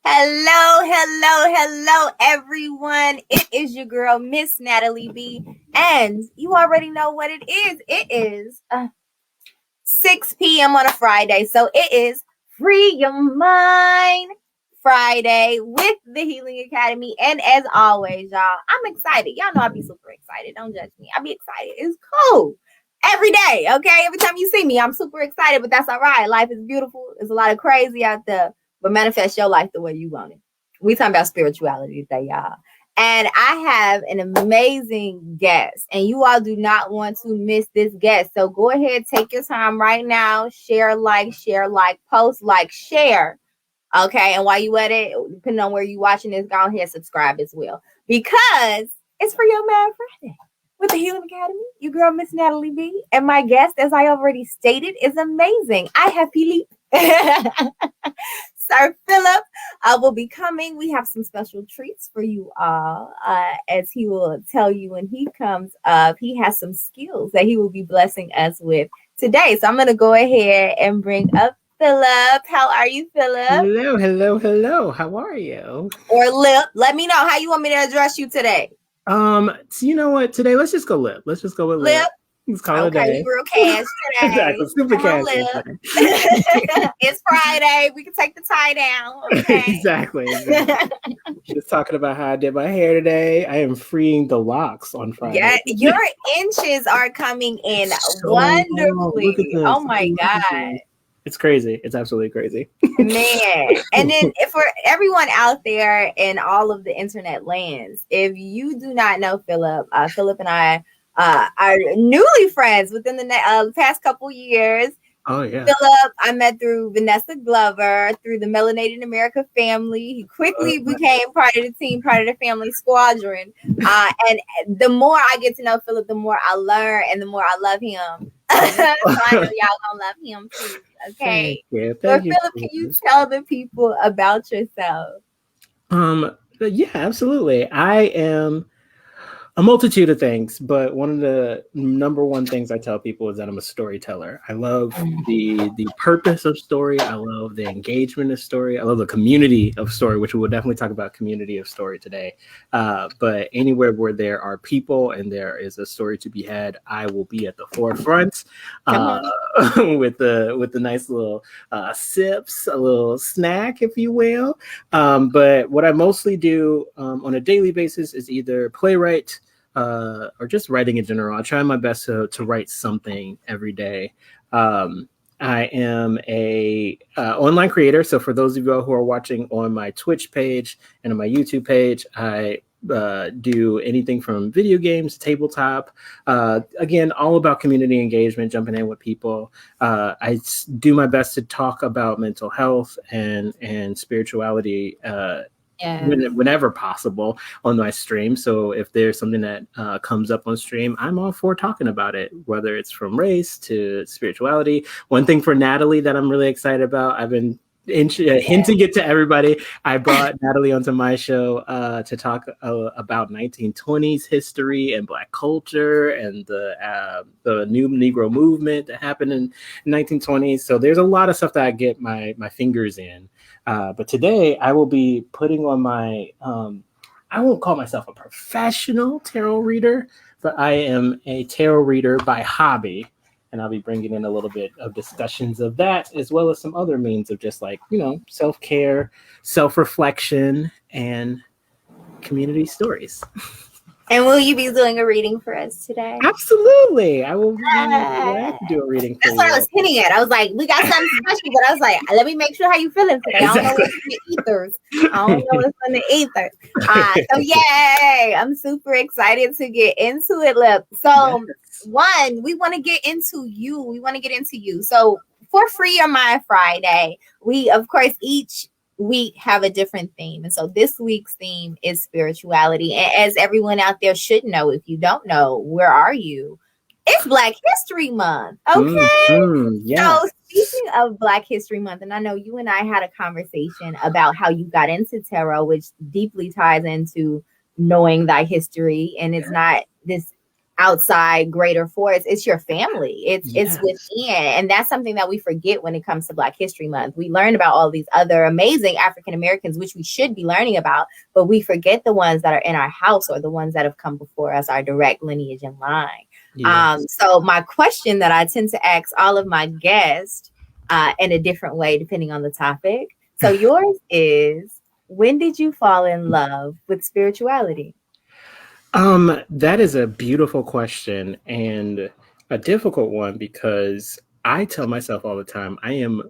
Hello, everyone. It is your girl, Miss Natalie B. And you already know what it is. It is 6 p.m. on a Friday. So it is Free Your Mind Friday with the Healing Academy. And as always, y'all, I'm excited. Y'all know I be super excited. Don't judge me. I be excited. It's cool. Every day, okay? Every time you see me, I'm super excited, but that's all right. Life is beautiful. There's a lot of crazy out there. But manifest your life the way you want it. We talking about spirituality today, y'all. And I have an amazing guest, and you all do not want to miss this guest. So go ahead, take your time right now. Share, like, post, like, share. Okay, and while you at it, depending on where you watching this, go ahead, subscribe as well. Because it's for your man Friday with the Healing Academy. Your girl, Miss Natalie B. And my guest, as I already stated, is amazing. I have Phillip. Sir Phillip will be coming. We have some special treats for you all, as he will tell you when he comes up. He has some skills that he will be blessing us with today. So I'm going to go ahead and bring up Phillip. How are you, Phillip? Hello. How are you? Or Lip. Let me know how you want me to address you today. So you know what? Today, let's just go Lip. Let's just go with Lip. Let's call it a day. Real cash today. Exactly. Super cash. It's Friday. We can take the tie down. Okay. Exactly. Just talking about how I did my hair today. I am freeing the locks on Friday. Yeah, your inches are coming in wonderfully. Oh my God. It's crazy. It's absolutely crazy. Man. And then for everyone out there in all of the internet lands, if you do not know Phillip, Phillip and I are newly friends within the past couple years. Oh, yeah. Phillip, I met through Vanessa Glover, through the Melanated America family. He quickly became part of the team, part of the family squadron. And the more I get to know Phillip, the more I learn and the more I love him. So I know y'all gonna love him too. Okay. Thank you. Phillip, can you tell the people about yourself? Yeah, absolutely. I am a multitude of things, but one of the number one things I tell people is that I'm a storyteller. I love the purpose of story. I love the engagement of story. I love the community of story, which we will definitely talk about community of story today. But anywhere where there are people and there is a story to be had, I will be at the forefront with the nice little sips, a little snack, if you will. But what I mostly do on a daily basis is either playwright, or just writing in general. I try my best to write something every day. I am a online creator. So for those of you who are watching on my Twitch page and on my YouTube page, I do anything from video games, tabletop, again, all about community engagement, jumping in with people. I do my best to talk about mental health and spirituality whenever possible on my stream. So if there's something that comes up on stream, I'm all for talking about it, whether it's from race to spirituality. One thing for Natalie that I'm really excited about, I've been hinting it to everybody. I brought Natalie onto my show to talk about 1920s history and Black culture and the new Negro movement that happened in 1920s. So there's a lot of stuff that I get my fingers in. But today I will be putting on my, I won't call myself a professional tarot reader, but I am a tarot reader by hobby. And I'll be bringing in a little bit of discussions of that, as well as some other means of just like, self-care, self-reflection, and community stories. And will you be doing a reading for us today? Absolutely. I will be glad to do a reading for you. That's what I was hinting at. I was like, we got something special, but I was like, let me make sure how you feeling today. Exactly. I don't know what's in the ethers. So yay. I'm super excited to get into it, Lip. So one, we want to get into you. So for Free Your Mind Friday, we, of course, each week have a different theme. And so this week's theme is spirituality. And as everyone out there should know, if you don't know, where are you? It's Black History Month. Okay. Yeah. So speaking of Black History Month, and I know you and I had a conversation about how you got into tarot, which deeply ties into knowing thy history. And it's not this outside greater force. It's your family. It's Yes. within. And that's something that we forget when it comes to Black History Month. We learn about all these other amazing African Americans, which we should be learning about, but we forget the ones that are in our house or the ones that have come before us, our direct lineage and line. Yes. So my question that I tend to ask all of my guests in a different way, depending on the topic. So yours is, when did you fall in love with spirituality? That is a beautiful question and a difficult one, because I tell myself all the time, I am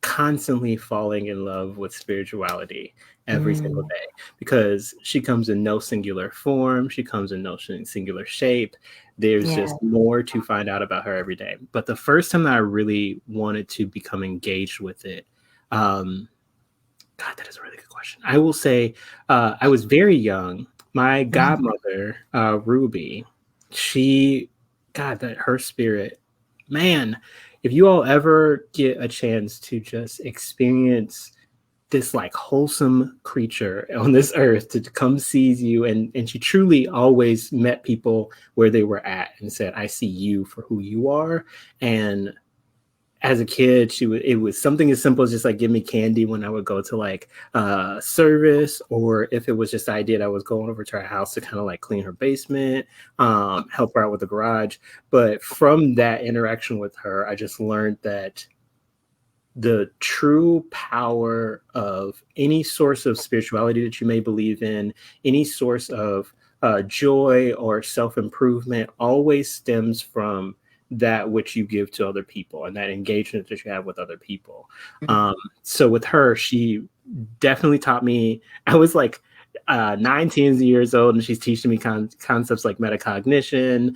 constantly falling in love with spirituality every single day, because she comes in no singular form. She comes in no singular shape. There's just more to find out about her every day. But the first time that I really wanted to become engaged with it, God, that is a really good question. I will say I was very young. My godmother, Ruby, that her spirit, man, if you all ever get a chance to just experience this like wholesome creature on this earth to come seize you, and she truly always met people where they were at and said, I see you for who you are. And as a kid, it was something as simple as just like give me candy when I would go to like service, or if it was just the idea that I was going over to her house to kind of like clean her basement, help her out with the garage. But from that interaction with her, I just learned that the true power of any source of spirituality that you may believe in, any source of joy or self-improvement, always stems from that which you give to other people and that engagement that you have with other people. So with her, she definitely taught me. I was like 19 years old, and she's teaching me concepts like metacognition.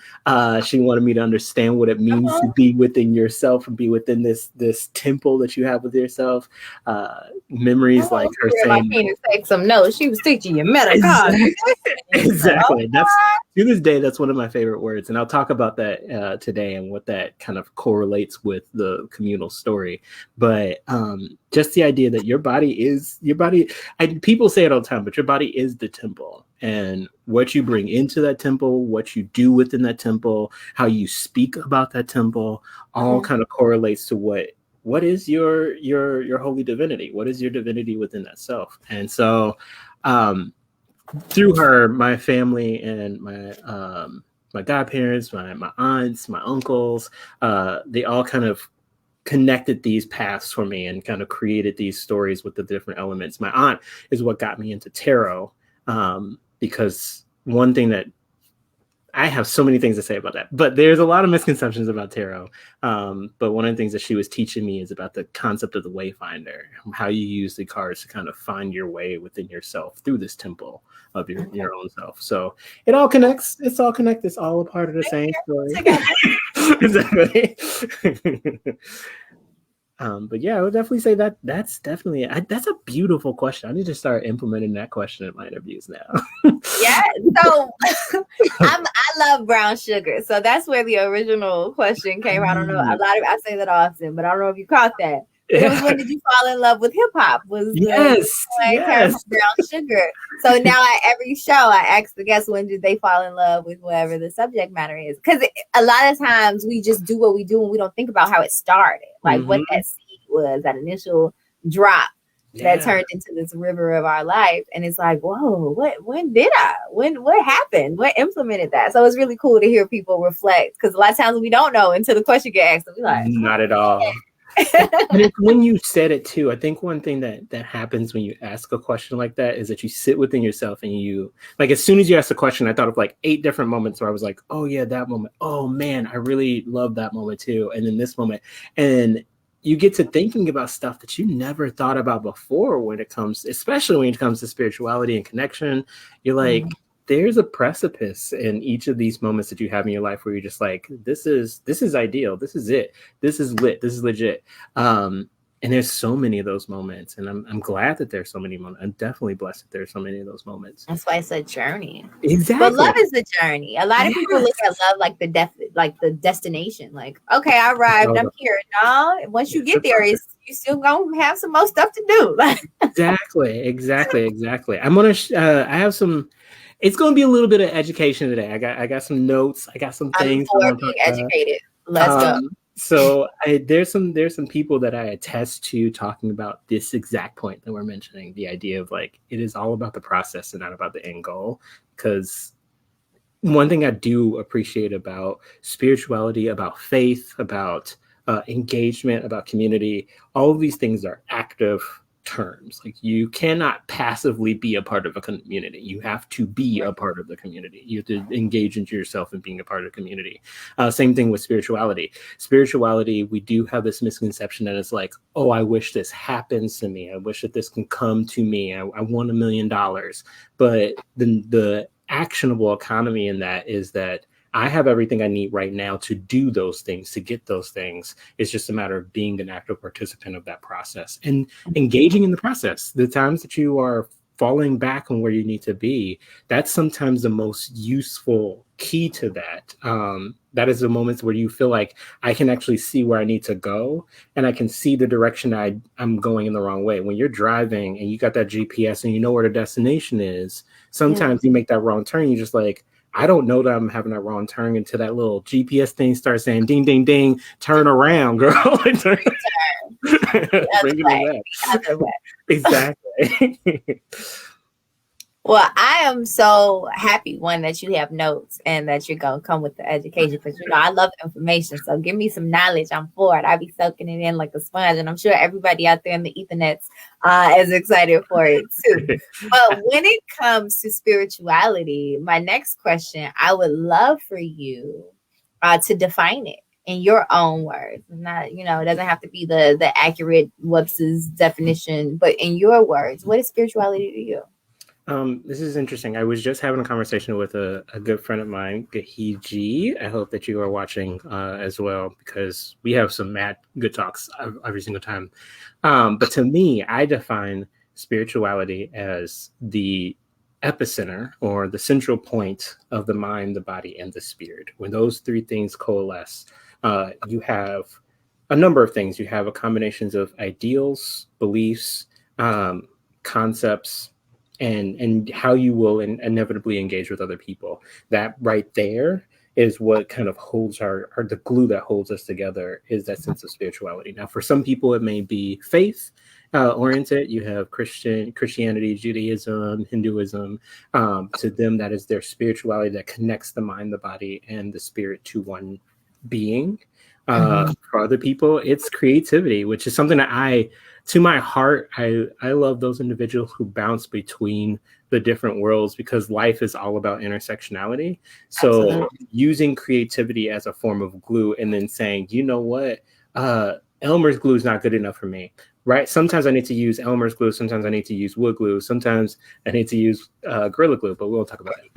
She wanted me to understand what it means to be within yourself and be within this temple that you have with yourself. Memories like her saying, take some notes. She was teaching you metacognition. Exactly. That's, to this day, that's one of my favorite words, and I'll talk about that today and what that kind of correlates with the communal story. But just the idea that your body is your body. People say it all the time, but your body is the temple, and what you bring into that temple, what you do within that temple, how you speak about that temple, all kind of correlates to what is your holy divinity, what is your divinity within that self. And so through her, my family and my godparents, my aunts, my uncles, they all kind of connected these paths for me and kind of created these stories with the different elements. My aunt is what got me into tarot, because one thing that I have so many things to say about that, but there's a lot of misconceptions about tarot. But one of the things that she was teaching me is about the concept of the wayfinder, how you use the cards to kind of find your way within yourself through this temple of your own self. So it all connects. It's all connected. It's all a part of the same story. Exactly. But yeah, I would definitely say that's definitely that's a beautiful question. I need to start implementing that question in my interviews now. Yeah. So I love brown sugar. So that's where the original question came. I don't know. I say that often, but I don't know if you caught that. It was, when did you fall in love with hip hop? Yes. Brown sugar. So now at every show, I ask the guests, when did they fall in love with whatever the subject matter is? Because a lot of times we just do what we do and we don't think about how it started, like what that seed was, that initial drop that turned into this river of our life. And it's like, whoa, what happened? What implemented that? So it's really cool to hear people reflect, because a lot of times we don't know until the question gets asked. And we're like, not at all. And when you said it too, I think one thing that happens when you ask a question like that is that you sit within yourself and you, like, as soon as you asked the question, I thought of like 8 different moments where I was like, oh yeah, that moment. Oh man, I really love that moment too. And then this moment, and you get to thinking about stuff that you never thought about before especially when it comes to spirituality and connection. You're like, there's a precipice in each of these moments that you have in your life where you're just like, this is ideal. This is it. This is lit. This is legit. And there's so many of those moments, and I'm glad that there's so many moments. I'm definitely blessed that there's so many of those moments. That's why it's a journey. Exactly. But love is the journey. A lot of people look at love like the destination. Like, okay, I arrived. I'm here. No, once you get there, you still gonna have some more stuff to do. Exactly. I'm gonna. I have some. it's going to be a little bit of education today. I got some notes. I got some things. I'm for being educated. Let's go. So there's some people that I attest to talking about this exact point that we're mentioning, the idea of like, it is all about the process and not about the end goal. Because one thing I do appreciate about spirituality, about faith, about engagement, about community, all of these things are active terms. Like, you cannot passively be a part of a community. You have to be a part of the community. You have to engage into yourself and being a part of the community. Same thing with spirituality. Spirituality, we do have this misconception that it's like, oh, I wish this happens to me. I wish that this can come to me. I want $1 million. But the actionable economy in that is that I have everything I need right now to do those things, to get those things. It's just a matter of being an active participant of that process and engaging in the process. The times that you are falling back on where you need to be, that's sometimes the most useful key to that. That is the moments where you feel like I can actually see where I need to go, and I can see the direction I'm going in the wrong way. When you're driving and you got that GPS and you know where the destination is, sometimes you make that wrong turn. You're just like, I don't know that I'm having that wrong turn until that little GPS thing starts saying, ding, ding, ding, turn around, girl. Bring it back. Exactly. Well, I am so happy, one, that you have notes and that you're going to come with the education, because, I love information. So give me some knowledge. I'm for it. I'll be soaking it in like a sponge. And I'm sure everybody out there in the Ethernets is excited for it too. But when it comes to spirituality, my next question, I would love for you to define it in your own words. Not, it doesn't have to be the accurate Webster's definition, but in your words, what is spirituality to you? This is interesting. I was just having a conversation with a good friend of mine, Gahiji. I hope that you are watching as well, because we have some mad good talks every single time. But to me, I define spirituality as the epicenter or the central point of the mind, the body, and the spirit. When those three things coalesce, you have a number of things. You have a combinations of ideals, beliefs, concepts, and how you will inevitably engage with other people. That right there is what kind of holds or the glue that holds us together, is that sense of spirituality. Now, for some people, it may be faith oriented. You have Christianity, Judaism, Hinduism. To them, that is their spirituality that connects the mind, the body, and the spirit to one being. For other people, it's creativity, which is something that to my heart, I love those individuals who bounce between the different worlds, because life is all about intersectionality. So Absolutely. Using creativity as a form of glue, and then saying, you know what, Elmer's glue is not good enough for me, right? Sometimes I need to use Elmer's glue. Sometimes I need to use wood glue. Sometimes I need to use Gorilla Glue, but we won't talk about it.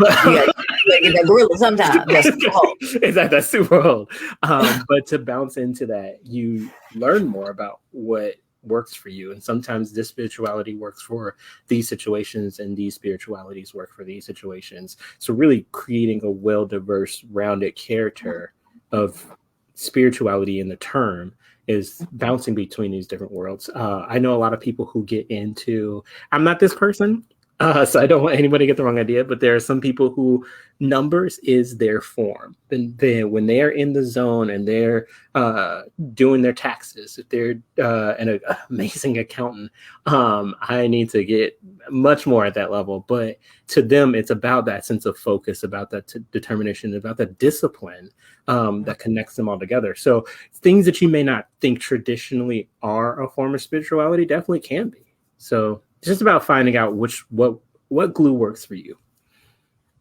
Yeah, get that Gorilla sometimes. That's exactly, that's super old. But to bounce into that, you learn more about what works for you. And sometimes this spirituality works for these situations, and these spiritualities work for these situations. So really creating a well-diverse, rounded character of spirituality in the term is bouncing between these different worlds. I know a lot of people who get into, I'm not this person, so I don't want anybody to get the wrong idea, but there are some people who numbers is their form. Then when they are in the zone and they're doing their taxes, if they're an amazing accountant, I need to get much more at that level. But to them, it's about that sense of focus, about that determination, about that discipline that connects them all together. So things that you may not think traditionally are a form of spirituality definitely can be. So it's just about finding out what glue works for you.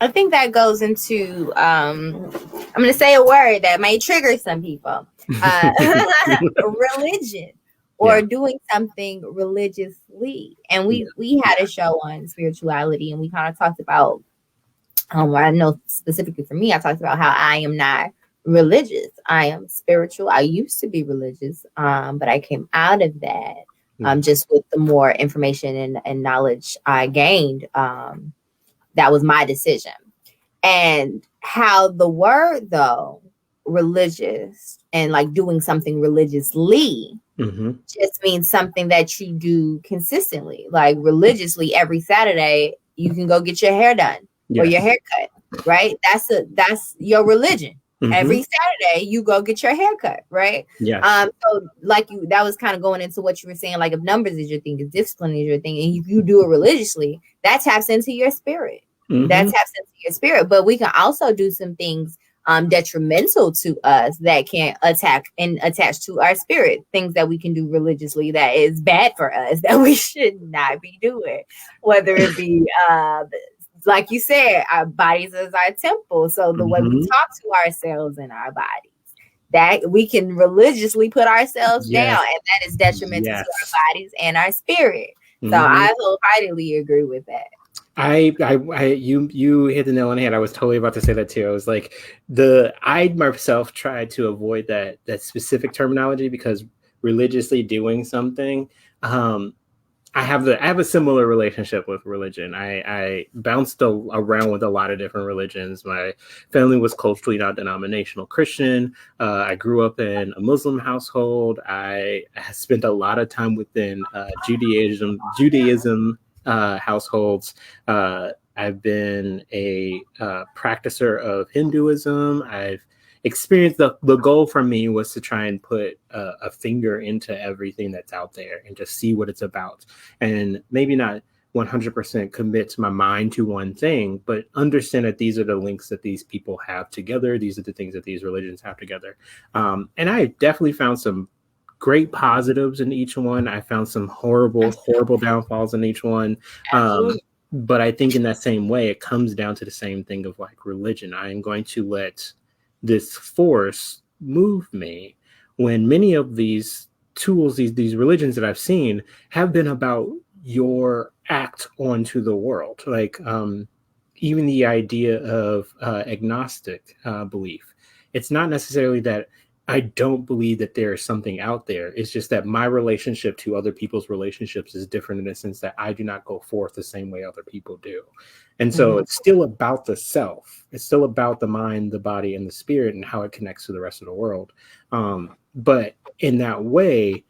I think that goes into, I'm going to say a word that may trigger some people, religion, or doing something religiously. And we had a show on spirituality, and we kind of talked about, I know specifically for me, I talked about how I am not religious. I am spiritual. I used to be religious, but I came out of that. Just with the more information and knowledge I gained, that was my decision. And how the word, though, religious and like doing something religiously just means something that you do consistently. Like religiously, every Saturday, you can go get your hair done. or your haircut, right? That's your religion. Mm-hmm. Every Saturday you go get your haircut, right? Yeah. So like that was kind of going into what you were saying, like if numbers is your thing, if discipline is your thing, and if you do it religiously, that taps into your spirit. Mm-hmm. That taps into your spirit. But we can also do some things detrimental to us that can attach to our spirit, things that we can do religiously that is bad for us, that we should not be doing, whether it be like you said, our bodies is our temple. So the way we talk to ourselves in our bodies, that we can religiously put ourselves down, and that is detrimental to our bodies and our spirit. So I wholeheartedly agree with that. You hit the nail on the head. I was totally about to say that too. I was like, I myself tried to avoid that specific terminology, because religiously doing something, I have a similar relationship with religion. I bounced around with a lot of different religions. My family was culturally not denominational Christian. I grew up in a Muslim household. I spent a lot of time within Judaism households. I've been a practicer of Hinduism. I've experienced the goal for me was to try and put a finger into everything that's out there and just see what it's about, and maybe not 100% commit my mind to one thing, but understand that these are the links that these people have together. These are the things that these religions have together. And I definitely found some great positives in each one. I found some horrible downfalls in each one. But I think in that same way, it comes down to the same thing of like religion. I am going to let this force move me, when many of these tools, these religions that I've seen, have been about your act onto the world. Like even the idea of agnostic belief. It's not necessarily that I don't believe that there is something out there. It's just that my relationship to other people's relationships is different, in the sense that I do not go forth the same way other people do. And so it's still about the self. It's still about the mind, the body, and the spirit, and how it connects to the rest of the world. But in that way,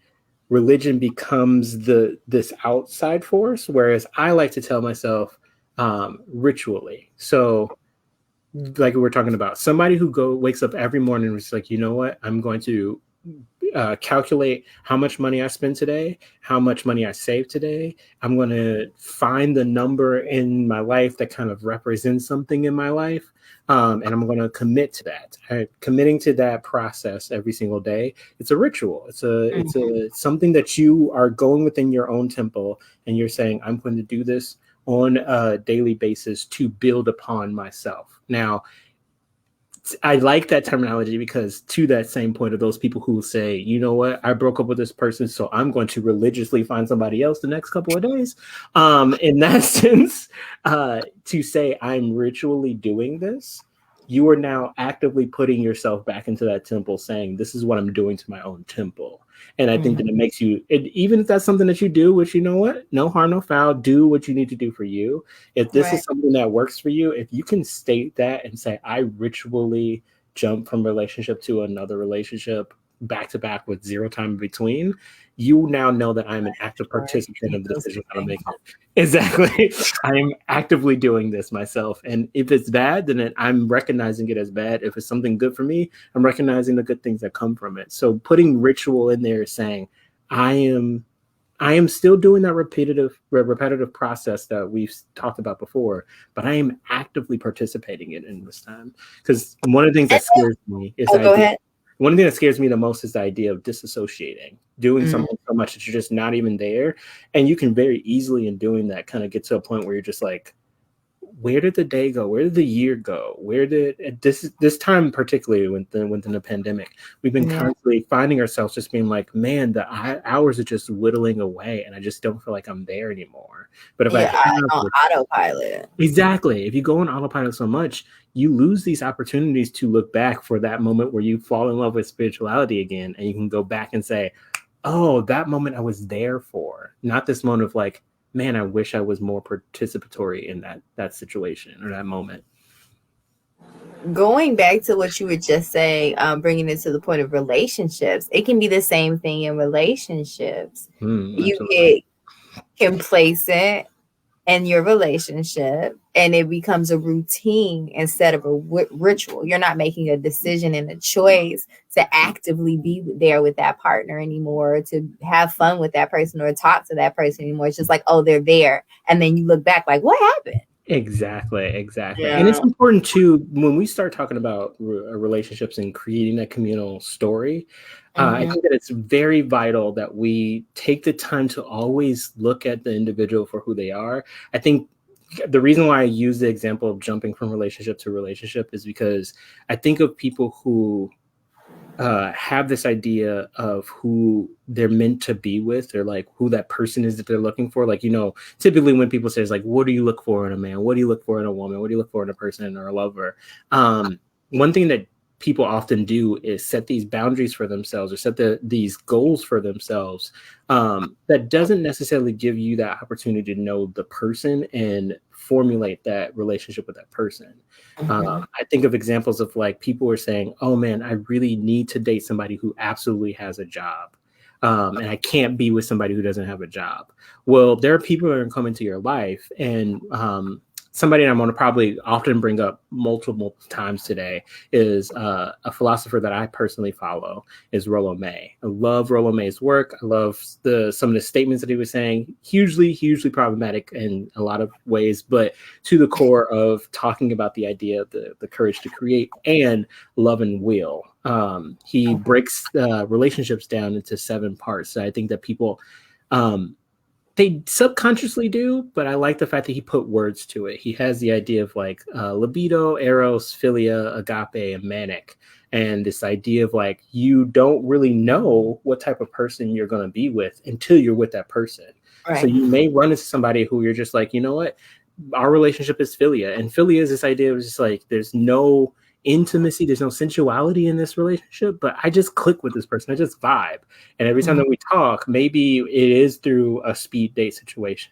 religion becomes this outside force, whereas I like to tell myself ritually. So like we were talking about, somebody who wakes up every morning and is like, you know what, I'm going to calculate how much money I spend today, how much money I save today. I'm going to find the number in my life that kind of represents something in my life. And I'm going to commit to that. Committing to that process every single day. It's a ritual. It's something that you are going within your own temple, and you're saying, I'm going to do this on a daily basis to build upon myself. Now, I like that terminology, because to that same point of those people who say, you know what, I broke up with this person, so I'm going to religiously find somebody else the next couple of days. In that sense, to say I'm ritually doing this, you are now actively putting yourself back into that temple, saying, this is what I'm doing to my own temple. And I think that it makes you, even if that's something that you do, which, you know what, no harm, no foul, do what you need to do for you. If this is something that works for you, if you can state that and say, I ritually jump from relationship to another relationship back to back with zero time in between, you now know that I'm an active participant of the decision that I'm making. Exactly. I'm actively doing this myself. And if it's bad, then I'm recognizing it as bad. If it's something good for me, I'm recognizing the good things that come from it. So putting ritual in there is saying, I am still doing that repetitive process that we've talked about before, but I am actively participating in this time. Because one of the things that scares me is one of the things that scares me the most is the idea of disassociating, doing something so much that you're just not even there. And you can very easily, in doing that, kind of get to a point where you're just like, where did the day go? Where did the year go? Where did this time, particularly within the pandemic, we've been constantly finding ourselves just being like, man, the hours are just whittling away, and I just don't feel like I'm there anymore. But if I have on autopilot, exactly, if you go on autopilot so much, you lose these opportunities to look back for that moment where you fall in love with spirituality again, and you can go back and say, oh, that moment I was there for, not this moment of like, man, I wish I was more participatory in that situation or that moment. Going back to what you were just saying, bringing it to the point of relationships, it can be the same thing in relationships. You get complacent in your relationship, and it becomes a routine instead of a ritual. You're not making a decision and a choice to actively be there with that partner anymore, to have fun with that person or talk to that person anymore. It's just like, oh, they're there. And then you look back like, what happened? Exactly. Yeah. And it's important too, when we start talking about relationships and creating a communal story, I think that it's very vital that we take the time to always look at the individual for who they are. I think the reason why I use the example of jumping from relationship to relationship is because I think of people who have this idea of who they're meant to be with, or like who that person is that they're looking for. Like, you know, typically when people say, like, what do you look for in a man? What do you look for in a woman? What do you look for in a person or a lover? One thing that people often do is set these boundaries for themselves, or set these goals for themselves, that doesn't necessarily give you that opportunity to know the person and formulate that relationship with that person. I think of examples of like people are saying, oh man, I really need to date somebody who absolutely has a job. And I can't be with somebody who doesn't have a job. Well, there are people that are coming to your life, and somebody I'm going to probably often bring up multiple times today is a philosopher that I personally follow, is Rollo May. I love Rollo May's work. I love some of the statements that he was saying, hugely problematic in a lot of ways, but to the core of talking about the idea of the courage to create and love and will. He breaks relationships down into 7 parts. So I think that people, they subconsciously do, but I like the fact that he put words to it. He has the idea of like libido, eros, philia, agape, and manic. And this idea of like, you don't really know what type of person you're going to be with until you're with that person. Right. So you may run into somebody who you're just like, you know what, our relationship is philia. And philia is this idea of just like, there's no intimacy, there's no sensuality in this relationship, but I just click with this person, I just vibe. And every time that we talk, maybe it is through a speed date situation,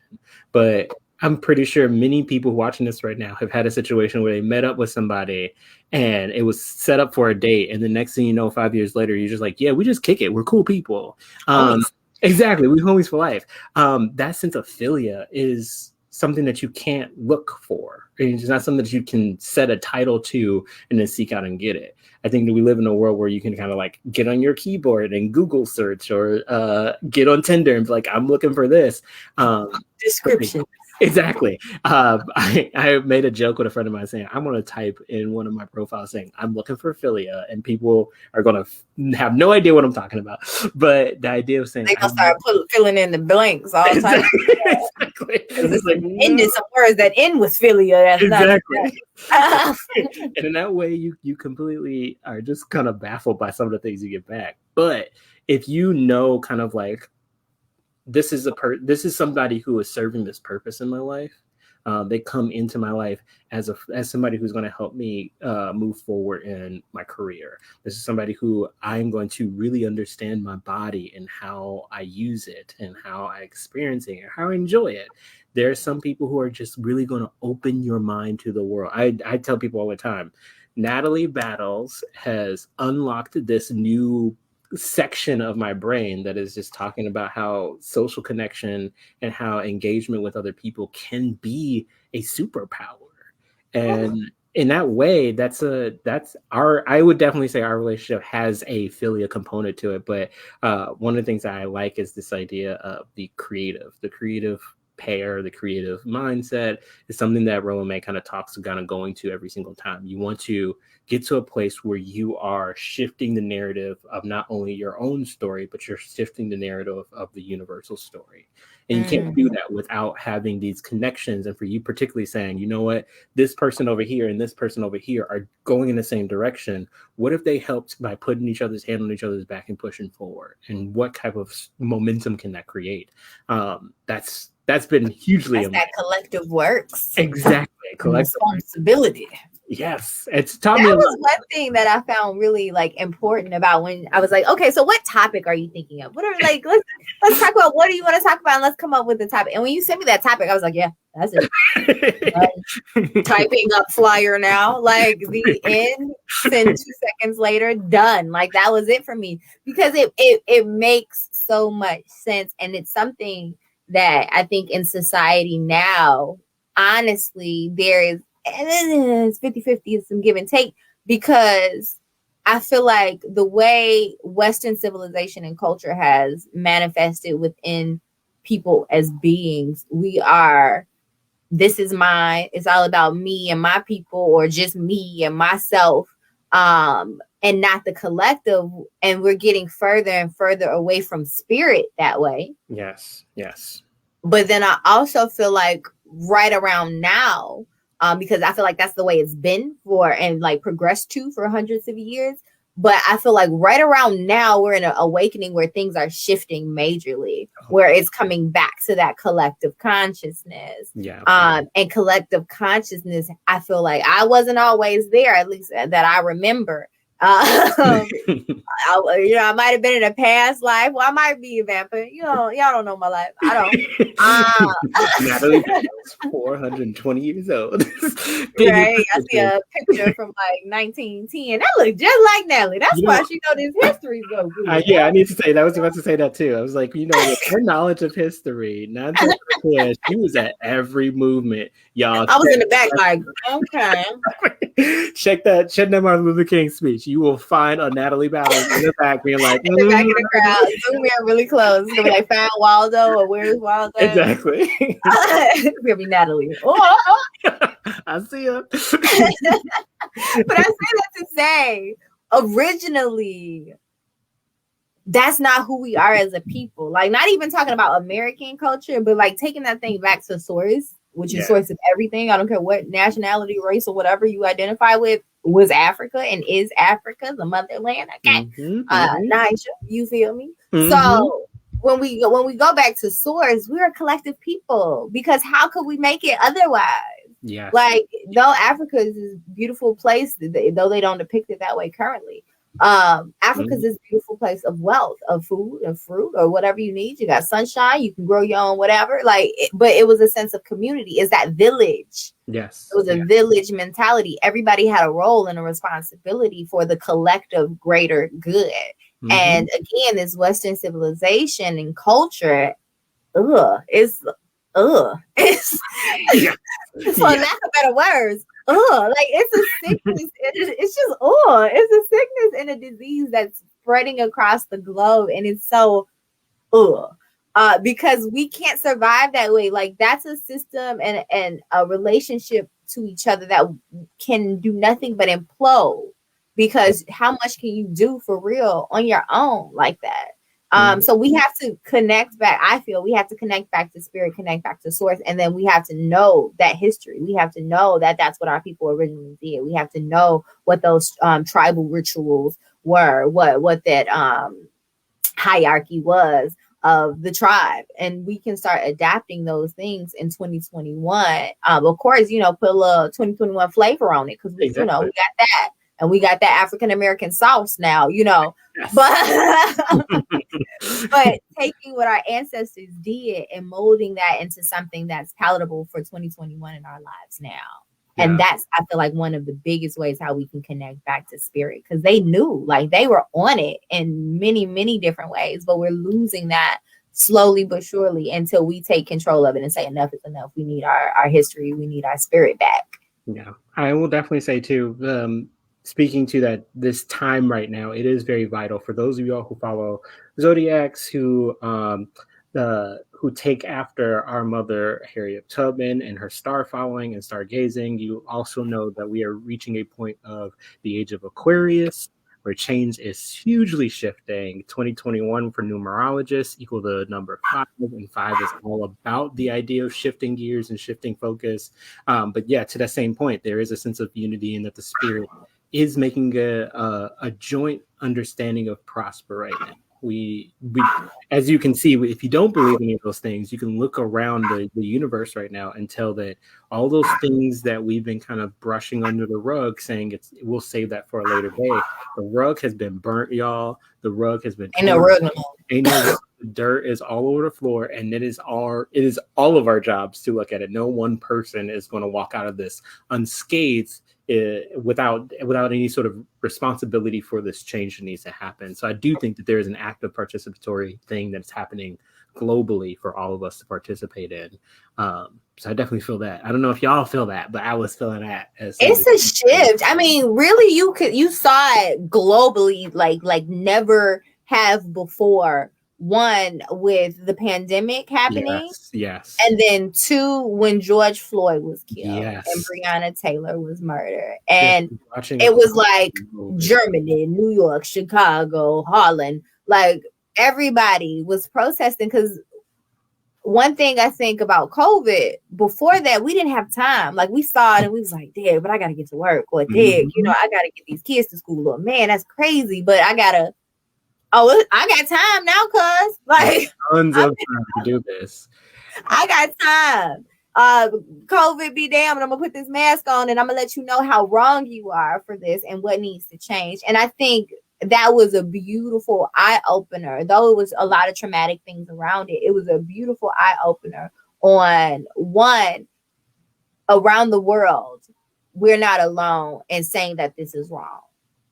but I'm pretty sure many people watching this right now have had a situation where they met up with somebody and it was set up for a date, and the next thing you know, 5 years later, you're just like, yeah, we just kick it, we're cool people. Exactly, we homies for life. That sense of philia is something that you can't look for. It's not something that you can set a title to and then seek out and get it. I think that we live in a world where you can kind of like get on your keyboard and Google search, or get on Tinder and be like, I'm looking for this. Description. Exactly. I made a joke with a friend of mine saying, I'm going to type in one of my profiles saying, I'm looking for philia, and people are going to have no idea what I'm talking about. But the idea of saying, they're going to start filling in the blanks all the time. Exactly. It's like, ended some words that end with philia. That's exactly. And in that way, you completely are just kind of baffled by some of the things you get back. But if you know kind of like, this is somebody who is serving this purpose in my life. They come into my life as somebody who's going to help me move forward in my career. This is somebody who I'm going to really understand my body and how I use it and how I experience it and how I enjoy it. There are some people who are just really going to open your mind to the world. I tell people all the time, Natalie Battles has unlocked this new section of my brain that is just talking about how social connection and how engagement with other people can be a superpower. And in that way, I would definitely say our relationship has a philia component to it. But one of the things that I like is this idea of the creative pair, the creative mindset is something that Rollo May kind of talks about, kind of going to every single time. You want to get to a place where you are shifting the narrative of not only your own story, but you're shifting the narrative of the universal story. And you can't do that without having these connections. And for you particularly saying, you know what, this person over here and this person over here are going in the same direction. What if they helped by putting each other's hand on each other's back and pushing forward? And what type of momentum can that create? That's been hugely that collective works. Exactly. Collective responsibility. Yes. It's taught me a lot. One thing that I found really like important about when I was like, okay, so what topic are you thinking of? Whatever, like let's talk about, what do you want to talk about, and let's come up with a topic. And when you sent me that topic, I was like, yeah, that's it. Typing up flyer now, like the end, send 2 seconds later, done. Like that was it for me, because it makes so much sense, and it's something that I think in society now, honestly, there is 50-50 is some give and take, because I feel like the way Western civilization and culture has manifested within people as beings, we are, this is mine, it's all about me and my people, or just me and myself, and not the collective. And we're getting further and further away from spirit that way. Yes. But then I also feel like right around now, because I feel like that's the way it's been for and like progressed to for hundreds of years. But I feel like right around now, we're in an awakening where things are shifting majorly, where it's coming back to that collective consciousness. And collective consciousness, I feel like I wasn't always there, at least that I remember. I might have been in a past life. Well, I might be a vampire. Y'all don't know my life. I don't. Natalie is 420 years old. Right. I see a picture from like 1910. That looked just like Natalie. That's why she know this history so good. Yeah, I need to say that. I was about to say that too. I was like, her knowledge of history, not just she was at every movement, y'all. I was in the back like, okay. Check that Martin Luther King speech. You will find a Natalie Battle in the back being like, in the back of the crowd. It's gonna be really close. It's gonna be like, find Waldo, or where's Waldo? Exactly. It's gonna be Natalie. Oh. I see her. But I say that to say, originally, that's not who we are as a people. Like, not even talking about American culture, but like taking that thing back to source, which is source of everything. I don't care what nationality, race, or whatever you identify with, was Africa and is Africa the motherland. Okay. Nice, you feel me? So when we go back to source, we're a collective people, because how could we make it otherwise? Yeah. Like, though Africa is this beautiful place, though they don't depict it that way currently, Africa is this beautiful place of wealth, of food and fruit, or whatever you need. You got sunshine, you can grow your own whatever. But it was a sense of community. It's that village. Yes. It was a village mentality. Everybody had a role and a responsibility for the collective greater good. And again, this Western civilization and culture, it's for lack of better words, like, it's a sickness. It's just it's a sickness and a disease that's spreading across the globe, and it's so because we can't survive that way. Like, that's a system and a relationship to each other that can do nothing but implode, because how much can you do for real on your own like that? So we have to connect back. I feel we have to connect back to spirit, connect back to source. And then we have to know that history. We have to know that that's what our people originally did. We have to know what those tribal rituals were, what that hierarchy was of the tribe. And we can start adapting those things in 2021. Of course, put a little 2021 flavor on it, because we got that. And we got that African American sauce now, Yes. But taking what our ancestors did and molding that into something that's palatable for 2021 in our lives now. Yeah. And that's, I feel like, one of the biggest ways how we can connect back to spirit, because they knew, like, they were on it in many, many different ways, but we're losing that slowly but surely until we take control of it and say enough is enough. We need our history. We need our spirit back. Yeah, I will definitely say too, speaking to that, this time right now, it is very vital for those of you all who follow zodiacs, who take after our mother Harriet Tubman and her star following and stargazing. You also know that we are reaching a point of the age of Aquarius, where change is hugely shifting. 2021 for numerologists equal the number 5, and 5 is all about the idea of shifting gears and shifting focus. But yeah, to that same point, there is a sense of unity, and that the spirit is making a joint understanding of prosper right now. We, as you can see, if you don't believe any of those things, you can look around the universe right now and tell that all those things that we've been kind of brushing under the rug, saying we'll save that for a later day. The rug has been burnt, y'all. The rug has been ain't no rug no more. Ain't no rug. The dirt is all over the floor, and it is all of our jobs to look at it. No one person is going to walk out of this unscathed without any sort of responsibility for this change that needs to happen. So I do think that there is an active participatory thing that's happening globally for all of us to participate in. So I definitely feel that. I don't know if y'all feel that, but I was feeling that. It's a shift. I mean, really, you saw it globally, like never have before. One, with the pandemic happening, yes, and then two, when George Floyd was killed yes, and Breonna Taylor was murdered, and watching it was like Germany, New York, Chicago, Holland, like everybody was protesting. Because one thing I think about COVID, before that, we didn't have time. Like, we saw it and we was like, "Dang, but I gotta get to work," or "Dang, I gotta get these kids to school," or "Man, that's crazy, but I got time now, cuz like tons of time to do this. I got time. COVID be damned, I'm gonna put this mask on and I'm gonna let you know how wrong you are for this and what needs to change. And I think that was a beautiful eye opener, though it was a lot of traumatic things around it. It was a beautiful eye opener on one, around the world, we're not alone in saying that this is wrong.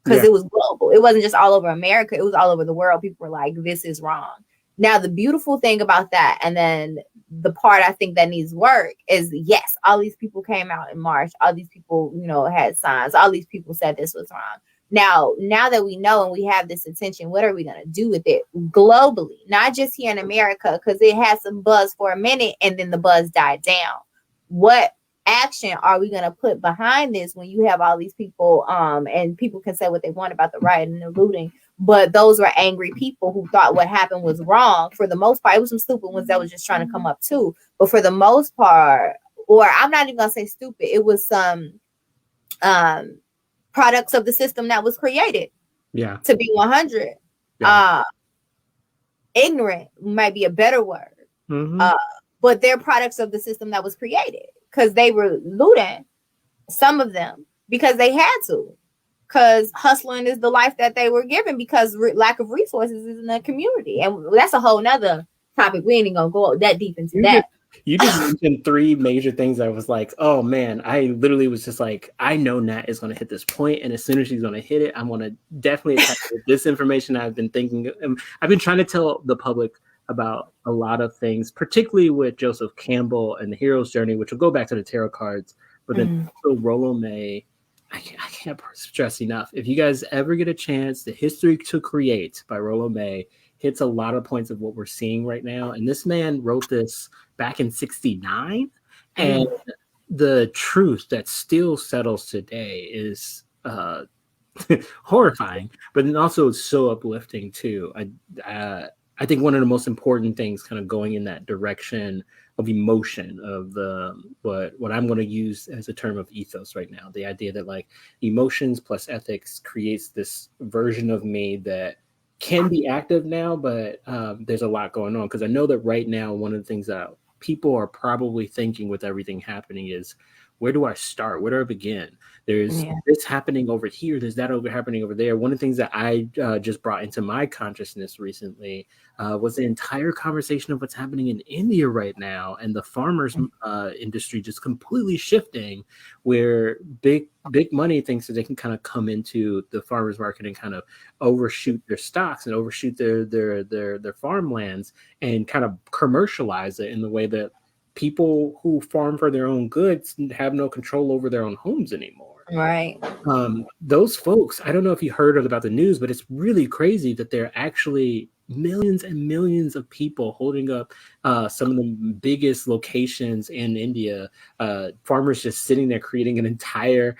Because it was global. It wasn't just all over America. It was all over the world. People were like, this is wrong. Now, the beautiful thing about that, and then the part I think that needs work is, yes, all these people came out in March. All these people, had signs. All these people said this was wrong. Now that we know and we have this attention, what are we going to do with it globally? Not just here in America, because it had some buzz for a minute and then the buzz died down. What action are we going to put behind this when you have all these people, and people can say what they want about the riot and the looting, but those were angry people who thought what happened was wrong. For the most part, it was some stupid ones that was just trying to come up too, but for the most part, or I'm not even gonna say stupid, it was some products of the system that was created to be 100. Ignorant might be a better word, but they're products of the system that was created, because they were looting, some of them, because they had to, because hustling is the life that they were given, because lack of resources is in the community. And that's a whole nother topic. We ain't even gonna go that deep into that. You just mentioned three major things. I was like, oh man, I literally was just like, I know Nat is going to hit this point, and as soon as she's going to hit it, I'm going to definitely attack with this information. I've been thinking, I've been trying to tell the public about a lot of things, particularly with Joseph Campbell and the hero's journey, which will go back to the tarot cards, but then also Rollo May. I can't stress enough. If you guys ever get a chance, The History to Create by Rollo May hits a lot of points of what we're seeing right now. And this man wrote this back in 1969. And the truth that still settles today is horrifying, but then also it's so uplifting too. I think one of the most important things kind of going in that direction of emotion, of the what I'm going to use as a term of ethos right now, the idea that like emotions plus ethics creates this version of me that can be active now, but there's a lot going on. Because I know that right now, one of the things that people are probably thinking with everything happening is, where do I start? Where do I begin? There's this happening over here. There's that happening over there. One of the things that I just brought into my consciousness recently was the entire conversation of what's happening in India right now, and the farmers industry just completely shifting, where big money thinks that they can kind of come into the farmers market and kind of overshoot their stocks and overshoot their farmlands and kind of commercialize it in the way that people who farm for their own goods have no control over their own homes anymore. Right. Those folks, I don't know if you heard about the news, but it's really crazy that there are actually millions and millions of people holding up some of the biggest locations in India. Farmers just sitting there creating an entire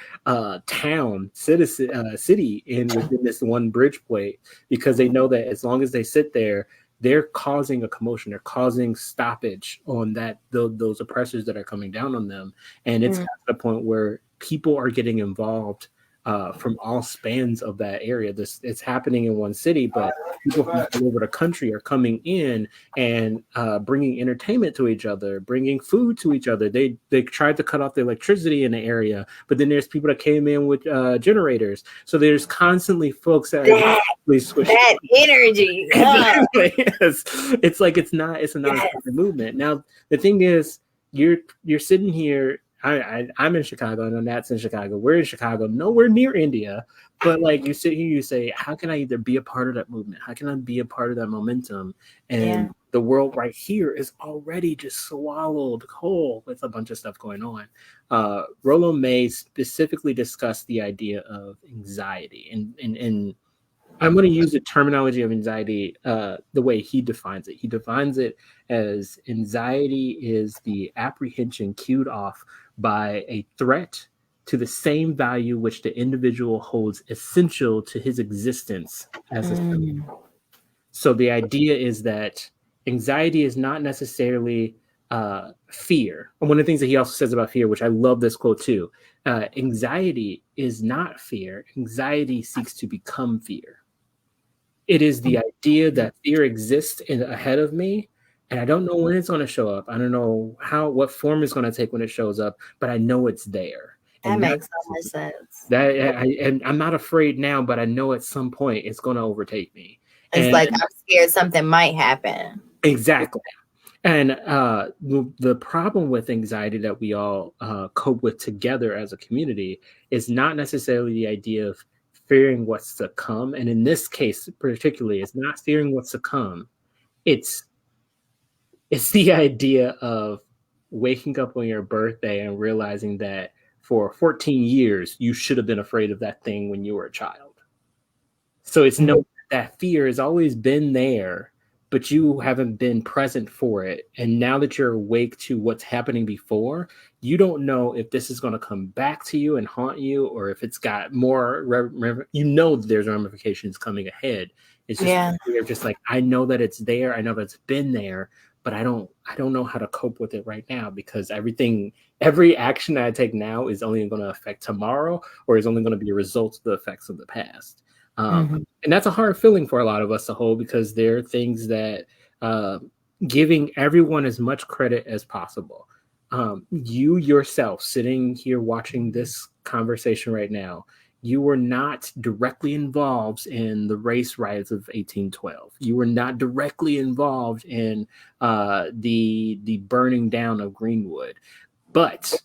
city within this one bridge plate, because they know that as long as they sit there, they're causing a commotion. They're causing stoppage on those oppressors that are coming down on them. And it's at the point where people are getting involved from all spans of that area. It's happening in one city, but people from all over the country are coming in and bringing entertainment to each other, bringing food to each other. They tried to cut off the electricity in the area, but then there's people that came in with generators. So there's constantly folks that that energy. Yes. It's like it's a non-stop movement. Now the thing is, you're sitting here I'm in Chicago. I know Nat's in Chicago. We're in Chicago, nowhere near India. But like you sit here, you say, how can I either be a part of that movement? How can I be a part of that momentum? And the world right here is already just swallowed whole with a bunch of stuff going on. Rollo May specifically discussed the idea of anxiety, and I'm going to use the terminology of anxiety the way he defines it. He defines it as anxiety is the apprehension cued off by a threat to the same value which the individual holds essential to his existence as a person. So the idea is that anxiety is not necessarily fear. And one of the things that he also says about fear, which I love this quote too, anxiety is not fear. Anxiety seeks to become fear. It is the idea that fear exists ahead of me, and I don't know when it's going to show up. I don't know what form it's going to take when it shows up, but I know it's there. That makes so much sense. And I'm not afraid now, but I know at some point it's going to overtake me. It's like I'm scared something might happen. Exactly. And the problem with anxiety that we all cope with together as a community is not necessarily the idea of fearing what's to come. And in this case, particularly, it's not fearing what's to come. It's the idea of waking up on your birthday and realizing that for 14 years, you should have been afraid of that thing when you were a child. So it's that fear has always been there, but you haven't been present for it. And now that you're awake to what's happening before, you don't know if this is going to come back to you and haunt you, or if it's got more, there's ramifications coming ahead. It's just, you're just like, I know that it's there. I know that it's been there, but I don't know how to cope with it right now, because every action that I take now is only going to affect tomorrow, or is only going to be a result of the effects of the past. And that's a hard feeling for a lot of us to hold, because there are things that giving everyone as much credit as possible. You yourself sitting here watching this conversation right now, you were not directly involved in the race riots of 1812. You were not directly involved in the burning down of Greenwood, but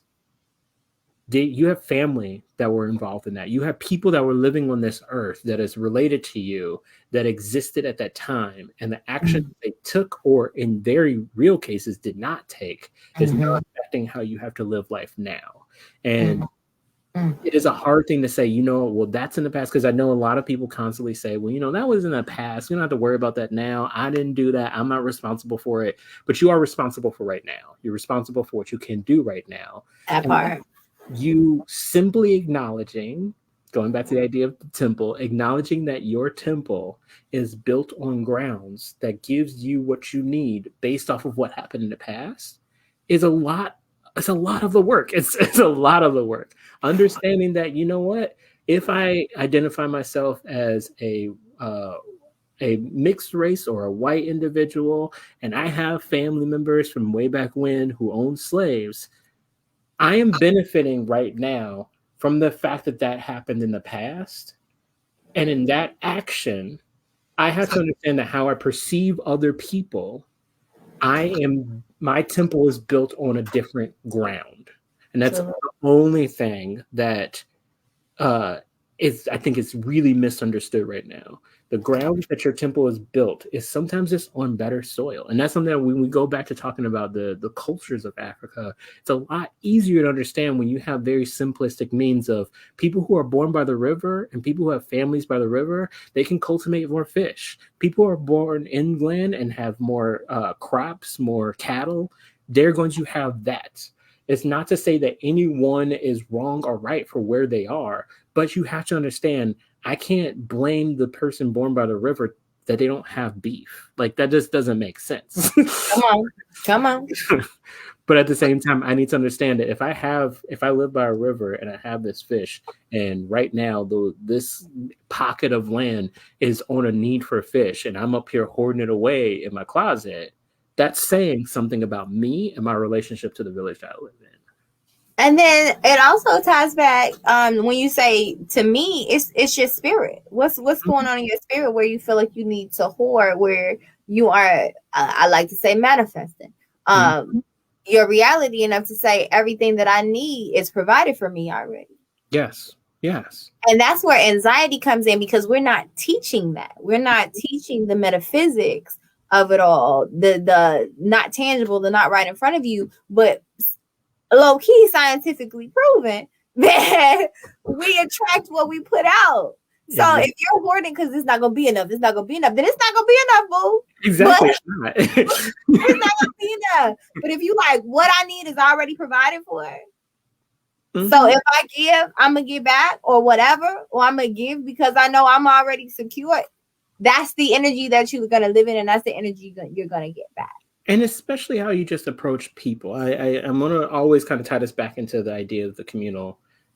you have family that were involved in that. You have people that were living on this earth that is related to you, that existed at that time, and the action they took, or in very real cases did not take, is not affecting how you have to live life now. And it is a hard thing to say, well, that's in the past, because I know a lot of people constantly say, well, that was in the past. You don't have to worry about that now. I didn't do that. I'm not responsible for it. But you are responsible for right now. You're responsible for what you can do right now. That part. You simply acknowledging, going back to the idea of the temple, acknowledging that your temple is built on grounds that gives you what you need based off of what happened in the past is a lot. It's a lot of the work. It's a lot of the work. Understanding that, if I identify myself as a mixed race or a white individual, and I have family members from way back when who owned slaves, I am benefiting right now from the fact that happened in the past. And in that action, I have to understand that how I perceive other people, my temple is built on a different ground. And that's the only thing that I think it's really misunderstood right now. The ground that your temple is built is sometimes just on better soil. And that's something that when we go back to talking about the cultures of Africa, it's a lot easier to understand when you have very simplistic means of people who are born by the river and people who have families by the river, they can cultivate more fish. People who are born inland and have more crops, more cattle, they're going to have that. It's not to say that anyone is wrong or right for where they are, but you have to understand, I can't blame the person born by the river that they don't have beef. Like, that just doesn't make sense. Come on. But at the same time, I need to understand that if I live by a river and I have this fish, and right now this pocket of land is on a need for fish, and I'm up here hoarding it away in my closet, that's saying something about me and my relationship to the village that I live in. And then it also ties back when you say, to me, it's your spirit. What's going on in your spirit where you feel like you need to hoard, where you are, I like to say, manifesting. your reality enough to say everything that I need is provided for me already. Yes. And that's where anxiety comes in, because we're not teaching that. We're not teaching the metaphysics of it all, the not tangible, the not right in front of you, but low key scientifically proven that we attract what we put out. So if you're hoarding because it's not gonna be enough, then it's not gonna be enough, boo. Exactly. But it's not gonna be enough. But if you like, what I need is already provided for. Mm-hmm. So if I give, I'm gonna give back or whatever, or I'm gonna give because I know I'm already secure. That's the energy that you're gonna live in, and that's the energy that you're gonna get back. And especially how you just approach people. I'm going to always kind of tie this back into the idea of the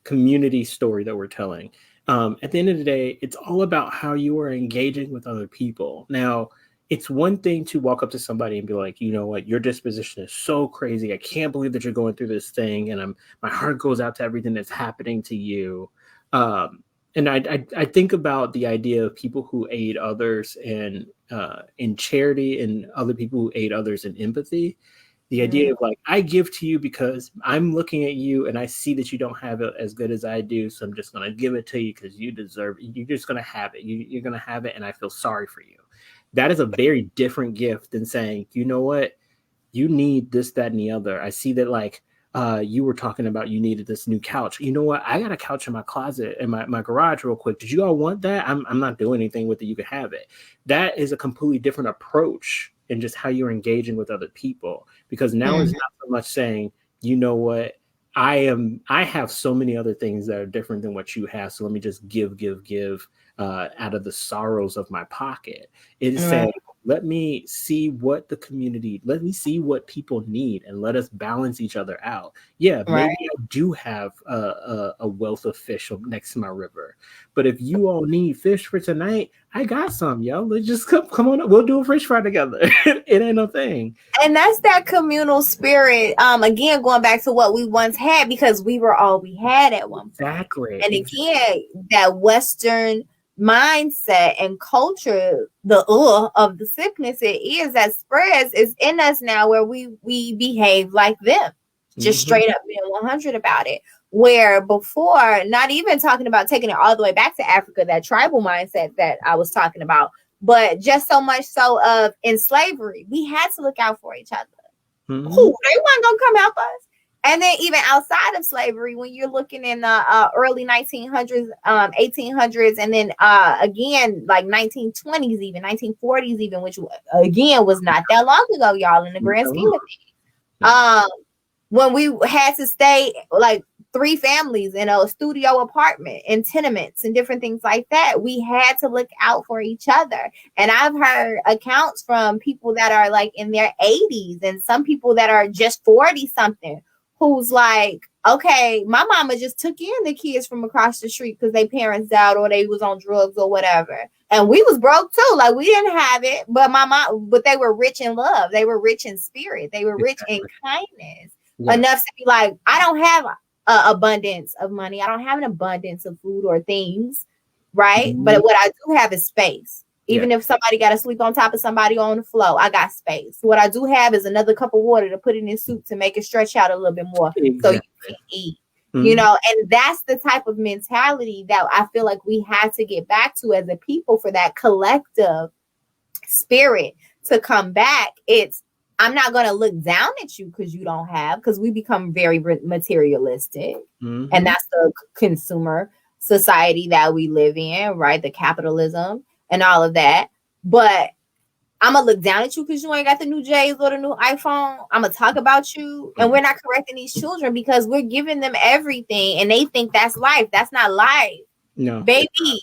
community story that we're telling. At the end of the day, it's all about how you are engaging with other people. Now, it's one thing to walk up to somebody and be like, you know what, your disposition is so crazy. I can't believe that you're going through this thing. And my heart goes out to everything that's happening to you. And I think about the idea of people who aid others in charity and other people who aid others in empathy. The idea of like, I give to you because I'm looking at you and I see that you don't have it as good as I do. So I'm just going to give it to you because you deserve it. You're just going to have it. You're going to have it. And I feel sorry for you. That is a very different gift than saying, you know what, you need this, that, and the other. I see that like, you were talking about you needed this new couch. You know what? I got a couch in my closet in my garage real quick. Did you all want that? I'm not doing anything with it. You can have it. That is a completely different approach in just how you're engaging with other people, because now it's not so much saying, you know what? I have so many other things that are different than what you have. So let me just give out of the sorrows of my pocket. It is saying, let me see what people need and let us balance each other out. Yeah, maybe I do have a wealth of fish next to my river, but if you all need fish for tonight, I got some, yo. Let's just come on, we'll do a fish fry together. It ain't no thing. And that's that communal spirit. Again, going back to what we once had, because we were all we had at one point. Exactly. And again, that Western mindset and culture, the of the sickness it is that spreads is in us now, where we behave like them, just straight up being 100 about it. Where before, not even talking about taking it all the way back to Africa, that tribal mindset that I was talking about, but just so much so of in slavery, we had to look out for each other. They weren't gonna come help us. And then even outside of slavery, when you're looking in the early 1900s, 1800s, and then again, like 1920s, even 1940s, even, which again was not that long ago, y'all, in the grand scheme of things. When we had to stay like 3 families in a studio apartment in tenements and different things like that, we had to look out for each other. And I've heard accounts from people that are like in their 80s and some people that are just 40 something, who's like, okay, my mama just took in the kids from across the street because their parents died or they was on drugs or whatever. And we was broke too. Like, we didn't have it, but they were rich in love. They were rich in spirit. They were rich in kindness. Yes. Enough to be like, I don't have an abundance of money. I don't have an abundance of food or things, right? But what I do have is space. Even if somebody got to sleep on top of somebody on the floor, I got space. What I do have is another cup of water to put in this soup to make it stretch out a little bit more so you can eat. You know, and that's the type of mentality that I feel like we had to get back to as a people, for that collective spirit to come back. It's, I'm not going to look down at you because you don't have, because we become very materialistic. And that's the consumer society that we live in, right? The capitalism and all of that. But I'm going to look down at you because you ain't got the new J's or the new iPhone. I'm going to talk about you. And we're not correcting these children because we're giving them everything and they think that's life. That's not life. No. Baby.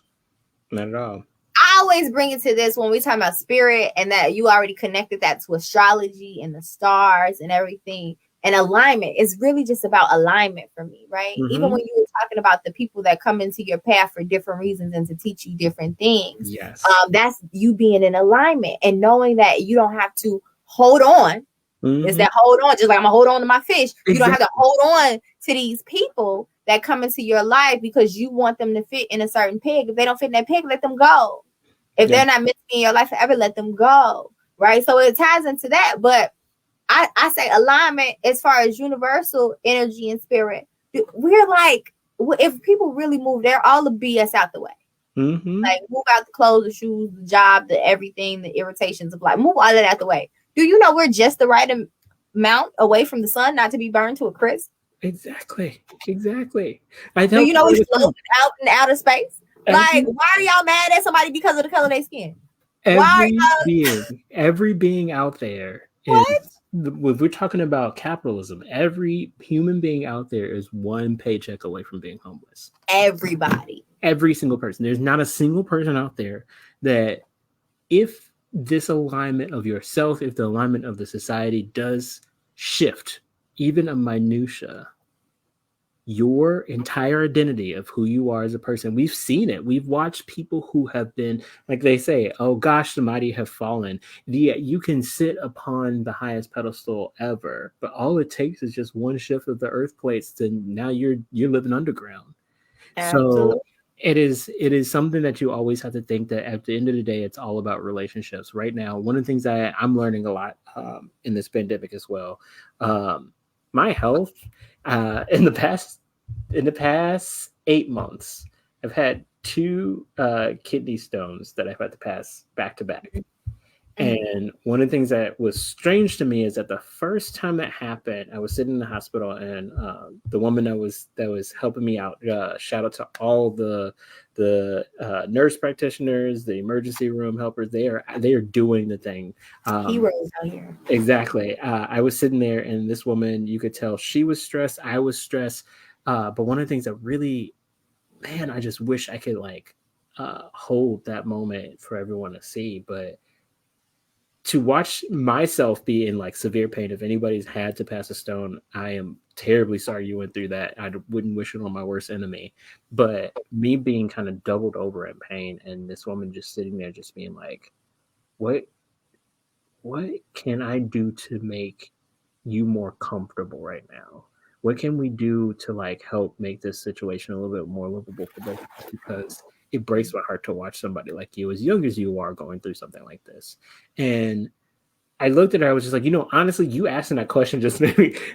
Not at all. I always bring it to this when we talk about spirit, and that you already connected that to astrology and the stars and everything. And alignment is really just about alignment for me, right? Even when you were talking about the people that come into your path for different reasons and to teach you different things. Yes. That's you being in alignment and knowing that you don't have to hold on. Is that hold on, just like I'm gonna hold on to my fish. You don't have to hold on to these people that come into your life because you want them to fit in a certain peg. If they don't fit in that peg, let them go. If they're not meant to be in your life forever, let them go. Right. So it ties into that. But I say alignment as far as universal energy and spirit. We're like, if people really move there, all the BS out the way. Mm-hmm. Like move out the clothes, the shoes, the job, the everything, the irritations of life. Move all of that out the way. Do you know we're just the right amount away from the sun not to be burned to a crisp? Exactly. I Do tell you know people we all the time, floating out in outer space? Like, why are y'all mad at somebody because of the color of their skin? Why are y'all every being out there is, what? if we're talking about capitalism, every human being out there is one paycheck away from being homeless. Everybody. Every single person. There's not a single person out there that, if this alignment of yourself, if the alignment of the society does shift even a minutia, your entire identity of who you are as a person, we've seen it. We've watched people who have been, like they say, oh gosh, the mighty have fallen. Yeah, you can sit upon the highest pedestal ever, but all it takes is just one shift of the earth plates to now you're living underground. Absolutely. So it is something that you always have to think that at the end of the day, it's all about relationships. Right now, one of the things I'm learning a lot in this pandemic as well, my health in the past 8 months, I've had 2 kidney stones that I've had to pass back to back. And one of the things that was strange to me is that the first time that happened, I was sitting in the hospital, and the woman that was helping me out, shout out to all the nurse practitioners, the emergency room helpers. They are doing the thing. Heroes out here. Exactly. I was sitting there, and this woman, you could tell she was stressed. I was stressed. But one of the things that really, man, I just wish I could hold that moment for everyone to see, but to watch myself be in severe pain. If anybody's had to pass a stone, I am terribly sorry you went through that. I wouldn't wish it on my worst enemy. But me being kind of doubled over in pain, and this woman just sitting there just being like, what can I do to make you more comfortable right now? What can we do to help make this situation a little bit more livable for both of us? Because it breaks my heart to watch somebody like you, as young as you are, going through something like this. And I looked at her, I was just like, honestly, you asking that question just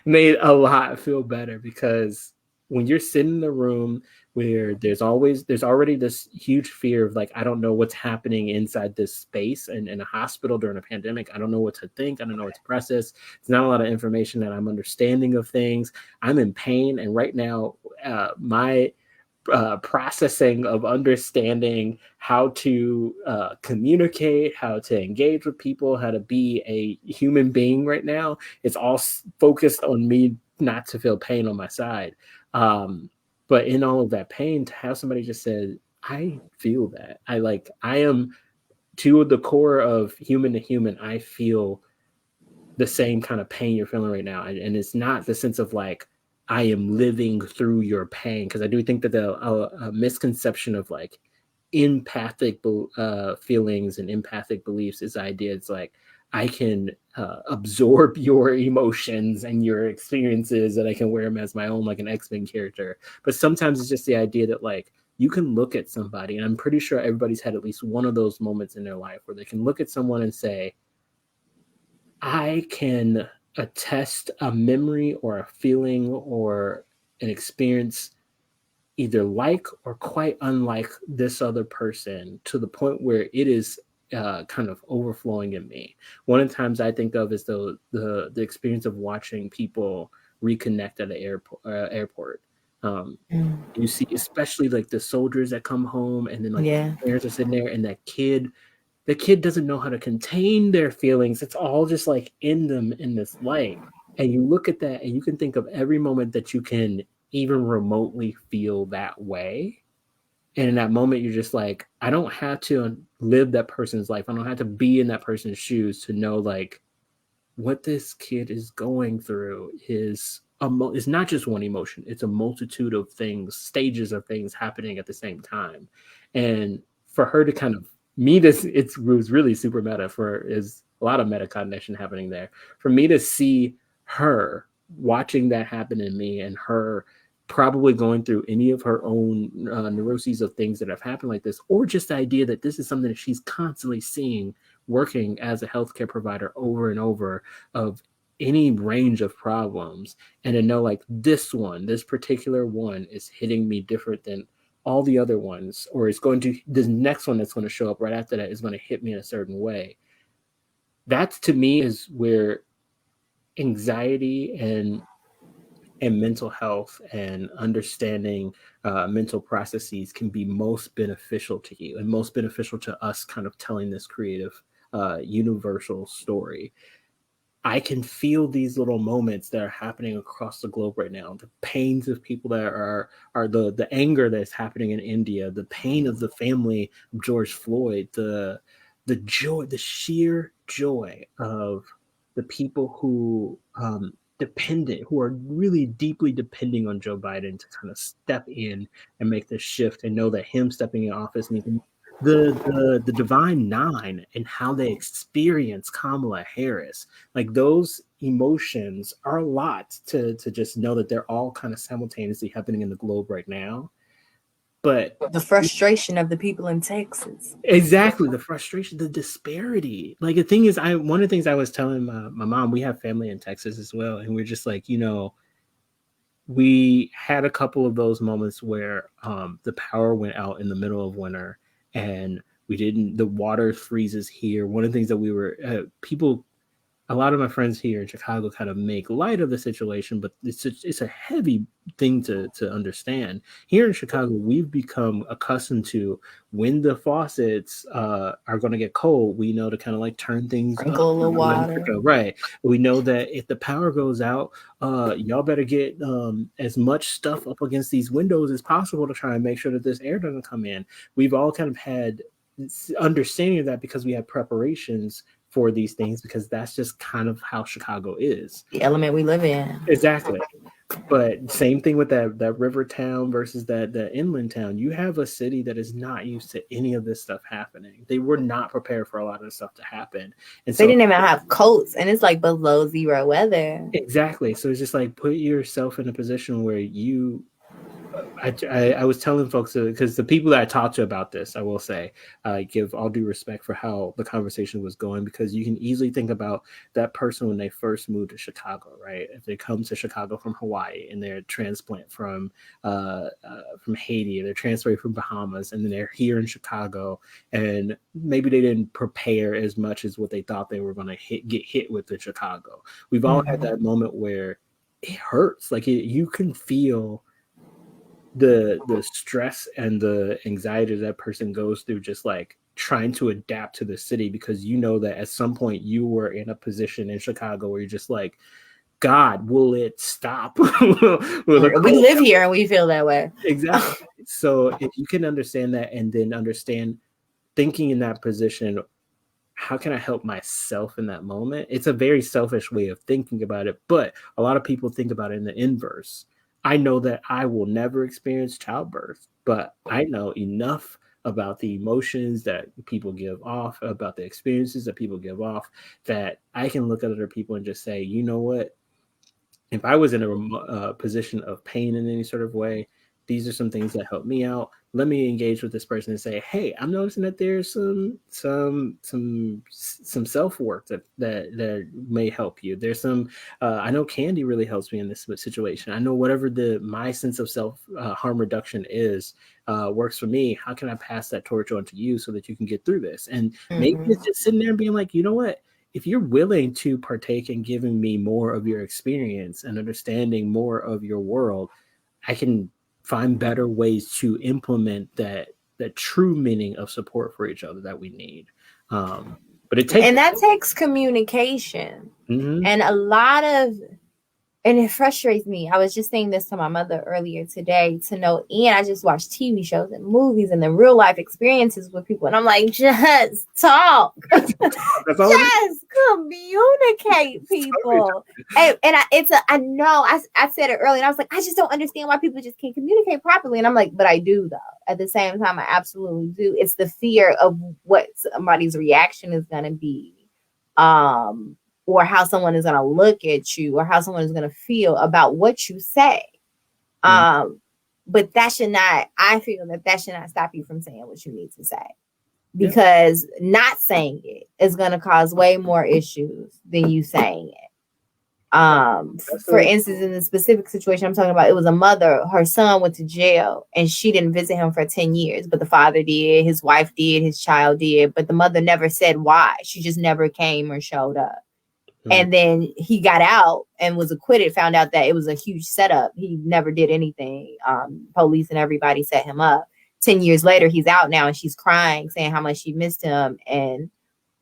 made a lot feel better, because when you're sitting in a room where there's already this huge fear of I don't know what's happening inside this space, and in a hospital during a pandemic, I don't know what to think. I don't know what to process. There's not a lot of information that I'm understanding of things. I'm in pain. And right now, my processing of understanding how to communicate, how to engage with people, how to be a human being right now, it's all focused on me not to feel pain on my side. But in all of that pain, to have somebody just said, I feel that. I am, to the core of human to human, I feel the same kind of pain you're feeling right now. And it's not the sense of I am living through your pain, because I do think that a misconception of empathic feelings and empathic beliefs is the idea it's I can absorb your emotions and your experiences, and I can wear them as my own, like an X-Men character. But sometimes it's just the idea that you can look at somebody, and I'm pretty sure everybody's had at least one of those moments in their life where they can look at someone and say, I can attest a memory or a feeling or an experience either like or quite unlike this other person, to the point where it is kind of overflowing in me. One of the times I think of is the experience of watching people reconnect at an airport. You see, especially the soldiers that come home, and then the parents are sitting there, and that kid. The kid doesn't know how to contain their feelings. It's all just in them in this light. And you look at that, and you can think of every moment that you can even remotely feel that way. And in that moment, you're just I don't have to live that person's life. I don't have to be in that person's shoes to know what this kid is going through is it's not just one emotion. It's a multitude of things, stages of things happening at the same time. And for her to kind of it was really super meta. Is a lot of metacognition happening there. For me to see her watching that happen in me, and her probably going through any of her own neuroses of things that have happened like this, or just the idea that this is something that she's constantly seeing working as a healthcare provider over and over, of any range of problems, and to know like this particular one is hitting me different than all the other ones, or it's going to, the next one that's going to show up right after that is going to hit me in a certain way. That to me is where anxiety and mental health and understanding mental processes can be most beneficial to you and most beneficial to us kind of telling this creative universal story. I can feel these little moments that are happening across the globe right now. The pains of people that are the anger that's happening in India, the pain of the family of George Floyd, the joy, the sheer joy of the people who who are really deeply depending on Joe Biden to kind of step in and make this shift, and know that him stepping in office means the divine nine and how they experience Kamala Harris. Like those emotions are a lot to just know that they're all kind of simultaneously happening in the globe right now. But the frustration of the people in Texas. Exactly, the frustration, the disparity. Like the thing is, one of the things I was telling my mom, we have family in Texas as well, and we're just like, we had a couple of those moments where the power went out in the middle of winter, and the water freezes here. One of the things that a lot of my friends here in Chicago kind of make light of the situation, but it's a heavy thing to understand. Here in Chicago, we've become accustomed to when the faucets are going to get cold, we know to kind of like turn things up. Sprinkle a little water. Right. We know that if the power goes out, y'all better get as much stuff up against these windows as possible to try and make sure that this air doesn't come in. We've all kind of had understanding of that because we have preparations for these things, because that's just kind of how Chicago is. The element we live in. Exactly. But same thing with that river town versus that inland town. You have a city that is not used to any of this stuff happening. They were not prepared for a lot of this stuff to happen. And they didn't even have coats, and it's like below zero weather. Exactly. So it's just like put yourself in a position where I was telling folks, because the people that I talked to about this, I will say, give all due respect for how the conversation was going, because you can easily think about that person when they first moved to Chicago, right? If they come to Chicago from Hawaii and they're transplant from Haiti, or they're transferred from Bahamas, and then they're here in Chicago, and maybe they didn't prepare as much as what they thought they were going to get hit with in Chicago. We've all had that moment where it hurts. Like you can feel the stress and the anxiety that person goes through, just like trying to adapt to the city, because you know that at some point you were in a position in Chicago where you're just like, God, will it stop? We live here and we feel that way. Exactly. So if you can understand that, and then understand thinking in that position, how can I help myself in that moment? It's a very selfish way of thinking about it, but a lot of people think about it in the inverse. I know that I will never experience childbirth, but I know enough about the emotions that people give off, about the experiences that people give off, that I can look at other people and just say, you know what? If I was in a position of pain in any sort of way, these are some things that help me out. Let me engage with this person and say, hey, I'm noticing that there's some self-work that may help you. There's some, I know candy really helps me in this situation. I know whatever my sense of self harm reduction is works for me. How can I pass that torch on to you so that you can get through this? And maybe it's just sitting there and being like, you know what? If you're willing to partake in giving me more of your experience and understanding more of your world, I can find better ways to implement that true meaning of support for each other that we need. But that takes communication. And a lot of, and it frustrates me. I was just saying this to my mother earlier today, to know, and I just watch TV shows and movies and the real life experiences with people. And I'm like, just talk. Just communicate, people. I said it earlier, and I was like, I just don't understand why people just can't communicate properly. And I'm like, but I do, though. At the same time, I absolutely do. It's the fear of what somebody's reaction is going to be. Or how someone is going to look at you, or how someone is going to feel about what you say. But I feel that should not stop you from saying what you need to say. Because not saying it is going to cause way more issues than you saying it. For instance, in the specific situation I'm talking about, it was a mother, her son went to jail and she didn't visit him for 10 years, but the father did, his wife did, his child did, but the mother never said why. She just never came or showed up. And then he got out and was acquitted, found out that it was a huge setup. He never did anything. Police and everybody set him up. 10 years later, he's out now and she's crying, saying how much she missed him. And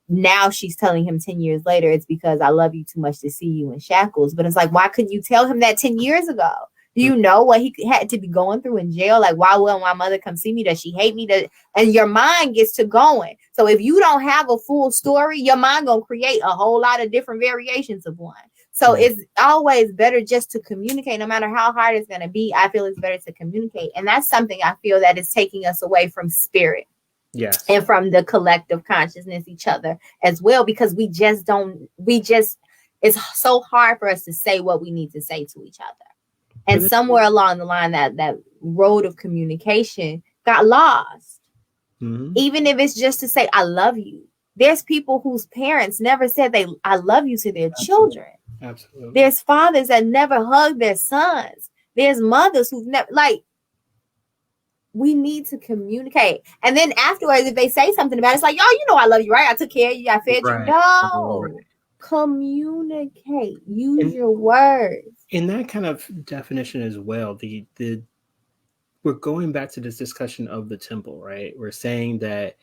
now she's telling him 10 years later, it's because I love you too much to see you in shackles. But it's like, why couldn't you tell him that 10 years ago? Do you know what he had to be going through in jail? Like, why wouldn't my mother come see me? Does she hate me? And your mind gets to going. So if you don't have a full story, your mind gonna create a whole lot of different variations of one. So it's always better just to communicate, no matter how hard it's gonna be. I feel it's better to communicate. And that's something I feel that is taking us away from spirit. Yes. And from the collective consciousness, each other as well, because it's so hard for us to say what we need to say to each other. And somewhere along the line, that road of communication got lost. Mm-hmm. Even if it's just to say, I love you. There's people whose parents never said I love you to their children. Absolutely. There's fathers that never hug their sons. There's mothers who've never, we need to communicate. And then afterwards, if they say something about it, it's like, yo, you know I love you, right? I took care of you. I fed you. No. Right. Communicate. Use your words. In that kind of definition as well, we're going back to this discussion of the temple, right? We're saying that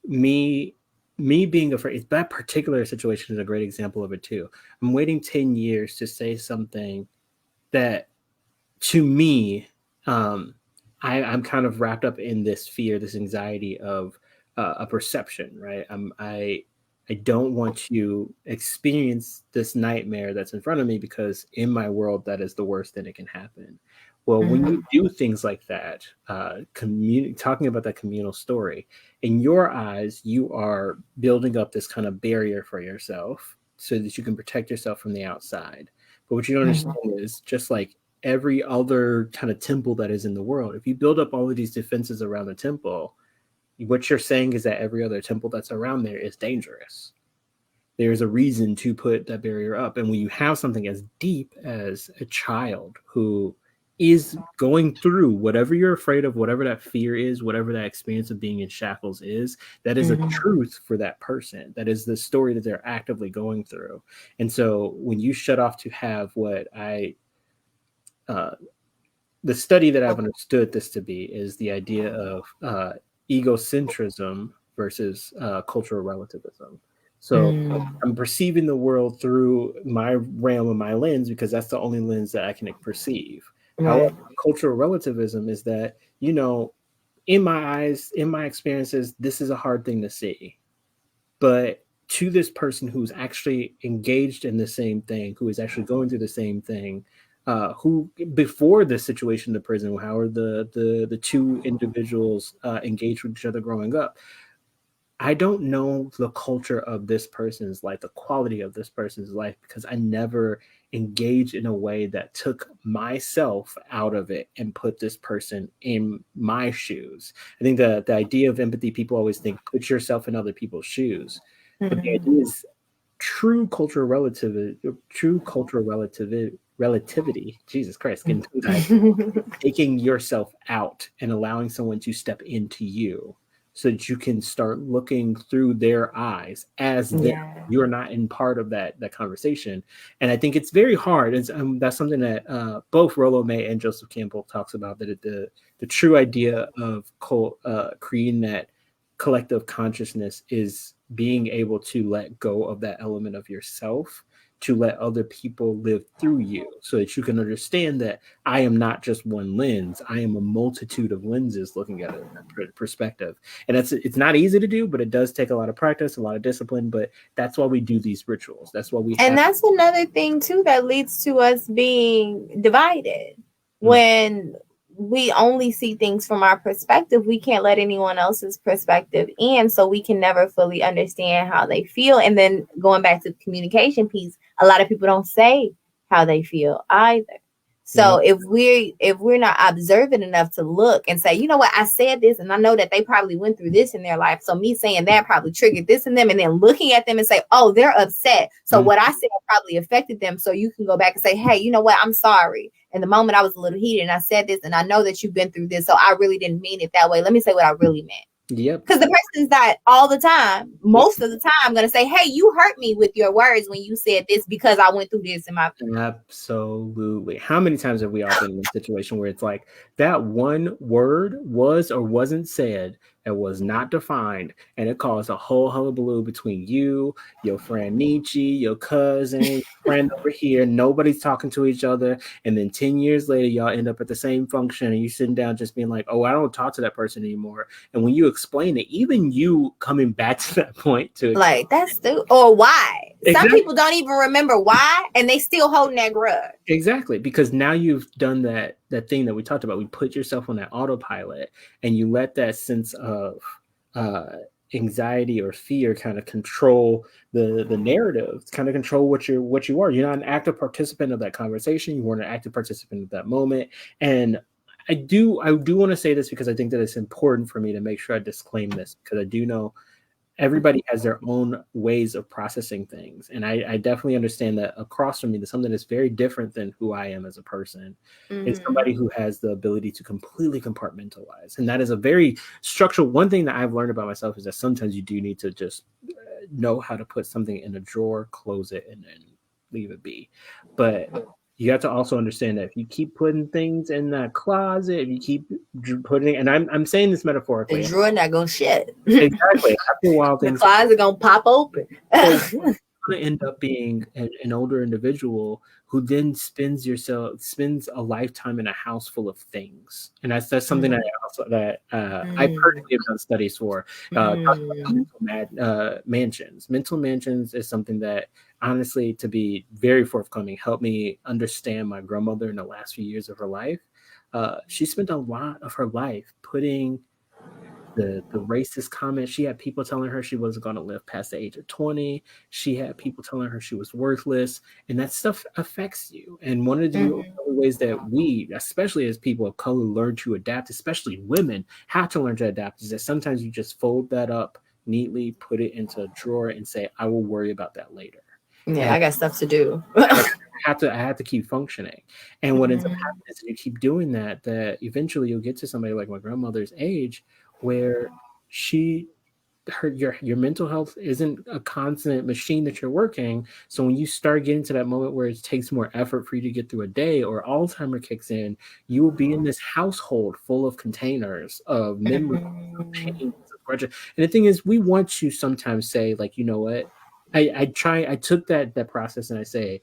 me being afraid, that particular situation is a great example of it too. I'm waiting 10 years to say something that to me, I'm kind of wrapped up in this fear, this anxiety of a perception, right? I don't want to experience this nightmare that's in front of me because in my world, that is the worst thing that can happen. Well, when you do things like that, talking about that communal story, in your eyes, you are building up this kind of barrier for yourself so that you can protect yourself from the outside. But what you don't understand is just like every other kind of temple that is in the world, if you build up all of these defenses around the temple, what you're saying is that every other temple that's around there is dangerous. There's a reason to put that barrier up. And when you have something as deep as a child who is going through whatever you're afraid of, whatever that fear is, whatever that experience of being in shackles is, that is a truth for that person. That is the story that they're actively going through. And so when you shut off to have what the study that I've understood this to be is the idea of egocentrism versus cultural relativism. So I'm perceiving the world through my realm and my lens because that's the only lens that I can perceive. However, cultural relativism is that, in my eyes, in my experiences, this is a hard thing to see. But to this person who's actually engaged in the same thing, who is actually going through the same thing, who before the situation in the prison, how are the two individuals engaged with each other growing up? I don't know the culture of this person's life, the quality of this person's life, because I never engaged in a way that took myself out of it and put this person in my shoes. I think the idea of empathy, people always think, put yourself in other people's shoes. But the idea is true cultural relativity, Jesus Christ, taking yourself out and allowing someone to step into you so that you can start looking through their eyes as you're not in part of that conversation. And I think it's very hard. That's something that both Rollo May and Joseph Campbell talks about, that the true idea of creating that collective consciousness is being able to let go of that element of yourself, to let other people live through you so that you can understand that I am not just one lens. I am a multitude of lenses looking at it in that perspective. And it's not easy to do, but it does take a lot of practice, a lot of discipline, but that's why we do these rituals. That's why and that's another thing too, that leads to us being divided. When we only see things from our perspective, we can't let anyone else's perspective in, so we can never fully understand how they feel. And then going back to the communication piece, a lot of people don't say how they feel either. So if we're not observant enough to look and say, you know what, I said this and I know that they probably went through this in their life. So me saying that probably triggered this in them, and then looking at them and say, oh, they're upset. So what I said probably affected them. So you can go back and say, hey, you know what, I'm sorry. In the moment I was a little heated and I said this, and I know that you've been through this. So I really didn't mean it that way. Let me say what I really meant. Yep. Because the person's not all the time, most of the time, going to say, hey, you hurt me with your words when you said this because I went through this in my. Absolutely. How many times have we all been in a situation where it's like that one word was or wasn't said, it was not defined, and it caused a whole hullabaloo between you, your friend Nietzsche, your cousin, your friend over here. Nobody's talking to each other. And then 10 years later, y'all end up at the same function and you sitting down just being like, oh, I don't talk to that person anymore. And when you explain it, even you coming back to that point to like, that's stupid. Or why? Exactly. Some people don't even remember why, and they still holding that grudge. Exactly, because now you've done that thing that we talked about. We put yourself on that autopilot, and you let that sense of anxiety or fear kind of control the narrative, kind of control what you are. You're not an active participant of that conversation. You weren't an active participant of that moment. And I do want to say this because I think that it's important for me to make sure I disclaim this, because I do know everybody has their own ways of processing things. And I definitely understand that across from me, there's something that's very different than who I am as a person. It's somebody who has the ability to completely compartmentalize. And that is a very structural. One thing that I've learned about myself is that sometimes you do need to just know how to put something in a drawer, close it, and then leave it be. But you have to also understand that if you keep putting things in that closet, if you keep putting, and I'm saying this metaphorically, the drawer not gonna shut. Exactly. After a while, the closet gonna pop open. You're going to end up being an older individual who then spends a lifetime in a house full of things, and that's something that I personally have done studies for. Mansions. Mental mansions is something that, honestly, to be very forthcoming, helped me understand my grandmother in the last few years of her life. She spent a lot of her life putting the racist comments. She had people telling her she wasn't going to live past the age of 20. She had people telling her she was worthless, and that stuff affects you. And one of the ways that we, especially as people of color, learn to adapt, especially women, have to learn to adapt, is that sometimes you just fold that up neatly, put it into a drawer, and say, I will worry about that later. Yeah, I got stuff to do. I have to keep funcking. And what ends up happening is you keep doing that eventually you'll get to somebody like my grandmother's age, where your mental health isn't a constant machine that you're working. So when you start getting to that moment where it takes more effort for you to get through a day, or Alzheimer kicks in, you will be in this household full of containers of memories, of pain, of grudge. And the thing is, we want to sometimes say, like, you know what? I took that process and I say,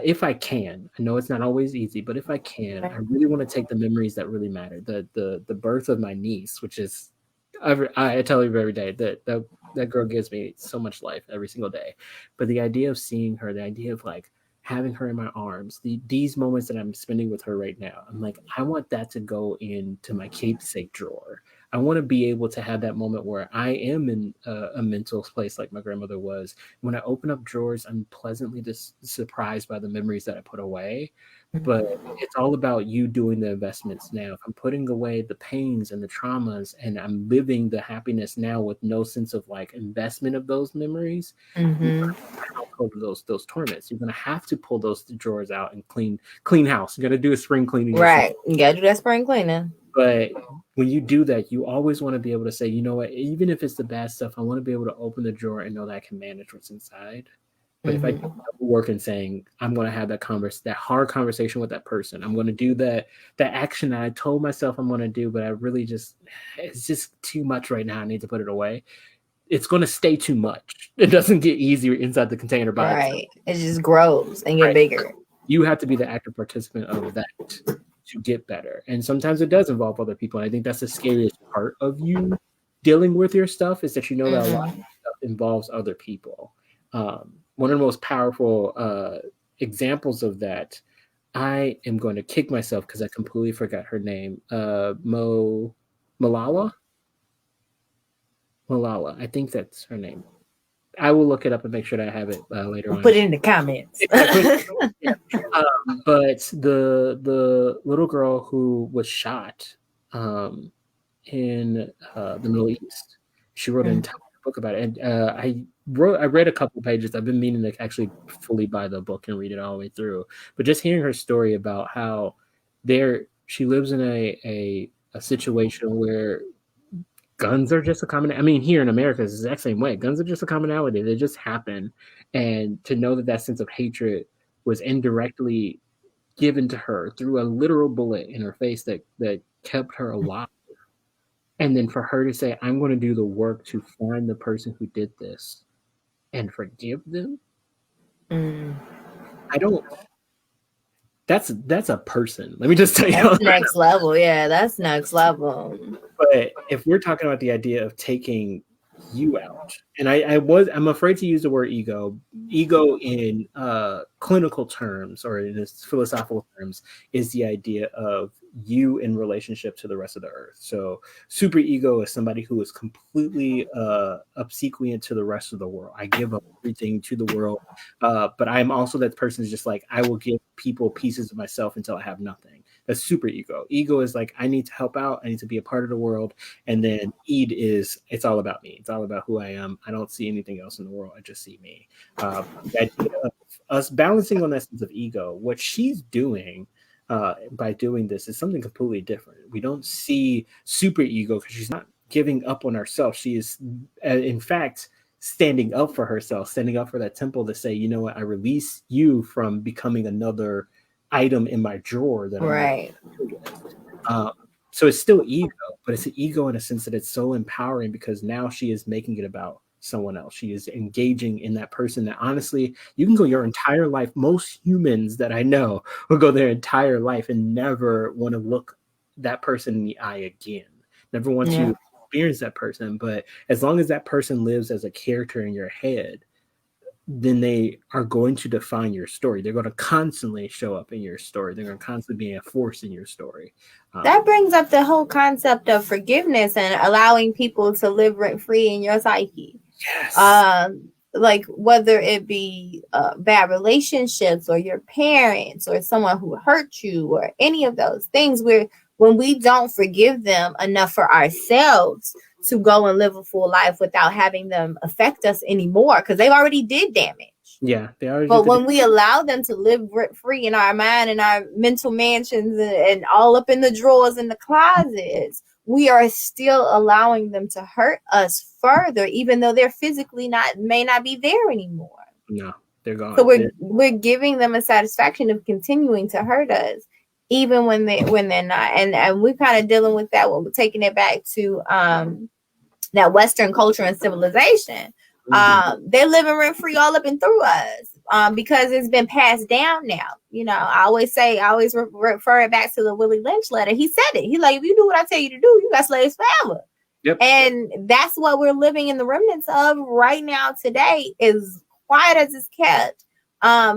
if I can, I know it's not always easy, but if I can, I really want to take the memories that really matter. The birth of my niece, which is, I tell you every day that girl gives me so much life every single day. But the idea of seeing her, the idea of like having her in my arms, these moments that I'm spending with her right now, I'm like, I want that to go into my keepsake drawer. I want to be able to have that moment where I am in a mental place like my grandmother was. When I open up drawers, I'm pleasantly just surprised by the memories that I put away. But it's all about you doing the investments now. If I'm putting away the pains and the traumas, and I'm living the happiness now with no sense of like investment of those memories, those torments. You're gonna have to pull those drawers out and clean house. You're gonna do a spring cleaning. Right. You gotta do that spring cleaning. But when you do that, you always want to be able to say, you know what, even if it's the bad stuff, I want to be able to open the drawer and know that I can manage what's inside. But if I do work in saying, I'm going to have that hard conversation with that person, I'm going to do that action that I told myself I'm going to do, but it's just too much right now. I need to put it away. It's going to stay too much. It doesn't get easier inside the container by itself. Right. It just grows and get bigger. You have to be the active participant of that to get better. And sometimes it does involve other people. And I think that's the scariest part of you dealing with your stuff, is that you know that a lot of stuff involves other people. One of the most powerful examples of that, I am going to kick myself because I completely forgot her name. Malala. I think that's her name. I will look it up and make sure that I have it later We'll on. put it in the comments. Yeah. But the little girl who was shot in the Middle East, she wrote an entire book about it, and I read a couple pages. I've been meaning to actually fully buy the book and read it all the way through. But just hearing her story about how she lives in a situation where guns are just a common. I mean, here in America, it's the exact same way. Guns are just a commonality. They just happen, and to know that that sense of hatred was indirectly given to her through a literal bullet in her face that kept her alive, and then for her to say, "I'm going to do the work to find the person who did this and forgive them." I don't. That's a person. Let me just tell you. That's next level. Yeah, that's next level. But if we're talking about the idea of taking you out, and I'm afraid to use the word ego in clinical terms or in its philosophical terms is the idea of you in relationship to the rest of the earth. So super ego is somebody who is completely obsequious to the rest of the world. I give up everything to the world, but I'm also that person who's just like, I will give people pieces of myself until I have nothing. That's super ego. Ego is like, I need to help out. I need to be a part of the world. And then id is, it's all about me. It's all about who I am. I don't see anything else in the world. I just see me. The idea of us balancing on that sense of ego, what she's doing by doing this is something completely different. We don't see super ego because she's not giving up on herself. She is, in fact, standing up for herself, standing up for that temple to say, you know what, I release you from becoming another item in my drawer that right. So it's still ego, but it's an ego in a sense that it's so empowering because now she is making it about someone else. She is engaging in that person that honestly, you can go your entire life. Most humans that I know will go their entire life and never want to look that person in the eye again. Never want to experience that person. But as long as that person lives as a character in your head, then they are going to define your story. They're going to constantly show up in your story. They're going to constantly be a force in your story. That brings up the whole concept of forgiveness and allowing people to live rent-free in your psyche. Yes. Like whether it be bad relationships or your parents or someone who hurt you or any of those things, where when we don't forgive them enough for ourselves to go and live a full life without having them affect us anymore, because they've already did damage. Yeah, they already. But when we allow them to live rent-free in our mind and our mental mansions and all up in the drawers and the closets, we are still allowing them to hurt us further, even though they're physically may not be there anymore. No, they're gone. So we're giving them a satisfaction of continuing to hurt us, even when they're not. And we're kind of dealing with that when we're taking it back to that Western culture and civilization. They're living rent free all up and through us because it's been passed down now. You know, I always refer it back to the Willie Lynch letter. He said it. He's like, if you do what I tell you to do, you got slaves forever. Yep. And that's what we're living in the remnants of right now today, is quiet as it's kept.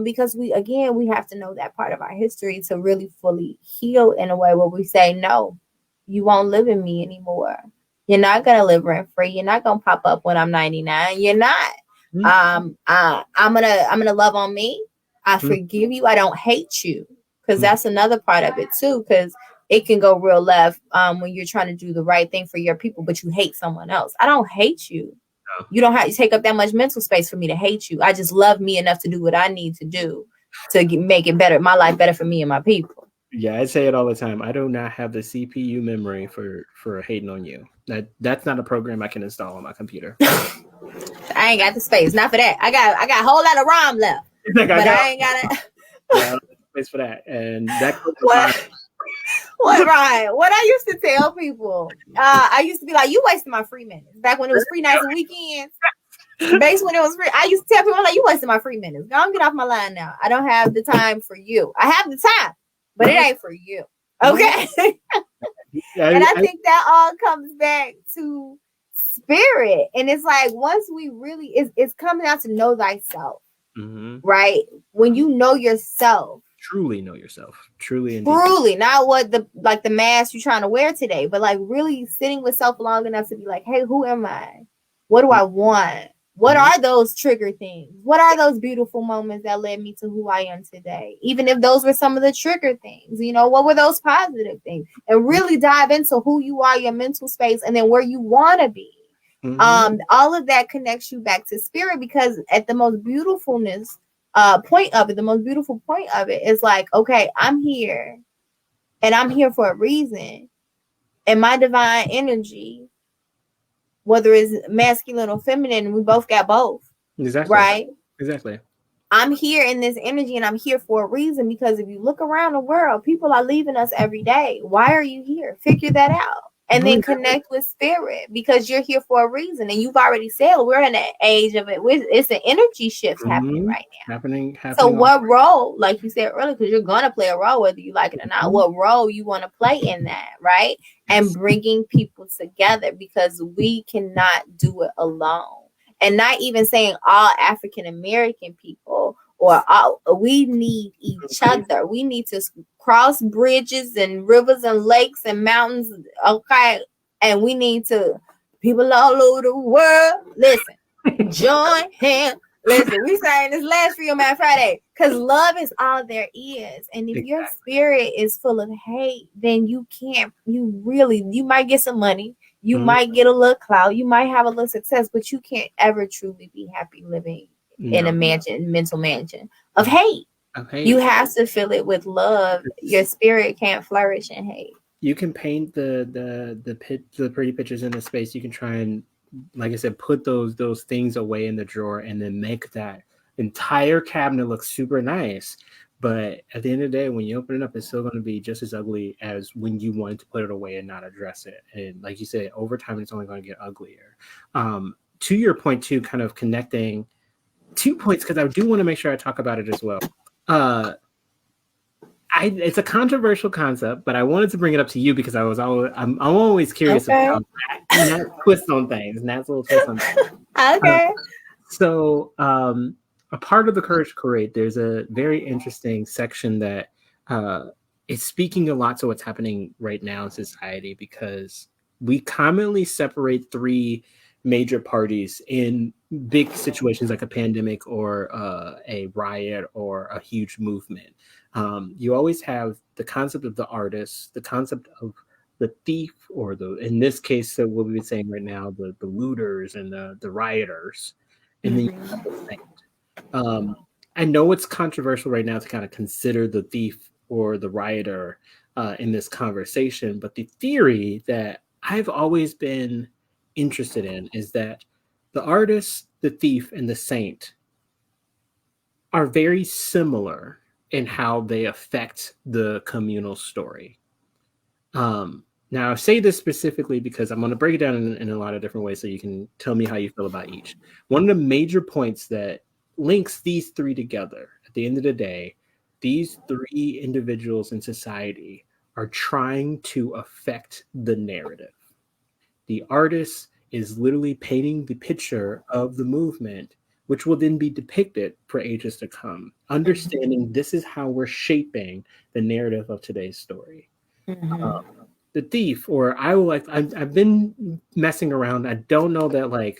Because we have to know that part of our history to really fully heal in a way where we say, no, you won't live in me anymore. You're not going to live rent free. You're not going to pop up when I'm 99. You're not. I'm going to love on me. I forgive you. I don't hate you. Because that's another part of it too. Because it can go real left when you're trying to do the right thing for your people, but you hate someone else. I don't hate you. No. You don't have to take up that much mental space for me to hate you. I just love me enough to do what I need to do to make it better, my life better for me and my people. Yeah, I say it all the time. I do not have the CPU memory for hating on you. That's not a program I can install on my computer. I ain't got the space. Not for that. I got a whole lot of ROM left. I ain't got it. Yeah, I don't have space for that. And that what Ryan? What I used to tell people, I used to be like, you wasting my free minutes. Back when it was free nights and weekends. Base when it was free, I used to tell people, like, you wasting my free minutes. Go and get off my line now. I don't have the time for you. I have the time, but it ain't for you. Okay. And I think that all comes back to spirit. And it's like, once we really, it's coming out to know thyself. Right? When you know yourself. Truly know yourself. Truly, not what the mask you're trying to wear today, but like really sitting with self long enough to be like, hey, who am I? What do I want? What are those trigger things? What are those beautiful moments that led me to who I am today? Even if those were some of the trigger things, what were those positive things? And really dive into who you are, your mental space, and then where you want to be. All of that connects you back to spirit, because at the most beautifulness point of it, the most beautiful point of it is like, okay, I'm here and I'm here for a reason. And my divine energy, whether it's masculine or feminine, we both got both. Exactly. Right? Exactly. I'm here in this energy and I'm here for a reason, because if you look around the world, people are leaving us every day. Why are you here? Figure that out. And then connect with spirit, because you're here for a reason. And you've already said we're in an age of it. It's an energy shift happening right now. Happening. So what role, like you said earlier, because you're going to play a role whether you like it or not, what role you want to play in that, right? And bringing people together, because we cannot do it alone. And not even saying all African American people, or all, we need each other. We need to cross bridges and rivers and lakes and mountains. Okay. And we need to, people all over the world, listen, join hands. Listen, we sang this last Freedom Man Friday, because love is all there is. And if your spirit is full of hate, then you might get some money. You might get a little clout. You might have a little success, but you can't ever truly be happy living in a mental mansion of hate. You have to fill it with love. Your spirit can't flourish in hate. You can paint the pretty pictures in the space. You can try and, like I said, put those things away in the drawer and then make that entire cabinet look super nice. But at the end of the day, when you open it up, it's still going to be just as ugly as when you wanted to put it away and not address it. And like you said, over time, it's only going to get uglier. To your point, too, kind of connecting 2 points, because I do want to make sure I talk about it as well. It's a controversial concept, but I wanted to bring it up to you because I'm always curious about Nat's twist on things. Nat's little twist on things. Okay. So a part of the Courage Parade, there's a very interesting section that is speaking a lot to what's happening right now in society, because we commonly separate three major parties in big situations like a pandemic or a riot or a huge movement. You always have the concept of the artist, the concept of the thief, or in this case, what we've been saying right now, the looters and the rioters, and then you have the saint. I know it's controversial right now to kind of consider the thief or the rioter in this conversation, but the theory that I've always been interested in is that the artist, the thief, and the saint are very similar in how they affect the communal story. Now, I say this specifically because I'm going to break it down in a lot of different ways so you can tell me how you feel about each. One of the major points that links these three together, at the end of the day, these three individuals in society are trying to affect the narrative. The artist is literally painting the picture of the movement, which will then be depicted for ages to come, understanding this is how we're shaping the narrative of today's story. The thief, or I've been messing around. I don't know that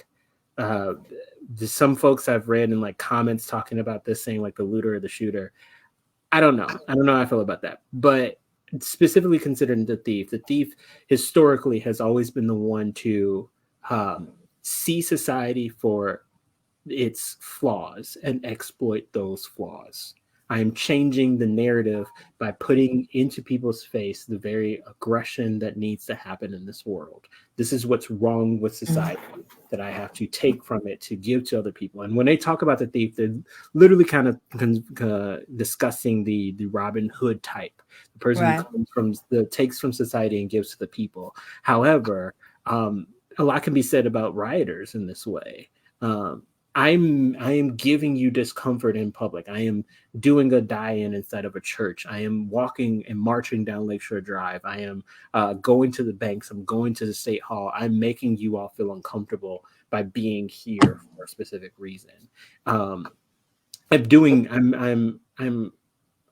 some folks I've read in like comments talking about this, saying like the looter or the shooter. I don't know how I feel about that. But specifically considering the thief historically has always been the one to see society for its flaws and exploit those flaws. I am changing the narrative by putting into people's face the very aggression that needs to happen in this world. This is what's wrong with society that I have to take from it to give to other people. And when they talk about the thief, they're literally kind of discussing the Robin Hood type, the person who comes takes from society and gives to the people. However, a lot can be said about rioters in this way. I am giving you discomfort in public. I am doing a die-in inside of a church. I am walking and marching down Lakeshore Drive. I am going to the banks. I'm going to the state hall. I'm making you all feel uncomfortable by being here for a specific reason. I'm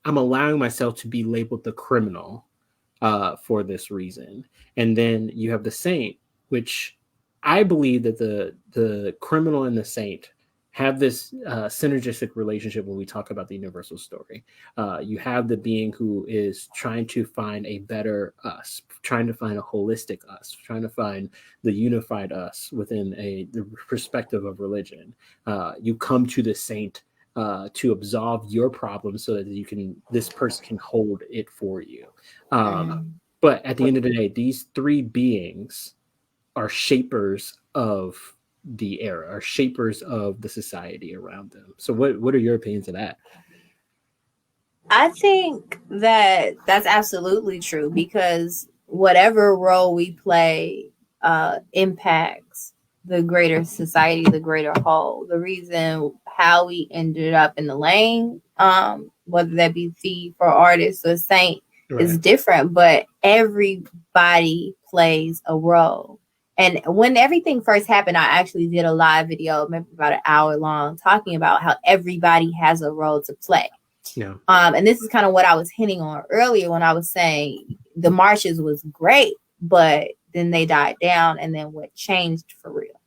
allowing myself to be labeled the criminal for this reason. And then you have the saint, which I believe that the criminal and the saint have this synergistic relationship when we talk about the universal story. You have the being who is trying to find a better us, trying to find a holistic us, trying to find the unified us within the perspective of religion. You come to the saint to absolve your problem so that this person can hold it for you. But at the end of the day, these three beings are shapers of the era, are shapers of the society around them. So what are your opinions of that? I think that that's absolutely true, because whatever role we play impacts the greater society, the greater whole. The reason how we ended up in the lane, whether that be thief or artist or saint, is different, but everybody plays a role. And when everything first happened, I actually did a live video, maybe about an hour long, talking about how everybody has a role to play. Yeah. And this is kind of what I was hinting on earlier when I was saying the marches was great, but then they died down, and then what changed for real?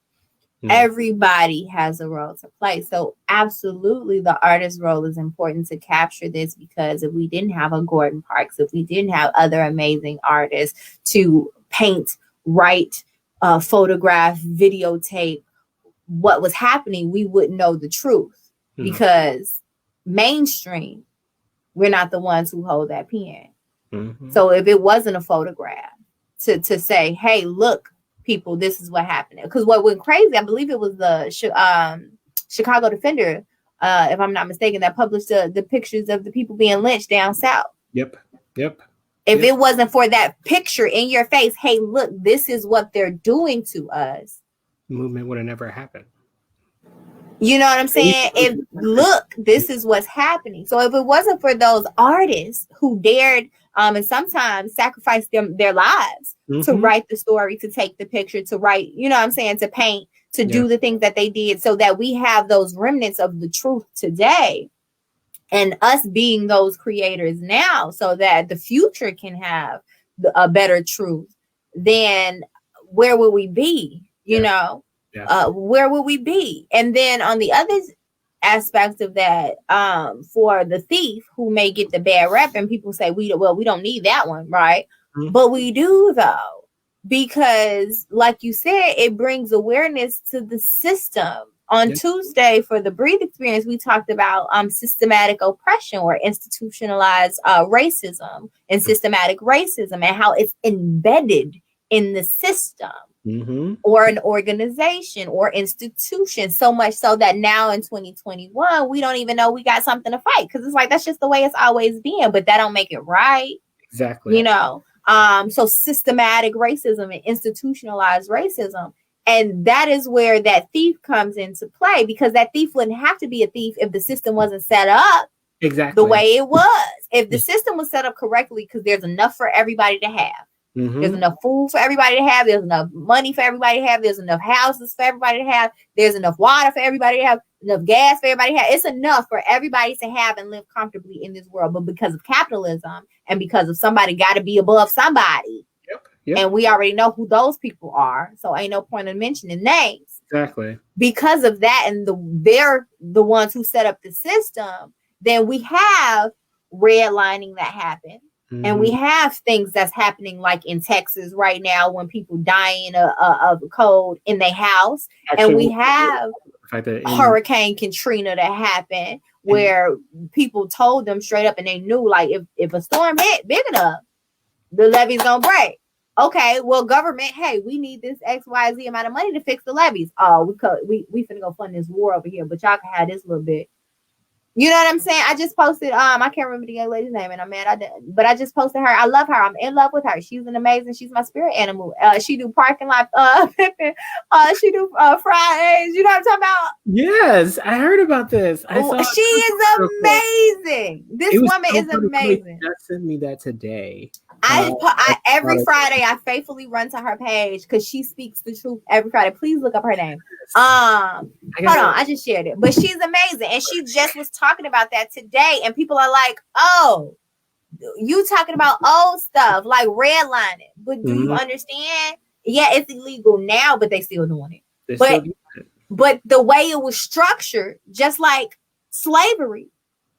Everybody has a role to play. So absolutely the artist's role is important to capture this, because if we didn't have a Gordon Parks, if we didn't have other amazing artists to paint, write, photograph, videotape what was happening, we wouldn't know the truth, because mainstream, we're not the ones who hold that pen. So if it wasn't a photograph to say, hey, look, people, this is what happened. Because what went crazy, I believe it was the Chicago Defender, if I'm not mistaken, that published the pictures of the people being lynched down south. Yep. If it wasn't for that picture in your face, hey, look, this is what they're doing to us, movement would have never happened. You know what I'm saying? If look, this is what's happening. So if it wasn't for those artists who dared and sometimes sacrificed their lives to write the story, to take the picture, to write, you know what I'm saying, to paint, to do the things that they did, so that we have those remnants of the truth today, and us being those creators now, so that the future can have a better truth, then where will we be? You know? Where will we be? And then on the other aspects of that, for the thief who may get the bad rep, and people say we don't need that one, right? But we do, though, because like you said, it brings awareness to the system. On Tuesday for the Breathe Experience, we talked about systematic oppression, or institutionalized racism and systematic racism, and how it's embedded in the system. Or an organization or institution, so much so that now in 2021 we don't even know we got something to fight, because it's like that's just the way it's always been, but that don't make it right. Exactly. You know, so systematic racism and institutionalized racism, and that is where that thief comes into play, because that thief wouldn't have to be a thief if the system wasn't set up the way it was. If the system was set up correctly, because there's enough for everybody to have. There's enough food for everybody to have. There's enough money for everybody to have. There's enough houses for everybody to have. There's enough water for everybody to have. Enough gas for everybody to have. It's enough for everybody to have and live comfortably in this world. But because of capitalism, and because of somebody got to be above somebody, and we already know who those people are, so ain't no point in mentioning names. Exactly. Because of that, and they're the ones who set up the system, then we have redlining that happened. And we have things that's happening, like in Texas right now, when people dying of cold in their house. Actually, and we have Hurricane Katrina that happened, where people told them straight up, and they knew, like, if a storm hit big enough, the levee's gonna break. Okay, well, government, hey, we need this XYZ amount of money to fix the levees. Oh, we finna go fund this war over here, but y'all can have this little bit. You know what I'm saying? I just posted, I can't remember the young lady's name, and I'm mad but I just posted her. I love her. I'm in love with her. She's she's my spirit animal. She do parking lot, she do Fridays. You know what I'm talking about? Yes, I heard about this. She is amazing. This woman is amazing. Just sent me that today. I every Friday I faithfully run to her page, because she speaks the truth every Friday. Please look up her name. Hold on, I just shared it, but she's amazing, and she just was talking about that today, and people are like, "Oh, you talking about old stuff like redlining?" But do you understand? Yeah, it's illegal now, but they still doing it. Still do it. But the way it was structured, just like slavery,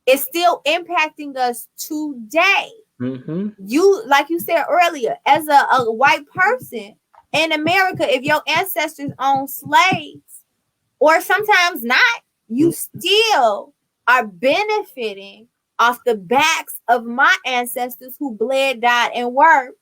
is still impacting us today. Mm-hmm. You, like you said earlier, as a white person in America, if your ancestors owned slaves, or sometimes not, you still are benefiting off the backs of my ancestors who bled, died, and worked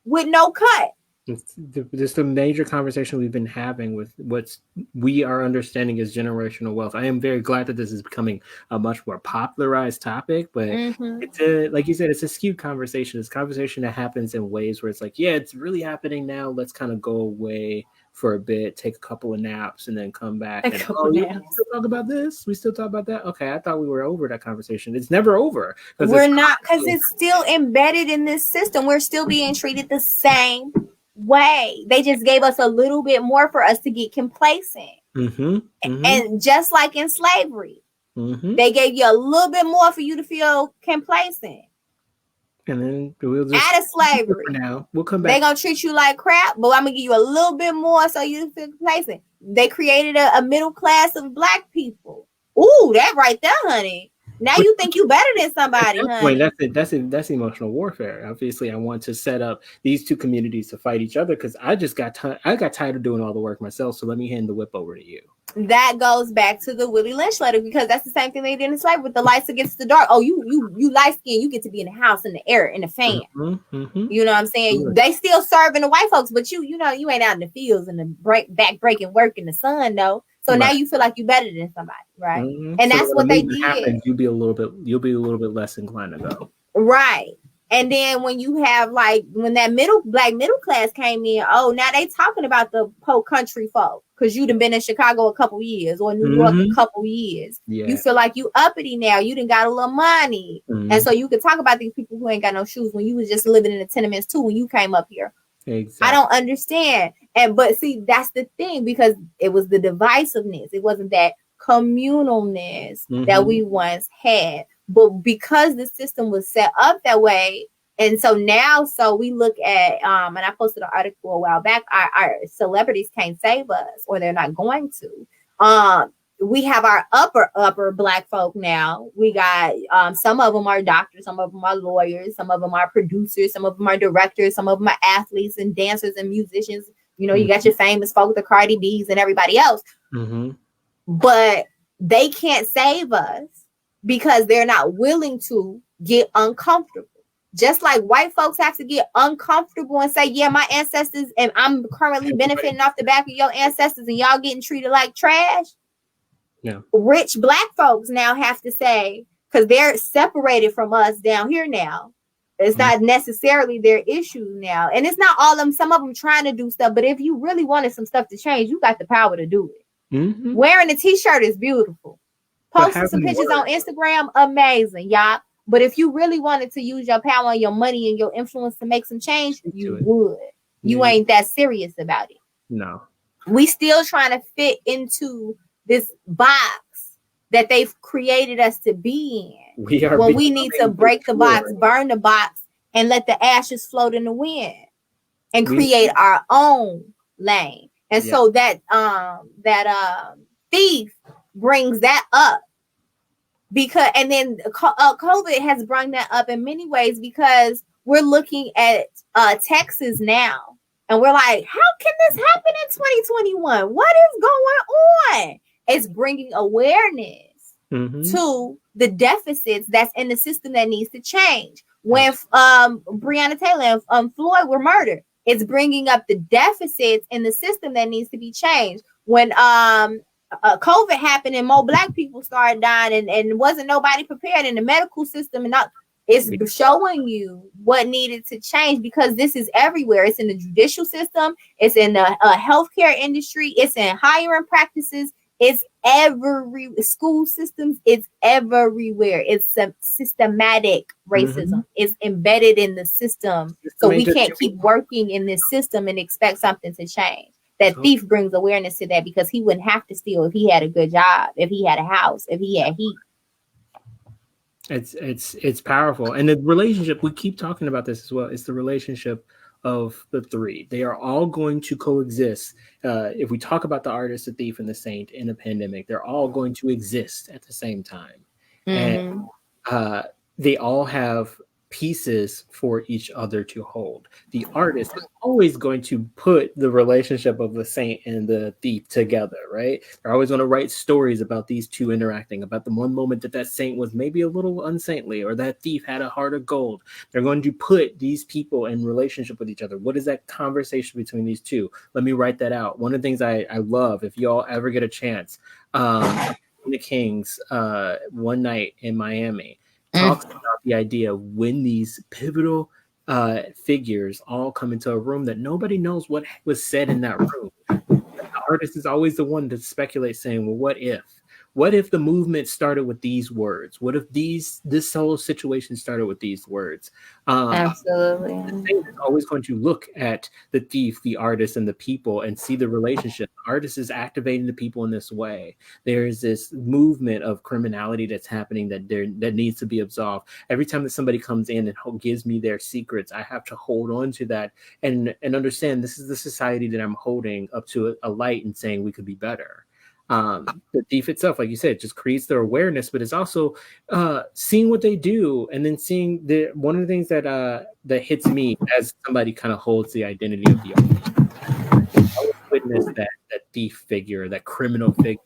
with no cut. It's just a major conversation we've been having with what we are understanding as generational wealth. I am very glad that this is becoming a much more popularized topic, but it's like you said, it's a skewed conversation. It's a conversation that happens in ways where it's like, yeah, it's really happening now. Let's kind of go away for a bit, take a couple of naps, and then come back. We still talk about this. We still talk about that. Okay, I thought we were over that conversation. It's never over. We're not, because it's still embedded in this system. We're still being treated the same way. They just gave us a little bit more for us to get complacent. And just like in slavery, they gave you a little bit more for you to feel complacent. And then we'll just out of slavery. For now, we'll come back. They're gonna treat you like crap, but I'm gonna give you a little bit more so you feel complacent. They created a middle class of black people. Ooh, that right there, honey. Now you think you better than somebody, honey. Wait, that's emotional warfare. Obviously, I want to set up these two communities to fight each other because I just got tired of doing all the work myself. So let me hand the whip over to you. That goes back to the Willie Lynch letter, because that's the same thing they did in slavery with the lights against the dark. Oh, you light skin, you get to be in the house, in the air, in the fan. You know what I'm saying? They still serving the white folks, but you know you ain't out in the fields and the back breaking work in the sun though. So now you feel like you better than somebody, right? And that's what they did. Happens, you'll be a little bit less inclined to go. Right. And then when you have when that black middle class came in, oh, now they talking about the poor country folk because you done been in Chicago a couple years or New York a couple years. Yeah. You feel like you uppity now. You done got a little money. And so you could talk about these people who ain't got no shoes when you was just living in the tenements too when you came up here. Exactly. I don't understand. But see, that's the thing, because it was the divisiveness. It wasn't that communalness that we once had. But because the system was set up that way, and so now, we look at, and I posted an article a while back, our celebrities can't save us, or they're not going to. We have our upper black folk now. We got some of them are doctors, some of them are lawyers, some of them are producers, some of them are directors, some of them are athletes and dancers and musicians. You know, you got your famous folk, the Cardi B's and everybody else. But they can't save us because they're not willing to get uncomfortable. Just like white folks have to get uncomfortable and say, yeah, my ancestors, and I'm currently benefiting off the back of your ancestors and y'all getting treated like trash. Yeah. Rich black folks now have to say, because they're separated from us down here now. It's not necessarily their issue now. And it's not all of them, some of them trying to do stuff. But if you really wanted some stuff to change, you got the power to do it. Wearing a t-shirt is beautiful. Posting some pictures on Instagram, amazing, y'all. But if you really wanted to use your power and your money and your influence to make some change, you would. You ain't that serious about it. No. We still trying to fit into this box that they've created us to be in. We need to break the box, burn the box, and let the ashes float in the wind and create our own lane. And so that thief brings that up. Because, and then COVID has brought that up in many ways, because we're looking at Texas now and we're like, how can this happen in 2021? What is going on? It's bringing awareness to the deficits that's in the system that needs to change. When Breonna Taylor and Floyd were murdered, it's bringing up the deficits in the system that needs to be changed. When COVID happened and more black people started dying and wasn't nobody prepared in the medical system, and it's showing you what needed to change, because this is everywhere. It's in the judicial system, it's in the healthcare industry, it's in hiring practices, it's every school systems, it's everywhere. It's systematic racism. It's embedded in the system. So we can't keep working in this system and expect something to change. That thief brings awareness to that, because he wouldn't have to steal if he had a good job, if he had a house, if he had heat. It's powerful. And the relationship, we keep talking about this as well. It's the relationship of the three. They are all going to coexist. If we talk about the artist, the thief, and the saint in a pandemic, they're all going to exist at the same time. And they all have pieces for each other to hold. The artist is always going to put the relationship of the saint and the thief together, right? They're always going to write stories about these two interacting, about the one moment that that saint was maybe a little unsaintly, or that thief had a heart of gold. They're going to put these people in relationship with each other. What is that conversation between these two? Let me write that out. One of the things I love, if y'all ever get a chance, the Kings one night in Miami talks about the idea of when these pivotal figures all come into a room that nobody knows what was said in that room. The artist is always the one to speculate, saying, well, what if? What if the movement started with these words? What if this whole situation started with these words? Absolutely. The thing is always going to look at the thief, the artist, and the people and see the relationship. The artist is activating the people in this way. There is this movement of criminality that's happening that needs to be absolved. Every time that somebody comes in and gives me their secrets, I have to hold on to that and understand this is the society that I'm holding up to a light and saying we could be better. The thief itself, like you said, just creates their awareness, but it's also seeing what they do and then seeing one of the things that hits me as somebody kind of holds the identity of the artist. I always witness that thief figure, that criminal figure,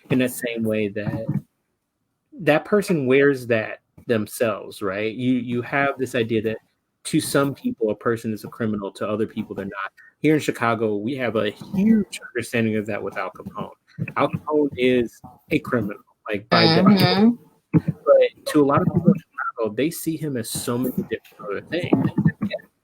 in the same way that person wears that themselves, right? You have this idea that to some people a person is a criminal, to other people they're not. Here in Chicago, we have a huge understanding of that with Al Capone. Al Capone is a criminal, like by definition. But to a lot of people in Chicago, they see him as so many different other things.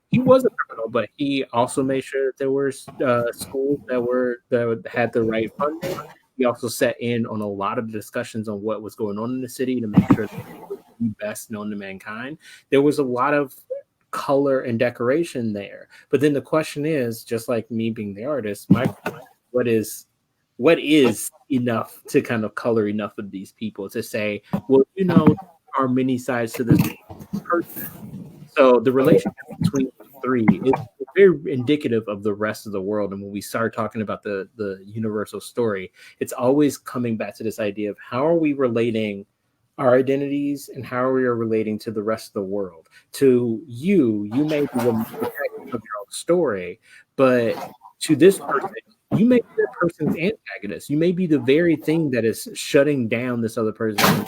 He was a criminal, but he also made sure that there were schools that had the right funding. He also sat in on a lot of discussions on what was going on in the city to make sure that it was the best known to mankind. There was a lot of color and decoration there. But then the question is, just like me being the artist, what is enough to kind of color enough of these people to say, well, there are many sides to this person. So the relationship between the three is very indicative of the rest of the world. And when we start talking about the universal story, it's always coming back to this idea of how are we relating our identities and how we are relating to the rest of the world. To you may be the protagonist of your own story, but to this person, you may be that person's antagonist. You may be the very thing that is shutting down this other person.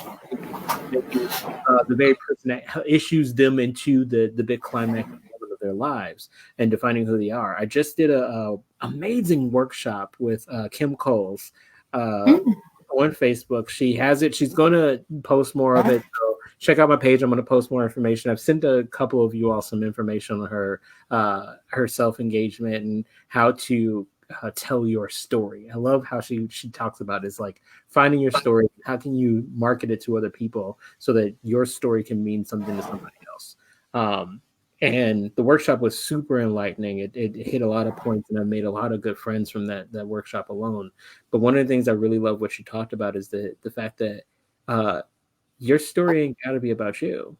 The very person that issues them into the big climax of their lives and defining who they are. I just did a amazing workshop with Kim Coles on Facebook. She has it. She's going to post more of it. So check out my page. I'm going to post more information. I've sent a couple of you all some information on her self-engagement and how to tell your story. I love how she talks about it. It's like finding your story. How can you market it to other people so that your story can mean something to somebody else? And the workshop was super enlightening. It hit a lot of points, and I made a lot of good friends from that workshop alone. But one of the things I really love what she talked about is the fact that your story ain't got to be about you.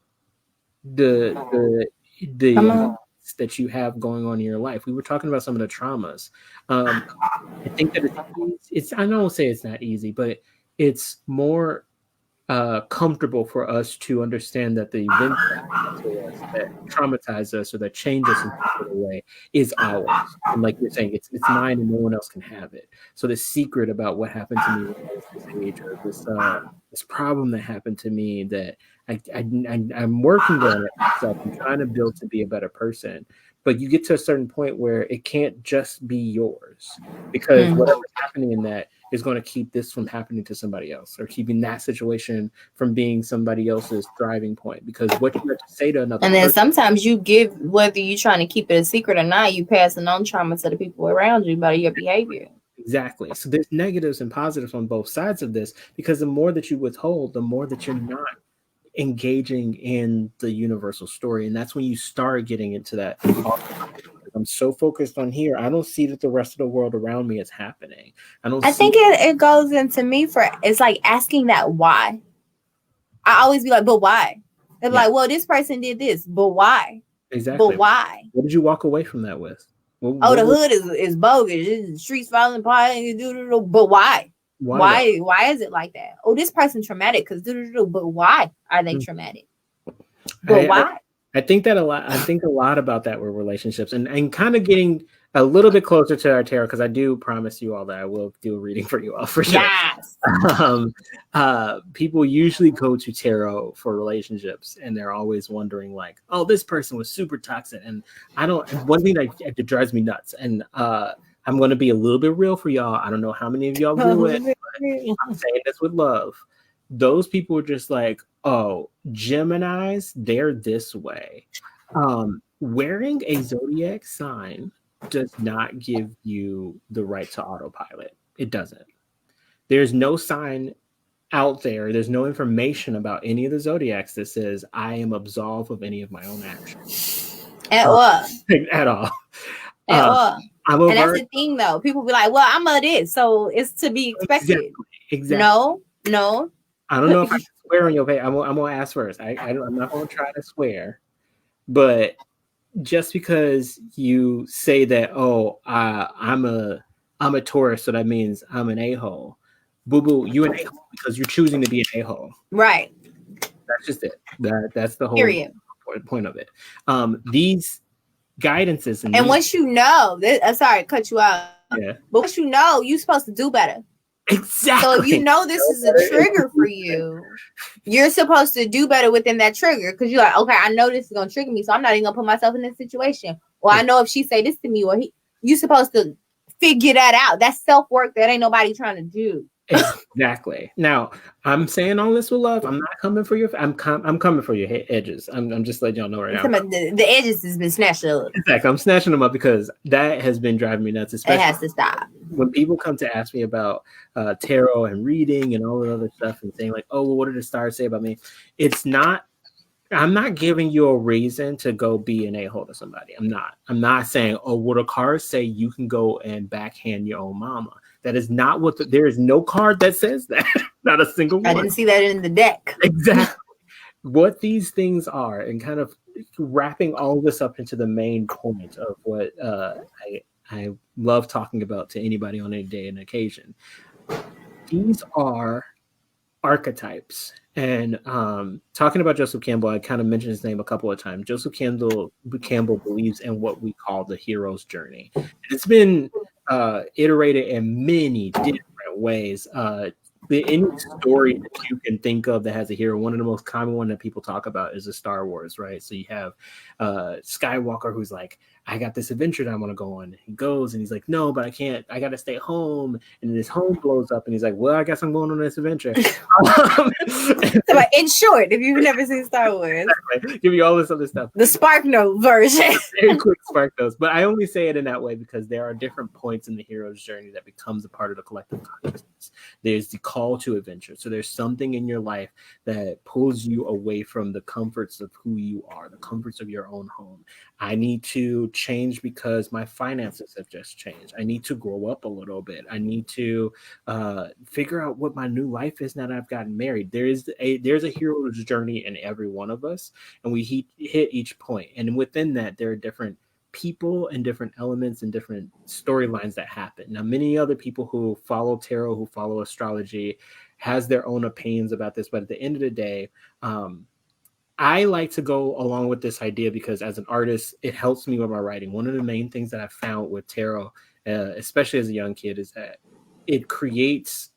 The that you have going on in your life. We were talking about some of the traumas. I think that it's I don't say it's not easy, but it's more comfortable for us to understand that the events that traumatize us or that change us in a way is ours. And like you're saying, it's mine and no one else can have it. So the secret about what happened to me when I was this age, or this problem that happened to me that I'm working on it myself. I'm trying to build to be a better person. But you get to a certain point where it can't just be yours, because whatever's happening in that is going to keep this from happening to somebody else, or keeping that situation from being somebody else's thriving point. Because what you have to say to another and then person, sometimes you give, whether you're trying to keep it a secret or not, you passing on trauma to the people around you by your behavior. Exactly. So there's negatives and positives on both sides of this, because the more that you withhold, the more that you're not engaging in the universal story. And that's when you start getting into that. I'm so focused on here, I don't see that the rest of the world around me is happening. I think it goes into me it's like asking that why. I always be like, but why? They're like, well, this person did this, but why? Exactly. But why? What did you walk away from that with? Oh, the hood is bogus. The streets falling apart. But why? Why Why is it like that? Oh, this person traumatic because but why are they though? traumatic? But why? I think that a lot. I think a lot about that with relationships, and kind of getting a little bit closer to our tarot, because I do promise you all that I will do a reading for you all for sure. Yes. People usually go to tarot for relationships, and they're always wondering like, "Oh, this person was super toxic," and I don't. One thing that drives me nuts, and I'm going to be a little bit real for y'all. I don't know how many of y'all do it. I'm saying this with love. Those people are just like, oh, Geminis, they're this way. Wearing a zodiac sign does not give you the right to autopilot. It doesn't. There's no sign out there. There's no information about any of the zodiacs that says I am absolved of any of my own actions. At all. At all. At all. And that's the thing, though. People be like, well, I'm a this, so it's to be expected. Exactly. No. I don't know if I can swear on your page. I'm going to ask first. I'm not going to try to swear. But just because you say that, oh, I'm a Taurus, so that means I'm an a-hole. Boo-boo, you an a-hole because you're choosing to be an a-hole. Right. That's just it. That's the whole point of it. These guidances and once you know, I'm sorry to cut you out. Yeah. But once you know, you're supposed to do better. Exactly. So if you know this is a trigger for you, you're supposed to do better within that trigger, because you're like, okay, I know this is gonna trigger me, so I'm not even gonna put myself in this situation. Or I know if she say this to me, or you're supposed to figure that out. That's self-work that ain't nobody trying to do. Exactly. Now, I'm saying all this with love. I'm not coming for your. I'm coming for your edges. I'm just letting y'all know right now. The edges has been snatched up. Exactly. I'm snatching them up because that has been driving me nuts. Especially it has to stop. When people come to ask me about tarot and reading and all the other stuff and saying like, oh, well, what did the stars say about me? It's not. I'm not giving you a reason to go be an a-hole to somebody. I'm not saying, oh, what the cards say you can go and backhand your own mama. That is not what there is no card that says that. Not a single one. I didn't see that in the deck. Exactly. What these things are, and kind of wrapping all this up into the main point of what I love talking about to anybody on any day and occasion. These are archetypes. And talking about Joseph Campbell, I kind of mentioned his name a couple of times. Joseph Campbell believes in what we call the hero's journey. It's been iterated in many different ways. Any story that you can think of that has a hero, one of the most common one that people talk about is the Star Wars, right? So you have Skywalker, who's like, I got this adventure that I want to go on. He goes and he's like, no, but I can't. I got to stay home. And then his home blows up and he's like, well, I guess I'm going on this adventure. So, in short, if you've never seen Star Wars, give you all this other stuff. The Spark Note version. Very quick Spark Notes. But I only say it in that way because there are different points in the hero's journey that becomes a part of the collective consciousness. There's the call to adventure. So there's something in your life that pulls you away from the comforts of who you are, the comforts of your own home. I need to change because my finances have just changed. I need to grow up a little bit. I need to figure out what my new life is now that I've gotten married. There's a hero's journey in every one of us, and we hit each point. And within that, there are different people and different elements and different storylines that happen. Now, many other people who follow tarot, who follow astrology, has their own opinions about this. But at the end of the day, I like to go along with this idea because as an artist, it helps me with my writing. One of the main things that I found with tarot, especially as a young kid, is that it creates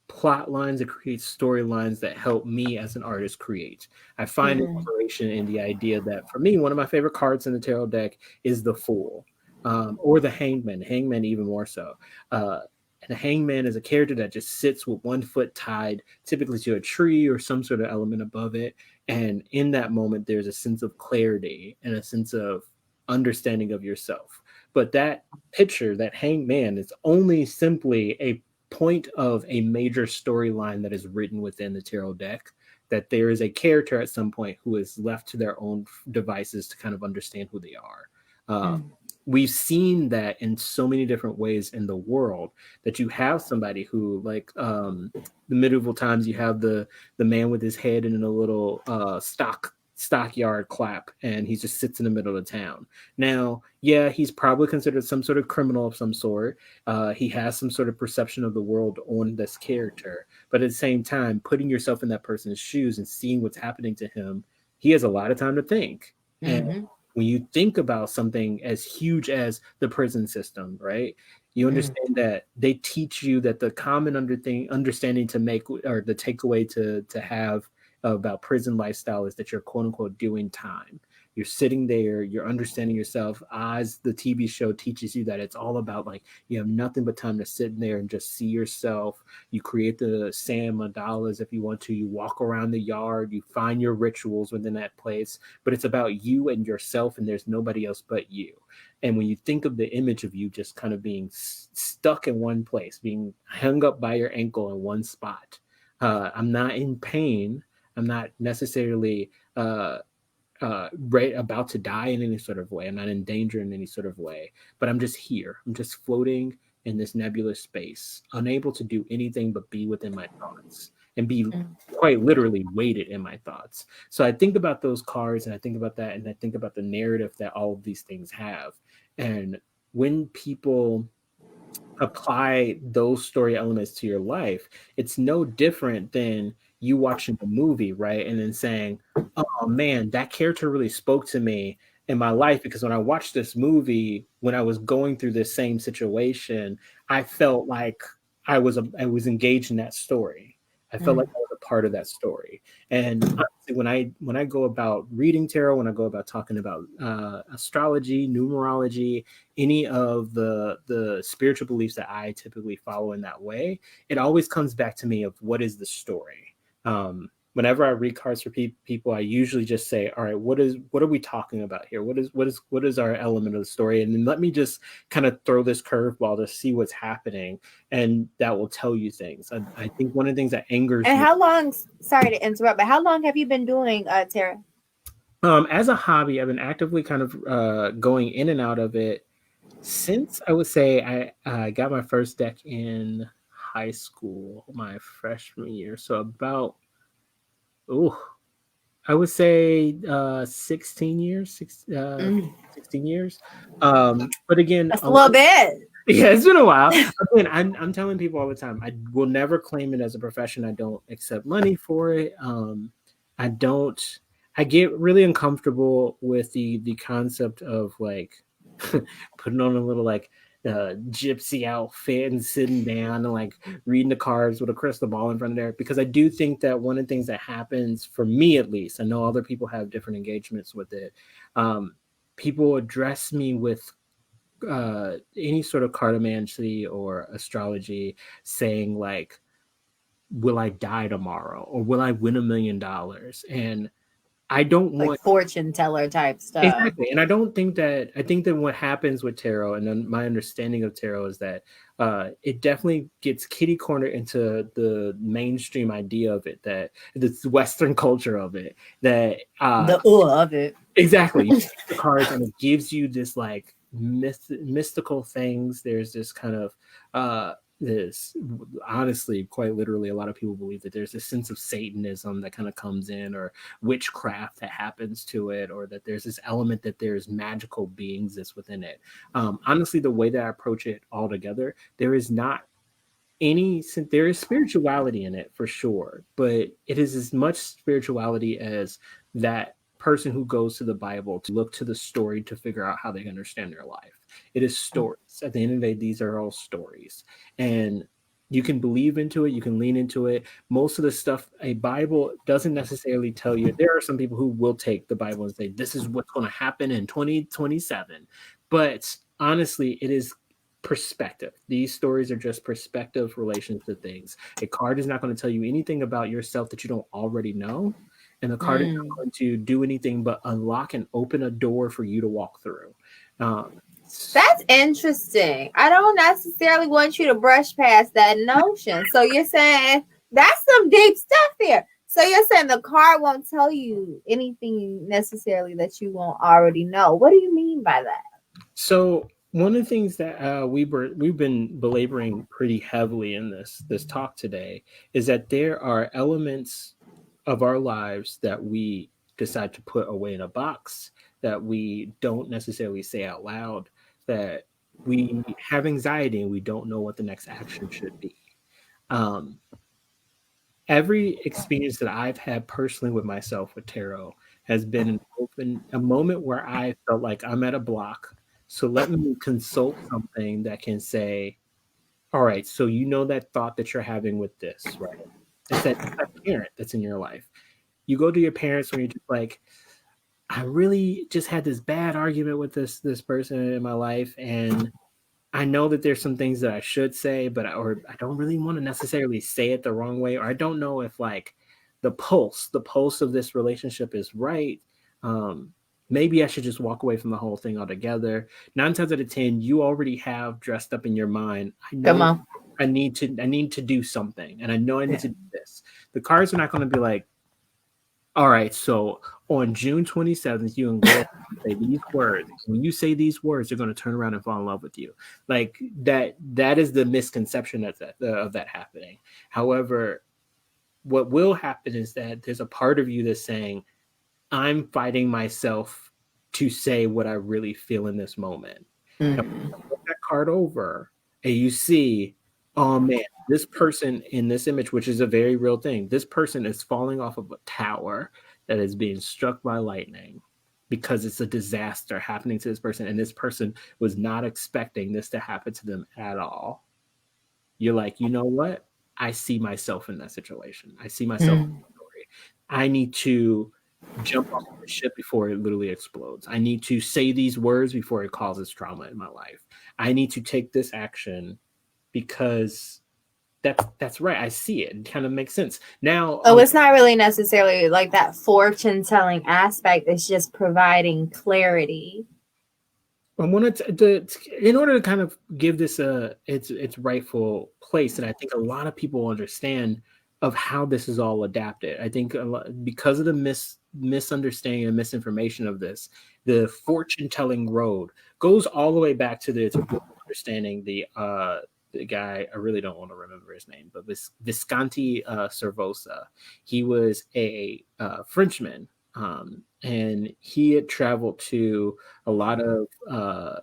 plot lines, it creates storylines that help me as an artist create. I find inspiration in the idea that for me, one of my favorite cards in the tarot deck is the Fool, or the Hangman even more so. And the Hangman is a character that just sits with one foot tied typically to a tree or some sort of element above it. And in that moment, there's a sense of clarity and a sense of understanding of yourself. But that picture, that Hangman, is only simply a point of a major storyline that is written within the tarot deck, that there is a character at some point who is left to their own devices to kind of understand who they are. We've seen that in so many different ways in the world, that you have somebody who, like the medieval times, you have the man with his head in a little stock stockyard clap, and he just sits in the middle of town. Now, yeah, he's probably considered some sort of criminal of some sort. He has some sort of perception of the world on this character, but at the same time, putting yourself in that person's shoes and seeing what's happening to him, he has a lot of time to think. And when you think about something as huge as the prison system, right? You understand that they teach you that the common understanding to make, or the takeaway to have about prison lifestyle, is that you're quote unquote doing time. You're sitting there, you're understanding yourself, as the TV show teaches you that it's all about, like, you have nothing but time to sit there and just see yourself. You create the sand mandalas if you want to. You walk around the yard, you find your rituals within that place, but it's about you and yourself, and there's nobody else but you. And when you think of the image of you just kind of being stuck in one place, being hung up by your ankle in one spot, I'm not in pain. I'm not necessarily right about to die in any sort of way. I'm not in danger in any sort of way, but I'm just here. I'm just floating in this nebulous space, unable to do anything but be within my thoughts and be quite literally weighted in my thoughts. So I think about those cards, and I think about that, and I think about the narrative that all of these things have. And when people apply those story elements to your life, it's no different than you watching a movie, right? And then saying, oh man, that character really spoke to me in my life, because when I watched this movie, when I was going through this same situation, I felt like I was engaged in that story. I felt like I was a part of that story. And honestly, when I go about reading tarot, when I go about talking about astrology, numerology, any of the spiritual beliefs that I typically follow in that way, it always comes back to me of what is the story. Whenever I read cards for people, I usually just say, all right, what are we talking about here? What is our element of the story? And then let me just kind of throw this curveball to see what's happening. And that will tell you things. I think one of the things that angers And me. how long, sorry to interrupt, but how long have you been doing tarot? As a hobby, I've been actively kind of going in and out of it since, I would say, I got my first deck in high school, my freshman year. So about, I would say 16 years, 16 years. But again, That's a little bit. Yeah, it's been a while. Again, I'm telling people all the time, I will never claim it as a profession. I don't accept money for it. I get really uncomfortable with the concept of like putting on a little like gypsy outfit and sitting down and like reading the cards with a crystal ball in front of there, because I do think that one of the things that happens, for me at least, I know other people have different engagements with it, people address me with any sort of cartomancy or astrology, saying like, will I die tomorrow, or will I win $1 million? And I don't like want fortune teller type stuff. Exactly. And I think that what happens with tarot, and then my understanding of tarot, is that it definitely gets kitty corner into the mainstream idea of it, that the Western culture of it, that of it. Exactly. You take the cards and it gives you this like mystical things. There's this kind of this, honestly, quite literally, a lot of people believe that there's this sense of Satanism that kind of comes in, or witchcraft that happens to it, or that there's this element that there's magical beings that's within it. Honestly, the way that I approach it altogether, there is spirituality in it for sure, but it is as much spirituality as that person who goes to the Bible to look to the story to figure out how they understand their life. It is stories. At the end of the day, these are all stories. And you can believe into it, you can lean into it. Most of the stuff a Bible doesn't necessarily tell you. There are some people who will take the Bible and say, this is what's going to happen in 2027. But honestly, it is perspective. These stories are just perspective relations to things. A card is not going to tell you anything about yourself that you don't already know. And the card is not going to do anything but unlock and open a door for you to walk through. That's interesting. I don't necessarily want you to brush past that notion. So you're saying that's some deep stuff there. So you're saying the card won't tell you anything necessarily that you won't already know. What do you mean by that? So one of the things that we've been belaboring pretty heavily in this talk today is that there are elements of our lives that we decide to put away in a box that we don't necessarily say out loud, that we have anxiety and we don't know what the next action should be. Um, every experience that I've had personally with myself with tarot has been a moment where I felt like I'm at a block. So let me consult something that can say, all right, so you know that thought that you're having with this, right? It's that parent that's in your life. You go to your parents when you're just like, I really just had this bad argument with this person in my life, and I know that there's some things that I should say, but I don't really want to necessarily say it the wrong way, or I don't know if like the pulse of this relationship is right. Maybe I should just walk away from the whole thing altogether. 9 times out of 10, you already have dressed up in your mind, I know Come on. I need to do something, and I know I need to do this. The cards are not going to be like, all right, so on June 27th, you and girl say these words. When you say these words, they're going to turn around and fall in love with you. Like that is the misconception of that happening. However, what will happen is that there's a part of you that's saying, I'm fighting myself to say what I really feel in this moment. And put that card over, and you see, oh man, this person in this image, which is a very real thing, this person is falling off of a tower that is being struck by lightning because it's a disaster happening to this person, and this person was not expecting this to happen to them at all. You're like, you know what? I see myself in that situation. I see myself in the story. I need to jump off the ship before it literally explodes. I need to say these words before it causes trauma in my life. I need to take this action because that's right. I see it. It kind of makes sense. Now, it's not really necessarily like that fortune telling aspect. It's just providing clarity. I wanted in order to kind of give this its rightful place, and I think a lot of people understand of how this is all adapted. I think because of the misunderstanding and misinformation of this, the fortune telling road goes all the way back to the understanding the guy, I really don't want to remember his name, but Visconti Cervosa. He was a Frenchman, and he had traveled to a lot of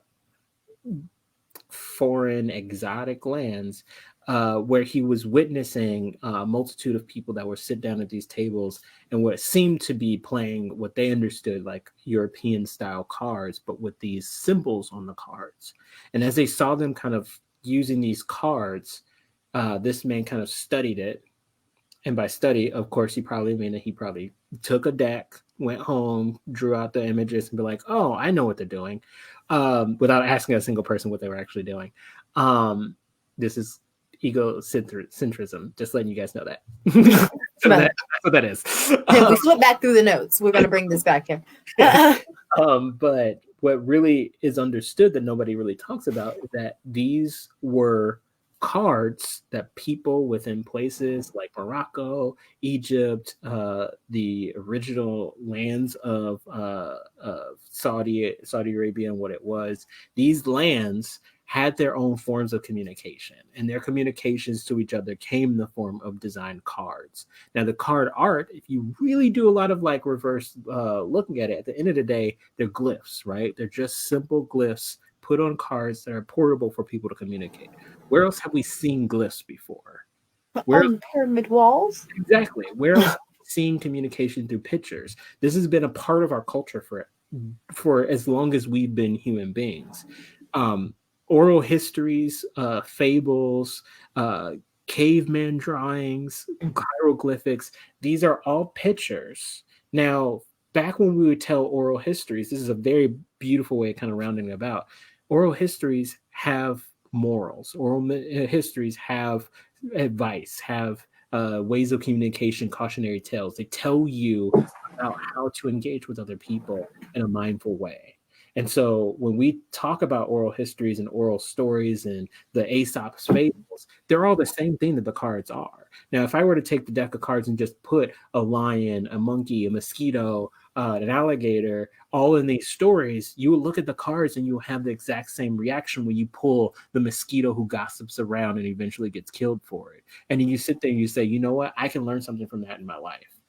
foreign exotic lands where he was witnessing a multitude of people that would sit down at these tables and what seemed to be playing what they understood like European style cards, but with these symbols on the cards. And as they saw them kind of using these cards, this man kind of studied it. And by study, of course, he probably took a deck, went home, drew out the images, and be like, oh, I know what they're doing, without asking a single person what they were actually doing. This is egocentrism, just letting you guys know that. So that's what that is. We flip back through the notes. We're going to bring this back here. But what really is understood that nobody really talks about is that these were cards that people within places like Morocco, Egypt, the original lands of Saudi Arabia and what it was, these lands had their own forms of communication, and their communications to each other came in the form of designed cards. Now, the card art, if you really do a lot of like reverse looking at it, at the end of the day, they're glyphs, right? They're just simple glyphs put on cards that are portable for people to communicate. Where else have we seen glyphs before? On pyramid walls? Exactly. Where else have we seen communication through pictures? This has been a part of our culture for as long as we've been human beings. Oral histories, fables, caveman drawings, hieroglyphics, these are all pictures. Now, back when we would tell oral histories, this is a very beautiful way of kind of rounding it about. Oral histories have morals. Oral histories have advice, have ways of communication, cautionary tales. They tell you about how to engage with other people in a mindful way. And so when we talk about oral histories and oral stories and the Aesop's fables, they're all the same thing that the cards are. Now, if I were to take the deck of cards and just put a lion, a monkey, a mosquito, an alligator, all in these stories, you will look at the cards and you'll have the exact same reaction when you pull the mosquito who gossips around and eventually gets killed for it. And then you sit there and you say, you know what? I can learn something from that in my life.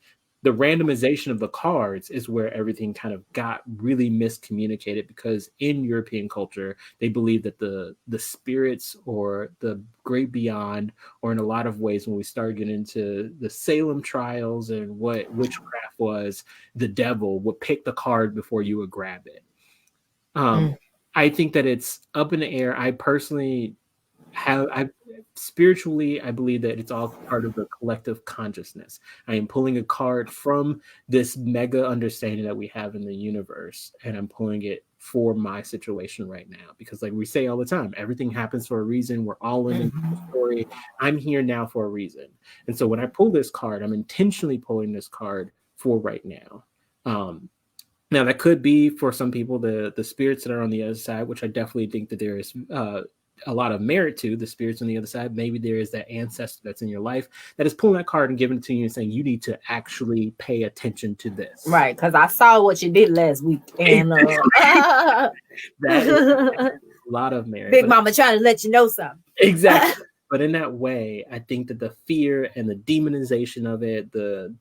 the randomization of the cards is where everything kind of got really miscommunicated, because in European culture, they believe that the spirits or the great beyond, or in a lot of ways, when we start getting into the Salem trials and what witchcraft was, the devil would pick the card before you would grab it. I think that it's up in the air. I personally spiritually, I believe that it's all part of the collective consciousness. I am pulling a card from this mega understanding that we have in the universe, and I'm pulling it for my situation right now, because like we say all the time, everything happens for a reason. We're all in the story. I'm here now for a reason. And so when I pull this card, I'm intentionally pulling this card for right now. Now that could be for some people the spirits that are on the other side, which I definitely think that there is a lot of merit to the spirits on the other side. Maybe there is that ancestor that's in your life that is pulling that card and giving it to you and saying, you need to actually pay attention to this. Right, because I saw what you did last week. And that is a lot of merit. Big Mama trying to let you know something. Exactly. But in that way, I think that the fear and the demonization of it, the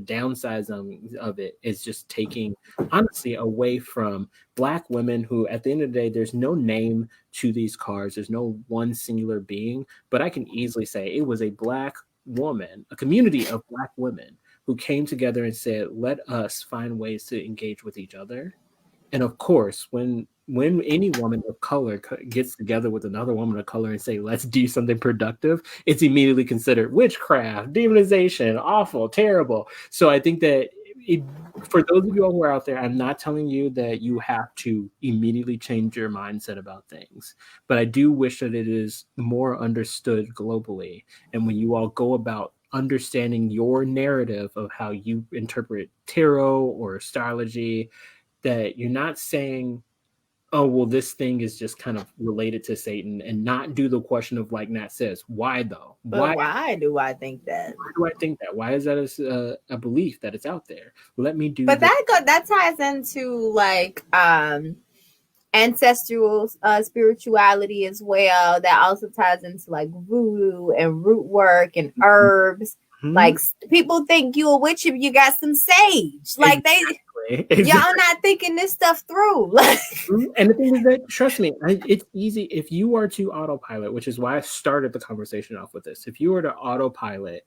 downsizing of it is just taking, honestly, away from Black women who, at the end of the day, there's no name to these cards. There's no one singular being. But I can easily say it was a Black woman, a community of Black women who came together and said, let us find ways to engage with each other. And of course, when any woman of color gets together with another woman of color and say, let's do something productive, it's immediately considered witchcraft, demonization, awful, terrible. So I think that for those of you all who are out there, I'm not telling you that you have to immediately change your mindset about things, but I do wish that it is more understood globally. And when you all go about understanding your narrative of how you interpret tarot or astrology, that you're not saying, oh, well, this thing is just kind of related to Satan, and not do the question of, like Nat says, why though? Why do I think that? Why do I think that? Why is that a belief that it's out there? Let me do. But that ties into like ancestral spirituality as well. That also ties into like voodoo and root work and herbs. Mm-hmm. Like people think you a witch if you got some sage. Like exactly. Y'all not thinking this stuff through. And the thing is that, trust me, it's easy if you are to autopilot, which is why I started the conversation off with this. If you were to autopilot,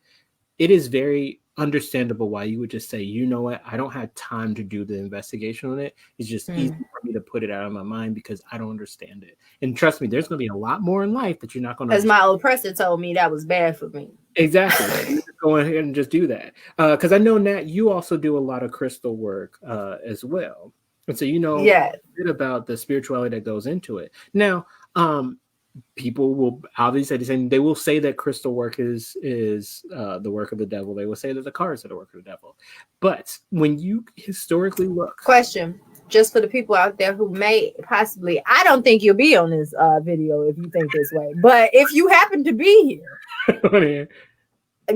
it is very understandable why you would just say, you know what, I don't have time to do the investigation on it. It's just easy for me to put it out of my mind because I don't understand it. And trust me, there's going to be a lot more in life that you're not going to. As my old oppressor told me, that was bad for me. Exactly. Just go ahead and just do that. Because I know, Nat, you also do a lot of crystal work as well. And so you know a bit about the spirituality that goes into it. Now, people will obviously they will say that crystal work is the work of the devil. They will say that the cards are the work of the devil. But when you historically look, question just for the people out there who may possibly, I don't think you'll be on this video if you think this way, but if you happen to be here,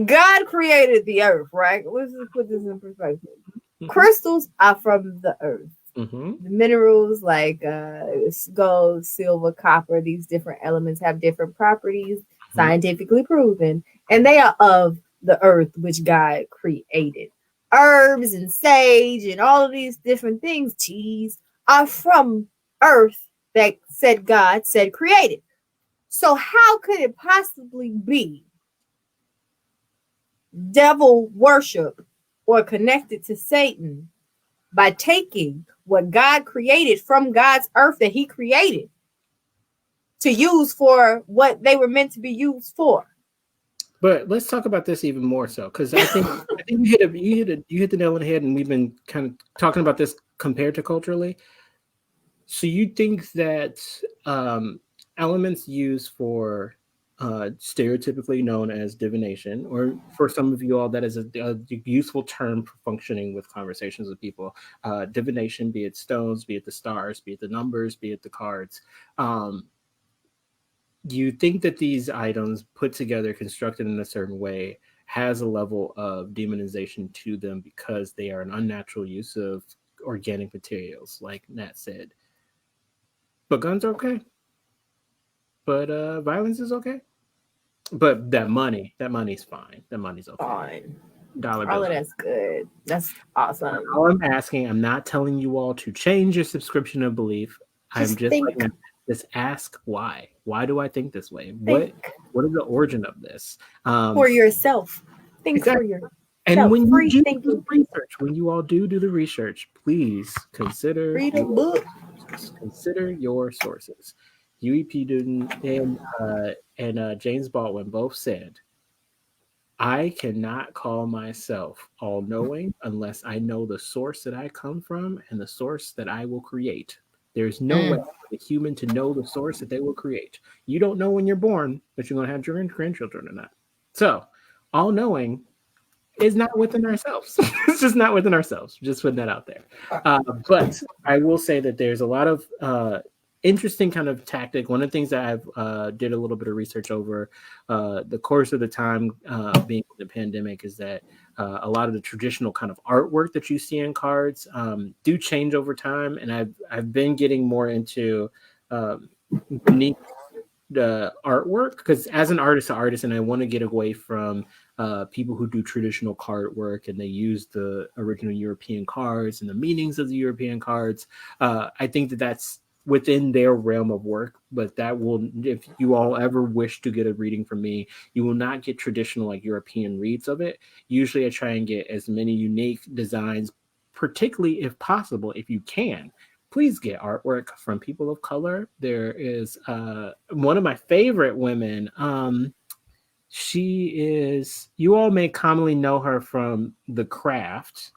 God created the earth, right? Let's just put this in perspective. Mm-hmm. Crystals are from the earth. Mm-hmm. The minerals like gold, silver, copper, these different elements have different properties, scientifically proven, and they are of the earth which God created. Herbs and sage and all of these different things, teas, are from earth that God said created. So how could it possibly be devil worship or connected to Satan by taking what God created from God's earth that he created to use for what they were meant to be used for? But let's talk about this even more so, because I think you hit the nail on the head, and we've been kind of talking about this compared to culturally. So you think that elements used for stereotypically known as divination, or for some of you all, that is a useful term for functioning with conversations with people. Divination, be it stones, be it the stars, be it the numbers, be it the cards. You think that these items put together, constructed in a certain way, has a level of demonization to them because they are an unnatural use of organic materials, like Nat said. But guns are okay. But violence is okay. But that money's fine. That money's okay. Fine. dollar All bill. of that's good. That's awesome. All I'm asking, I'm not telling you all to change your subscription of belief. I'm just think. like, just ask why. Why do I think this way? Think. What is the origin of this? For yourself. Think exactly. for yourself. And when Free you do thinking. the research, when you all do the research, please consider Read a book. Consider your sources. UEP Duden and James Baldwin both said, I cannot call myself all-knowing unless I know the source that I come from and the source that I will create. There's no way for a human to know the source that they will create. You don't know when you're born that you're going to have your grandchildren or not. So, all-knowing is not within ourselves. It's just not within ourselves. Just putting that out there. But I will say that there's a lot of interesting kind of tactic. One of the things that I've did a little bit of research over the course of the time being in the pandemic is that a lot of the traditional kind of artwork that you see in cards do change over time. And I've been getting more into unique artwork because as an artist, and I want to get away from people who do traditional card work and they use the original European cards and the meanings of the European cards. I think that that's within their realm of work, but that will, if you all ever wish to get a reading from me, you will not get traditional like European reads of it. Usually I try and get as many unique designs, particularly if possible, if you can. Please get artwork from people of color. There is one of my favorite women. She is, you all may commonly know her from The Craft,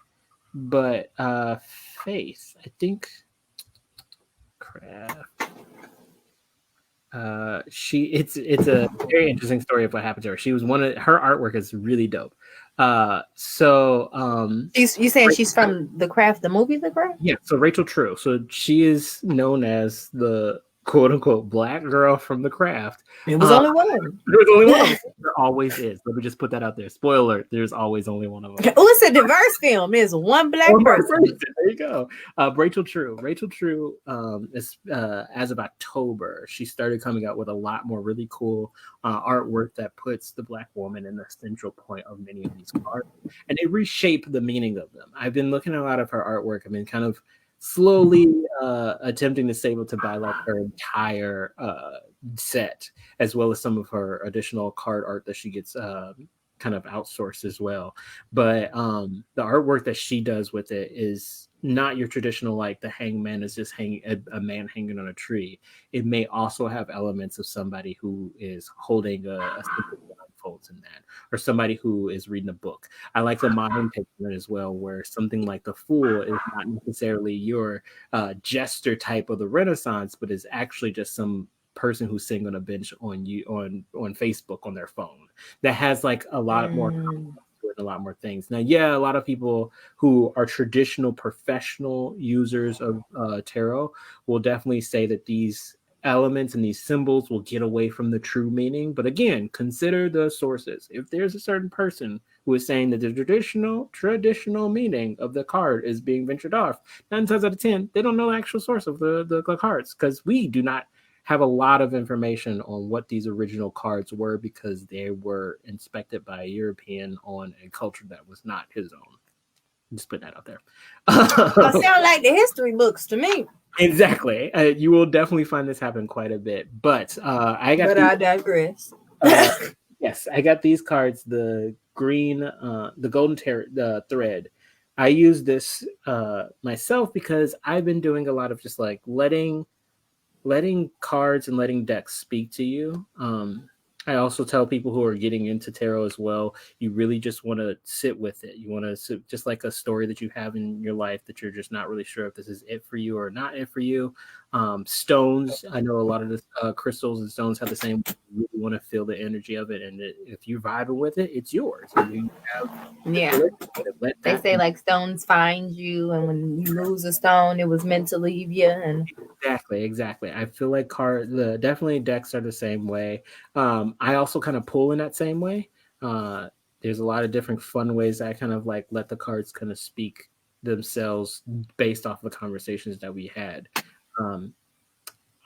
but Faith, I think. Craft. It's a very interesting story of what happened to her. She was her artwork is really dope. You saying she's from The Craft, the movie The Craft? Yeah, so Rachel True. So she is known as the quote unquote black girl from The Craft. It was only one. There was only one of them. There always is. Let me just put that out there. Spoiler alert, there's always only one of them. Oh, it's a diverse film. There's one black person. There you go. Rachel True. Rachel True is as of October, she started coming out with a lot more really cool artwork that puts the black woman in the central point of many of these cards. And it reshaped the meaning of them. I've been looking at a lot of her artwork. I've been kind of slowly attempting to save to buy like her entire set, as well as some of her additional card art that she gets kind of outsourced as well. But the artwork that she does with it is not your traditional, like the hangman is just a man hanging on a tree. It may also have elements of somebody who is holding a blindfolds in that, or somebody who is reading a book. I like the modern take on it as well, where something like the Fool is not necessarily your jester type of the Renaissance, but is actually just some person who's sitting on a bench on Facebook on their phone that has like a lot more a lot more things. Now, yeah, a lot of people who are traditional professional users of tarot will definitely say that these elements and these symbols will get away from the true meaning. But again, consider the sources. If there's a certain person who is saying that the traditional meaning of the card is being ventured off, 9 times out of 10, they don't know the actual source of the cards, because we do not have a lot of information on what these original cards were, because they were inspected by a European on a culture that was not his own. Just put that out there. That sound like the history books to me. Exactly. You will definitely find this happen quite a bit. But I digress. Yes, I got these cards, the green, the golden thread. I use this myself because I've been doing a lot of just like letting cards and letting decks speak to you. I also tell people who are getting into tarot as well, you really just want to sit with it. You want to sit just like a story that you have in your life that you're just not really sure if this is it for you or not it for you. Stones, I know a lot of the crystals and stones have the same. You really want to feel the energy of it, and if you're vibing with it, it's yours. They say like stones find you, and when you lose a stone, it was meant to leave you. And exactly. I feel like definitely decks are the same way. I also kind of pull in that same way. There's a lot of different fun ways that I kind of like let the cards kind of speak themselves based off of the conversations that we had.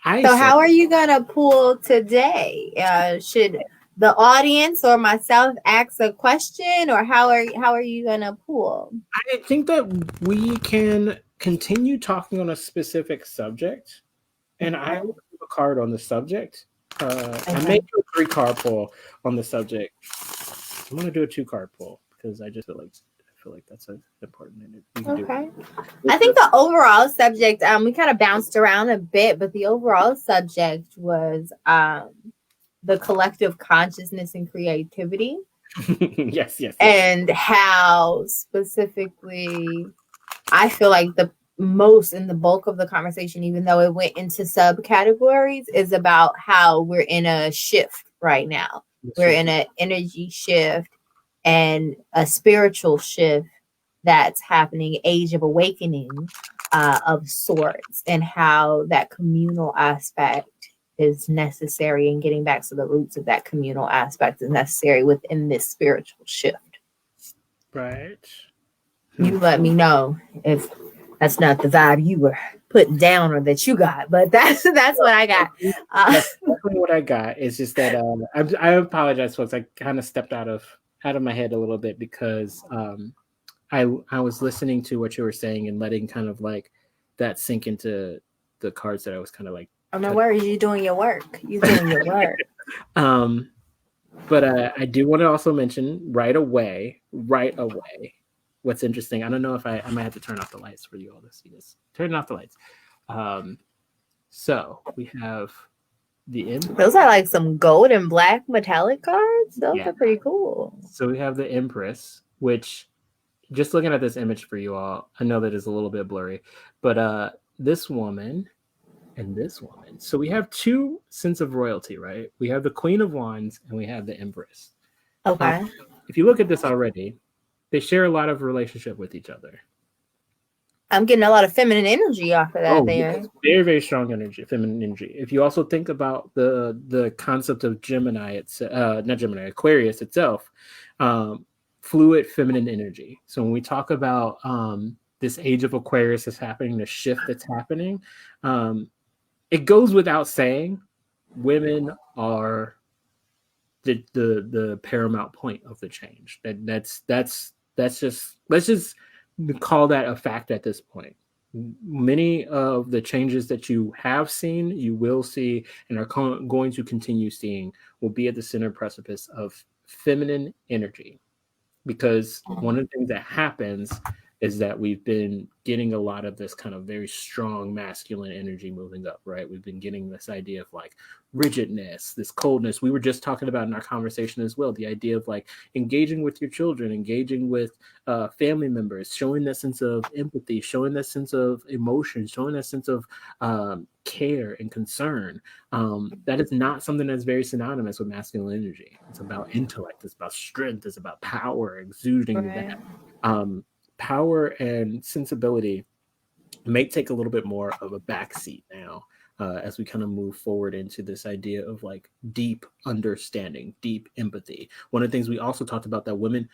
How are you gonna pull today? Should the audience or myself ask a question, or how are you gonna pull? I think that we can continue talking on a specific subject, and I will do a card on the subject. I may do a 3-card pull on the subject. I'm gonna do a 2-card pull because I just feel like that's important. Okay. I think the overall subject, we kind of bounced around a bit, but the overall subject was the collective consciousness and creativity. Yes. And how specifically I feel like the most in the bulk of the conversation, even though it went into subcategories, is about how we're in a shift right now. We're in an energy shift and a spiritual shift that's happening, age of awakening of sorts, and how that communal aspect is necessary, and getting back to the roots of that communal aspect is necessary within this spiritual shift. Right. You let me know if that's not the vibe you were putting down or that you got, but that's what I got. That's definitely what I got. It's just that I apologize, folks. I kind of stepped out of my head a little bit because I was listening to what you were saying and letting kind of like that sink into the cards that I was kind of like. Oh, no worries. You're doing your work. But I do want to also mention right away. What's interesting, I don't know if I might have to turn off the lights for you all to see this. Turn off the lights. So we have the Empress. Those are like some gold and black metallic cards. Those are pretty cool. So we have the Empress, which, just looking at this image for you all, I know that it's a little bit blurry, but this woman and this woman. So we have 2 sense of royalty, right? We have the Queen of Wands and we have the Empress. Okay. If you look at this already, they share a lot of relationship with each other. I'm getting a lot of feminine energy off of that there. Very, very strong energy, feminine energy. If you also think about the concept of Aquarius itself, fluid feminine energy. So when we talk about this age of Aquarius that's happening, the shift that's happening, it goes without saying, women are the paramount point of the change. That's just, let's just call that a fact at this point. Many of the changes that you have seen, you will see, and are going to continue seeing will be at the center precipice of feminine energy. Because one of the things that happens is that we've been getting a lot of this kind of very strong masculine energy moving up, right? We've been getting this idea of like rigidness, this coldness. We were just talking about in our conversation as well, the idea of like engaging with your children, engaging with family members, showing that sense of empathy, showing that sense of emotion, showing that sense of care and concern. That is not something that's very synonymous with masculine energy. It's about intellect, it's about strength, it's about power, exuding that. Power and sensibility may take a little bit more of a backseat now as we kind of move forward into this idea of like deep understanding, deep empathy. One of the things we also talked about that women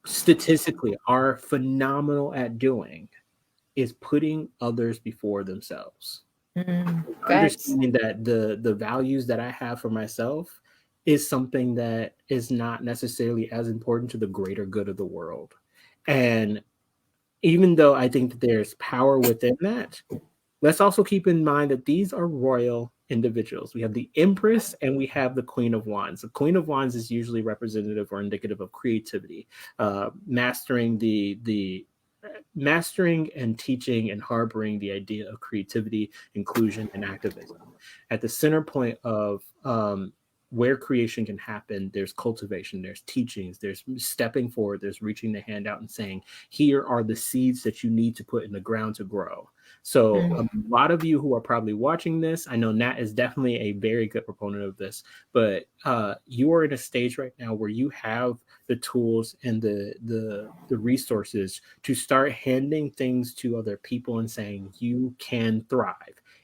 statistically are phenomenal at doing is putting others before themselves. Understanding that the values that I have for myself is something that is not necessarily as important to the greater good of the world. And even though I think that there's power within that, let's also keep in mind that these are royal individuals. We have the Empress and we have the Queen of Wands. The Queen of Wands is usually representative or indicative of creativity, mastering and teaching and harboring the idea of creativity, inclusion, and activism. At the center point of where creation can happen, there's cultivation, there's teachings, there's stepping forward, there's reaching the hand out and saying, here are the seeds that you need to put in the ground to grow. So a lot of you who are probably watching this, I know Nat is definitely a very good proponent of this, but you are in a stage right now where you have the tools and the resources to start handing things to other people and saying, you can thrive.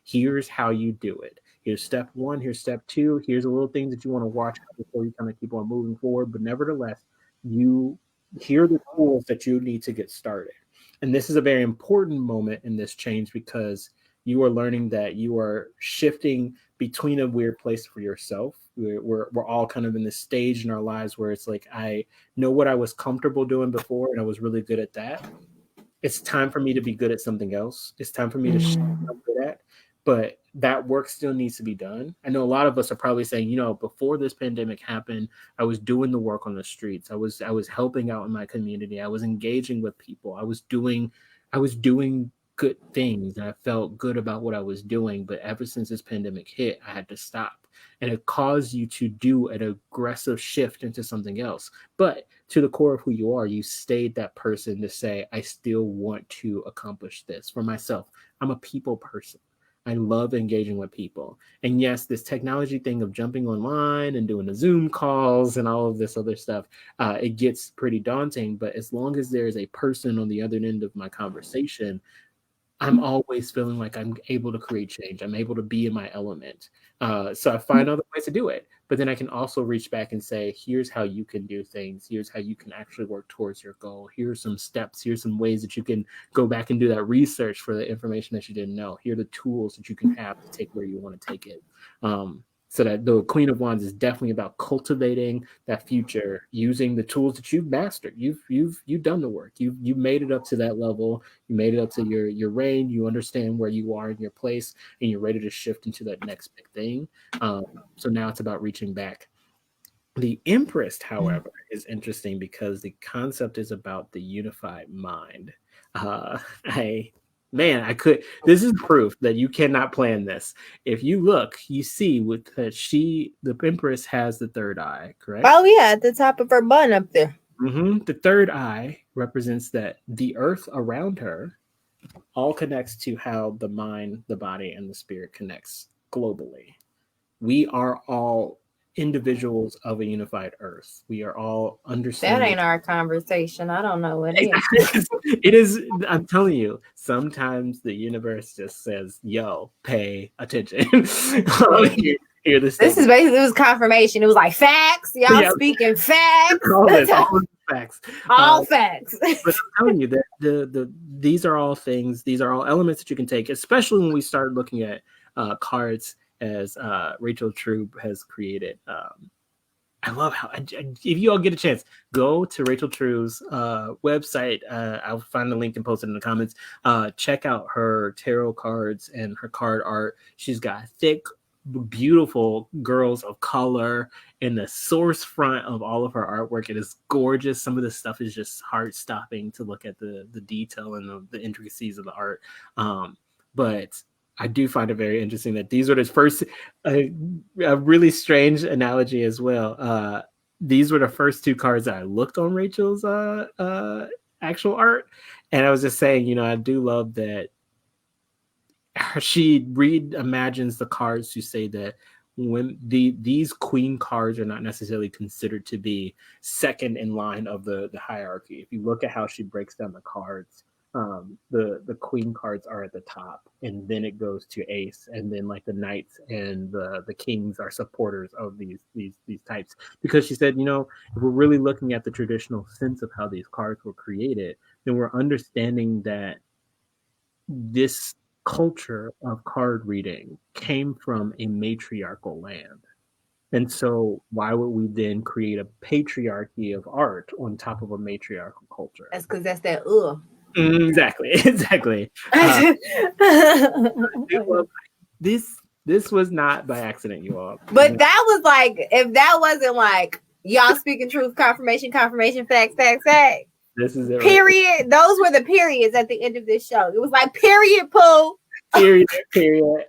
Here's how you do it. Here's step 1, here's step 2, here's a little thing that you want to watch before you kind of keep on moving forward. But nevertheless, here are the tools that you need to get started. And this is a very important moment in this change because You are learning that you are shifting between a weird place for yourself. We're all kind of in this stage in our lives where it's like, I know what I was comfortable doing before and I was really good at that. It's time for me to be good at something else. It's time for me to shift what I'm good at. But that work still needs to be done. I know a lot of us are probably saying, before this pandemic happened, I was doing the work on the streets. I was helping out in my community. I was engaging with people. I was doing good things and I felt good about what I was doing. But ever since this pandemic hit, I had to stop. And it caused you to do an aggressive shift into something else. But to the core of who you are, you stayed that person to say, I still want to accomplish this for myself. I'm a people person. I love engaging with people. And yes, this technology thing of jumping online and doing the Zoom calls and all of this other stuff, it gets pretty daunting. But as long as there is a person on the other end of my conversation, I'm always feeling like I'm able to create change. I'm able to be in my element. So I find other ways to do it. But then I can also reach back and say, here's how you can do things. Here's how you can actually work towards your goal. Here's some steps. Here's some ways that you can go back and do that research for the information that you didn't know. Here are the tools that you can have to take where you want to take it. So that the Queen of Wands is definitely about cultivating that future using the tools that you've mastered. You've done the work. You've made it up to that level. You made it up to your reign. You understand where you are in your place, and you're ready to shift into that next big thing. So now it's about reaching back. The Empress, however, is interesting because the concept is about the unified mind. I Man, this is proof that you cannot plan this. If you look, you see with that the Empress has the third eye, correct? Oh yeah, at the top of her bun up there. The third eye represents that the earth around her all connects to how the mind, the body, and the spirit connects globally. We are all individuals of a unified earth. We are all understanding. That ain't our conversation. I don't know what it is. It is. I'm telling you, sometimes the universe just says, yo, pay attention. Hear this. This is basically, it was confirmation. It was like facts. Y'all speaking facts. All facts. All facts. But I'm telling you that these are all things, these are all elements that you can take, especially when we start looking at cards as Rachel True has created. I love how, if you all get a chance, go to Rachel True's website. I'll find the link and post it in the comments. Check out her tarot cards and her card art. She's got thick, beautiful girls of color in the source front of all of her artwork. It is gorgeous. Some of the stuff is just heart-stopping to look at the detail and the intricacies of the art. But I do find it very interesting that these were the first, a really strange analogy as well. These were the first two cards that I looked on Rachel's actual art. And I was just saying, I do love that she reimagines the cards to say that when these queen cards are not necessarily considered to be second in line of the hierarchy. If you look at how she breaks down the cards, the queen cards are at the top, and then it goes to ace, and then like the knights and the kings are supporters of these types, because she said, if we're really looking at the traditional sense of how these cards were created, then we're understanding that this culture of card reading came from a matriarchal land. And so why would we then create a patriarchy of art on top of a matriarchal culture? That's because that's that Exactly. This was not by accident, you all. But that was like, if that wasn't like y'all speaking truth, confirmation, facts. This is it. Period. Right. Those were the periods at the end of this show. It was like period, Pooh. Period.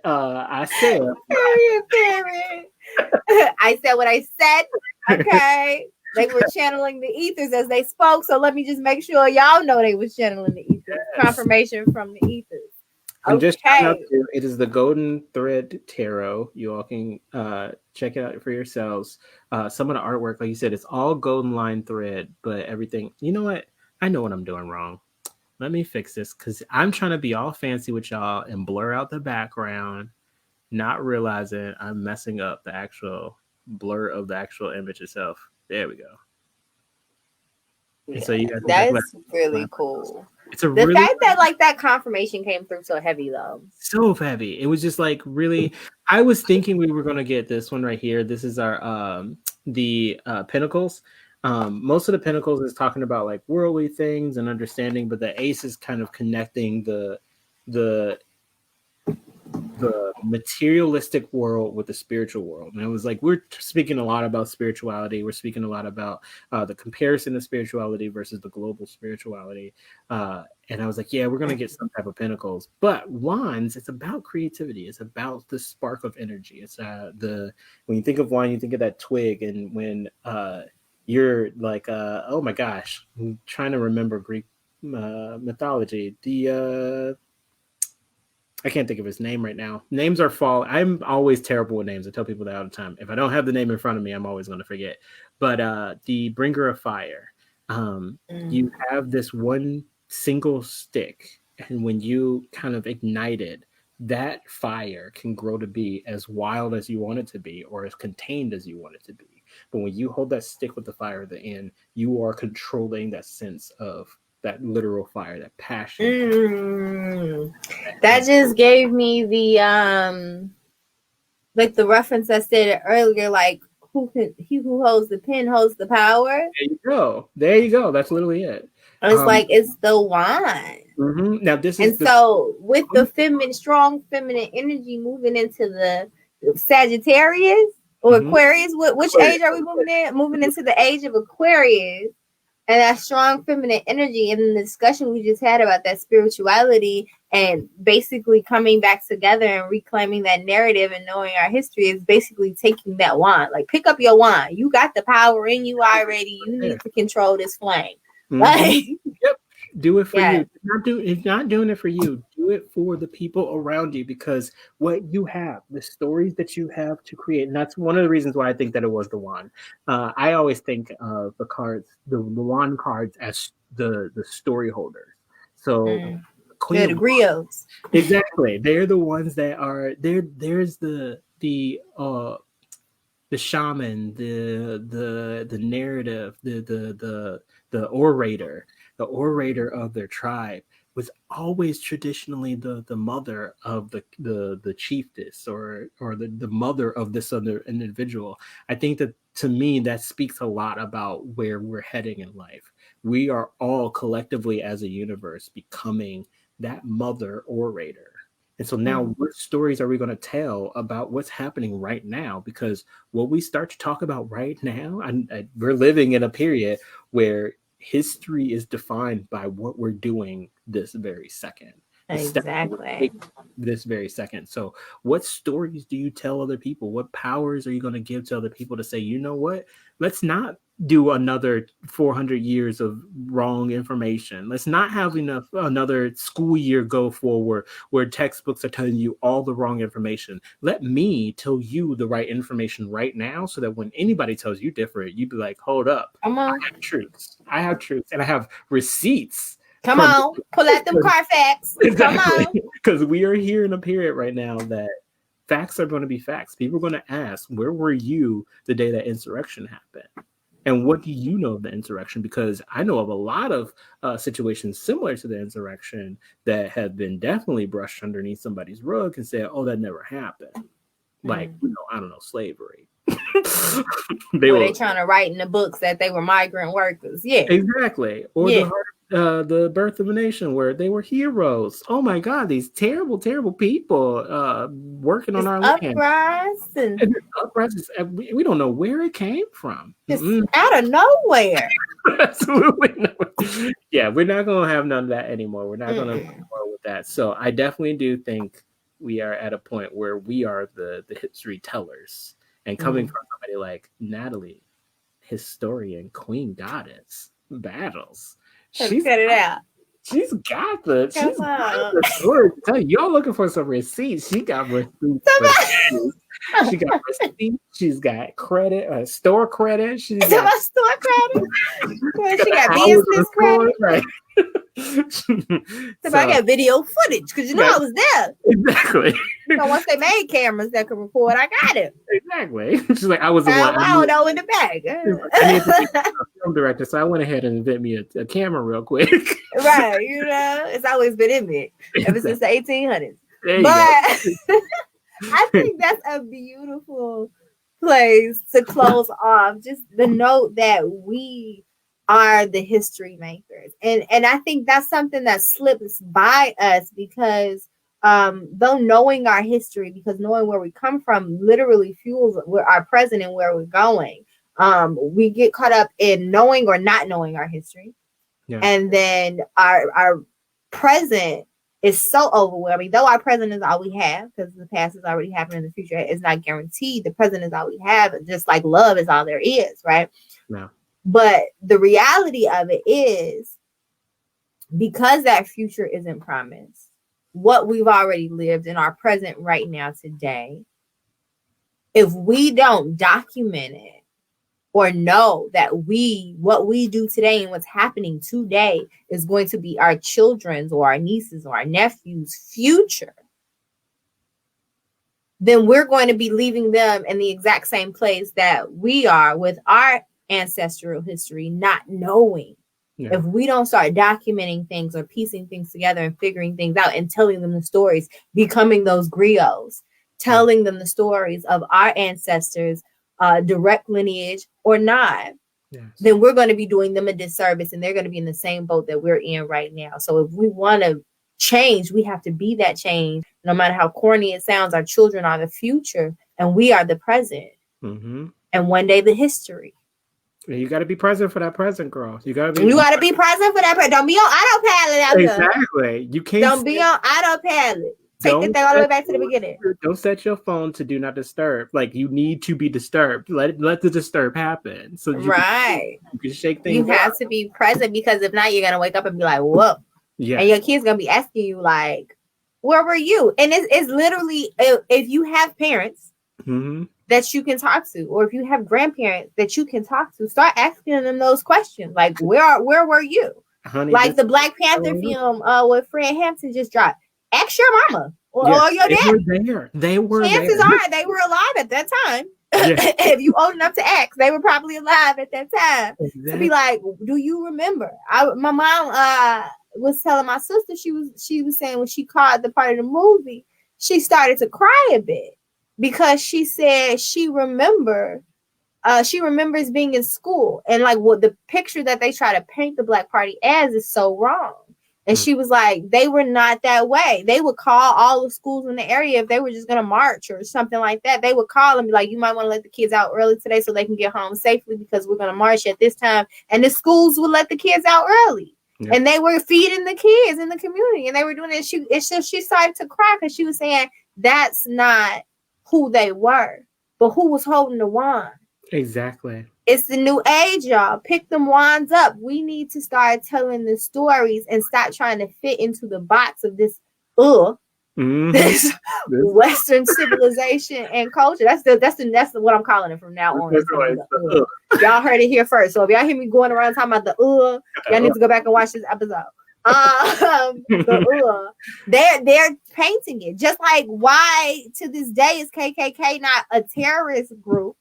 I said. Period. I said what I said. Okay. They were channeling the ethers as they spoke, so let me just make sure y'all know they was channeling the ethers. Yes. Confirmation from the ethers. And just out to, it is the Golden Thread Tarot. You all can check it out for yourselves. Some of the artwork, like you said, it's all golden line thread, but everything. You know what? I know what I'm doing wrong. Let me fix this, because I'm trying to be all fancy with y'all and blur out the background, not realizing I'm messing up the actual blur of the actual image itself. There we go. Yeah, so you guys, that's really cool. It's a The really fact that like that confirmation came through so heavy though. so heavy. It was just like really. I was thinking we were gonna get this one right here. This is our the Pinnacles. Most of the Pinnacles is talking about like worldly things and understanding, but the Ace is kind of connecting the materialistic world with the spiritual world. And it was like we're speaking a lot about spirituality. We're speaking a lot about the comparison of spirituality versus the global spirituality. And I was like, yeah, we're going to get some type of Pinnacles. But Wands, it's about creativity. It's about the spark of energy. It's when you think of wand, you think of that twig. And when you're like, oh my gosh, I'm trying to remember Greek mythology. I can't think of his name right now. Names are falling. I'm always terrible with names. I tell people that all the time. If I don't have the name in front of me, I'm always going to forget. But the bringer of fire, you have this one single stick, and when you kind of ignite it, that fire can grow to be as wild as you want it to be, or as contained as you want it to be. But when you hold that stick with the fire at the end, you are controlling that sense of that literal fire, that passion. That just gave me the like the reference I said earlier, like he who holds the pen holds the power. There you go. That's literally it. It's like it's the wand. Mm-hmm. Now this is so with the strong feminine energy moving into the Sagittarius or Aquarius. Which age are we moving in? Moving into the age of Aquarius. And that strong feminine energy, and the discussion we just had about that spirituality and basically coming back together and reclaiming that narrative and knowing our history is basically taking that wand. Like, pick up your wand. You got the power in you already. You need to control this flame. Like, yep. Do it for you. It's not doing it for you. Do it for the people around you, because what you have, the stories that you have to create, and that's one of the reasons why I think that it was the wand. I always think of the cards, the wand cards, as the story holders. So they're the griots. Exactly. They're the ones that are there. There's the shaman, the narrative, the orator. The orator of their tribe was always traditionally the mother of the chiefess or the mother of this other individual. I think that, to me, that speaks a lot about where we're heading in life. We are all collectively as a universe becoming that mother orator. And so now what stories are we going to tell about what's happening right now? Because what we start to talk about right now, and we're living in a period where history is defined by what we're doing this very second. Exactly. This very second. So what stories do you tell other people? What powers are you going to give to other people to say, you know what? Let's not do another 400 years of wrong information. Let's not have another school year go forward where textbooks are telling you all the wrong information. Let me tell you the right information right now, so that when anybody tells you different, you'd be like, hold up. I have truths, and I have receipts. Come on, pull out them Carfax. Exactly. Come on. Because we are here in a period right now that facts are going to be facts. People are going to ask, where were you the day that insurrection happened? And what do you know of the insurrection? Because I know of a lot of situations similar to the insurrection that have been definitely brushed underneath somebody's rug and said, oh, that never happened. Like, I don't know, slavery. they trying to write in the books that they were migrant workers. Yeah. Exactly. Or the birth of a nation, where they were heroes. Oh my God, these terrible, terrible people working on our land. Uprisings. We don't know where it came from. Just out of nowhere. Absolutely no. Yeah, we're not going to have none of that anymore. We're not going to go with that. So I definitely do think we are at a point where we are the history tellers. And coming from somebody like Natalie, historian, queen goddess, battles. She's got it out. She's got the story. Y'all looking for some receipts. She got receipts. She got receipts. She's got credit, store credit. She's got my store credit. Well, she got hours business of store, credit. right? So I got video footage because you know I was there. Exactly. You know, once they made cameras that could record, I got it. Exactly. She's like, I was the one. I don't know in the bag. I need to be a film director, so I went ahead and invent me a camera real quick. Right, you know, it's always been in me ever since the 1800s. There But I think that's a beautiful place to close off. Just the note that we are the history makers, and I think that's something that slips by us because though knowing our history, because knowing where we come from literally fuels our present and where we're going. We get caught up in knowing or not knowing our history. Yeah. And then our present is so overwhelming. Though our present is all we have, because the past is already happening, and the future is not guaranteed. The present is all we have, just like love is all there is, right? No. But the reality of it is, because that future isn't promised, what we've already lived in our present right now today, if we don't document it, or know that what we do today and what's happening today is going to be our children's or our nieces or our nephews' future, then we're going to be leaving them in the exact same place that we are with our ancestral history, not knowing. Yeah. If we don't start documenting things or piecing things together and figuring things out and telling them the stories, becoming those griots, telling them the stories of our ancestors, direct lineage or not, yes, then we're going to be doing them a disservice, and they're going to be in the same boat that we're in right now. So if we want to change, we have to be that change. No matter how corny it sounds, our children are the future and we are the present. Mm-hmm. And one day the history. You got to be present for that present, girl. You got to be present for that present. Don't be on autopilot out there. Exactly. You can't. Don't be on autopilot. Take the thing all the way back to the beginning. Don't set your phone to do not disturb. Like, you need to be disturbed. Let the disturb happen. So you can shake things. You have to be present, because if not, you're gonna wake up and be like, "Whoa!" Yeah. And your kids gonna be asking you like, "Where were you?" And it's literally, if you have parents mm-hmm. that you can talk to, or if you have grandparents that you can talk to, start asking them those questions. Like, where were you? Honey, like the Black Panther film with Fred Hampton just dropped. Ask your mama or your dad. They were Chances are they were alive at that time. Yeah. If you old enough to ask, they were probably alive at that time. Exactly. To be like, do you remember? My mom was telling my sister, she was saying when she caught the part of the movie, she started to cry a bit because she said she remembers being in school, and like what the picture that they try to paint the Black Party as is so wrong. And she was like, they were not that way. They would call all the schools in the area if they were just going to march or something like that. They would call and be like, you might want to let the kids out early today so they can get home safely because we're going to march at this time. And the schools would let the kids out early. Yeah. And they were feeding the kids in the community. And they were doing it. She started to cry because she was saying that's not who they were, but who was holding the wand. Exactly. It's the new age, y'all. Pick them wands up. We need to start telling the stories and stop trying to fit into the box of this this Western civilization and culture. That's what I'm calling it from now on. Y'all heard it here first. So if y'all hear me going around talking about the y'all need to go back and watch this episode. They're painting it just like, why to this day is KKK not a terrorist group?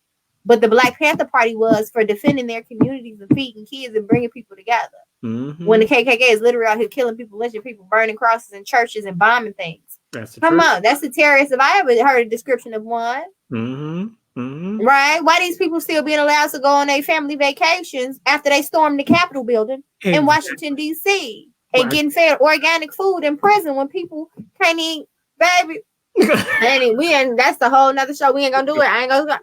But the Black Panther Party was for defending their communities and feeding kids and bringing people together. Mm-hmm. When the KKK is literally out here killing people, lynching people, burning crosses in churches and bombing things. Come on, that's a terrorist if I ever heard a description of one. Mm-hmm. Mm-hmm. Right? Why these people still being allowed to go on their family vacations after they stormed the Capitol building in Washington, D.C. and getting fed organic food in prison when people can't eat, baby. And that's the whole nother show. We ain't gonna do it.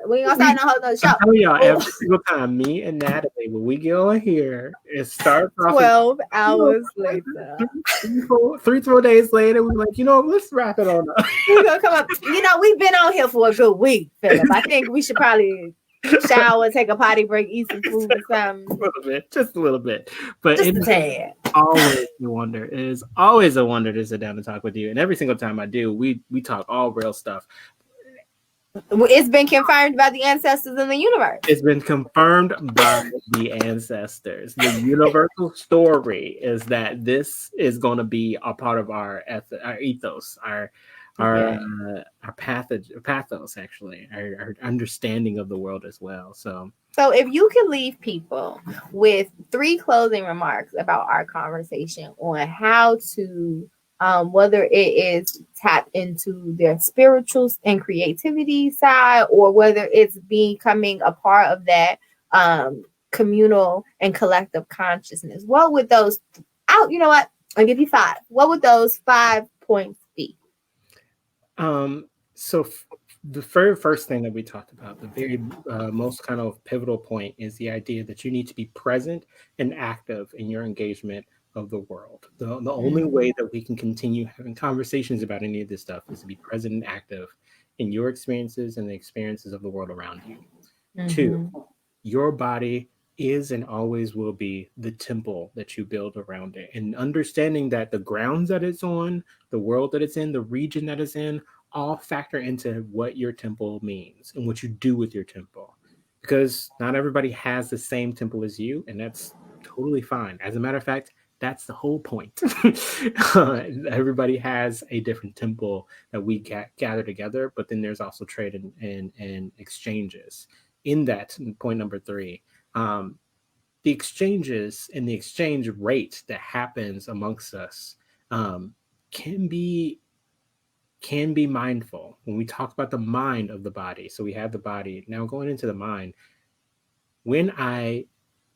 We ain't gonna start no whole nother show. I tell y'all, every single time me and Natalie, when we get on here, it starts off 12 hours later. 3-4 days later, we're like, let's wrap it on up. We're gonna come up. We've been on here for a good week, Phillip. I think we should probably shower, take a potty break, eat some food or something. Just a little bit. But just a tad. Always a wonder. It is always a wonder to sit down and talk with you. And every single time I do, we talk all real stuff. It's been confirmed by the ancestors in the universe. It's been confirmed by the ancestors. The universal story is that this is going to be a part of our ethos, our pathos, actually, our understanding of the world as well. So if you could leave people with 3 closing remarks about our conversation on how to, whether it is tap into their spirituals and creativity side, or whether it's becoming a part of that communal and collective consciousness, what would those out? You know what? I'll give you 5. What would those 5 points be? So the very first thing that we talked about, the very most kind of pivotal point, is the idea that you need to be present and active in your engagement of the world. The only way that we can continue having conversations about any of this stuff is to be present and active in your experiences and the experiences of the world around you. 2, your body is and always will be the temple that you build around it. And understanding that the grounds that it's on, the world that it's in, the region that it's in, all factor into what your temple means and what you do with your temple. Because not everybody has the same temple as you, and that's totally fine. As a matter of fact, that's the whole point. Everybody has a different temple that we gather together, but then there's also trade and exchanges. In that, point number 3, the exchanges and the exchange rate that happens amongst us can be mindful. When we talk about the mind of the body, so we have the body, now going into the mind. When I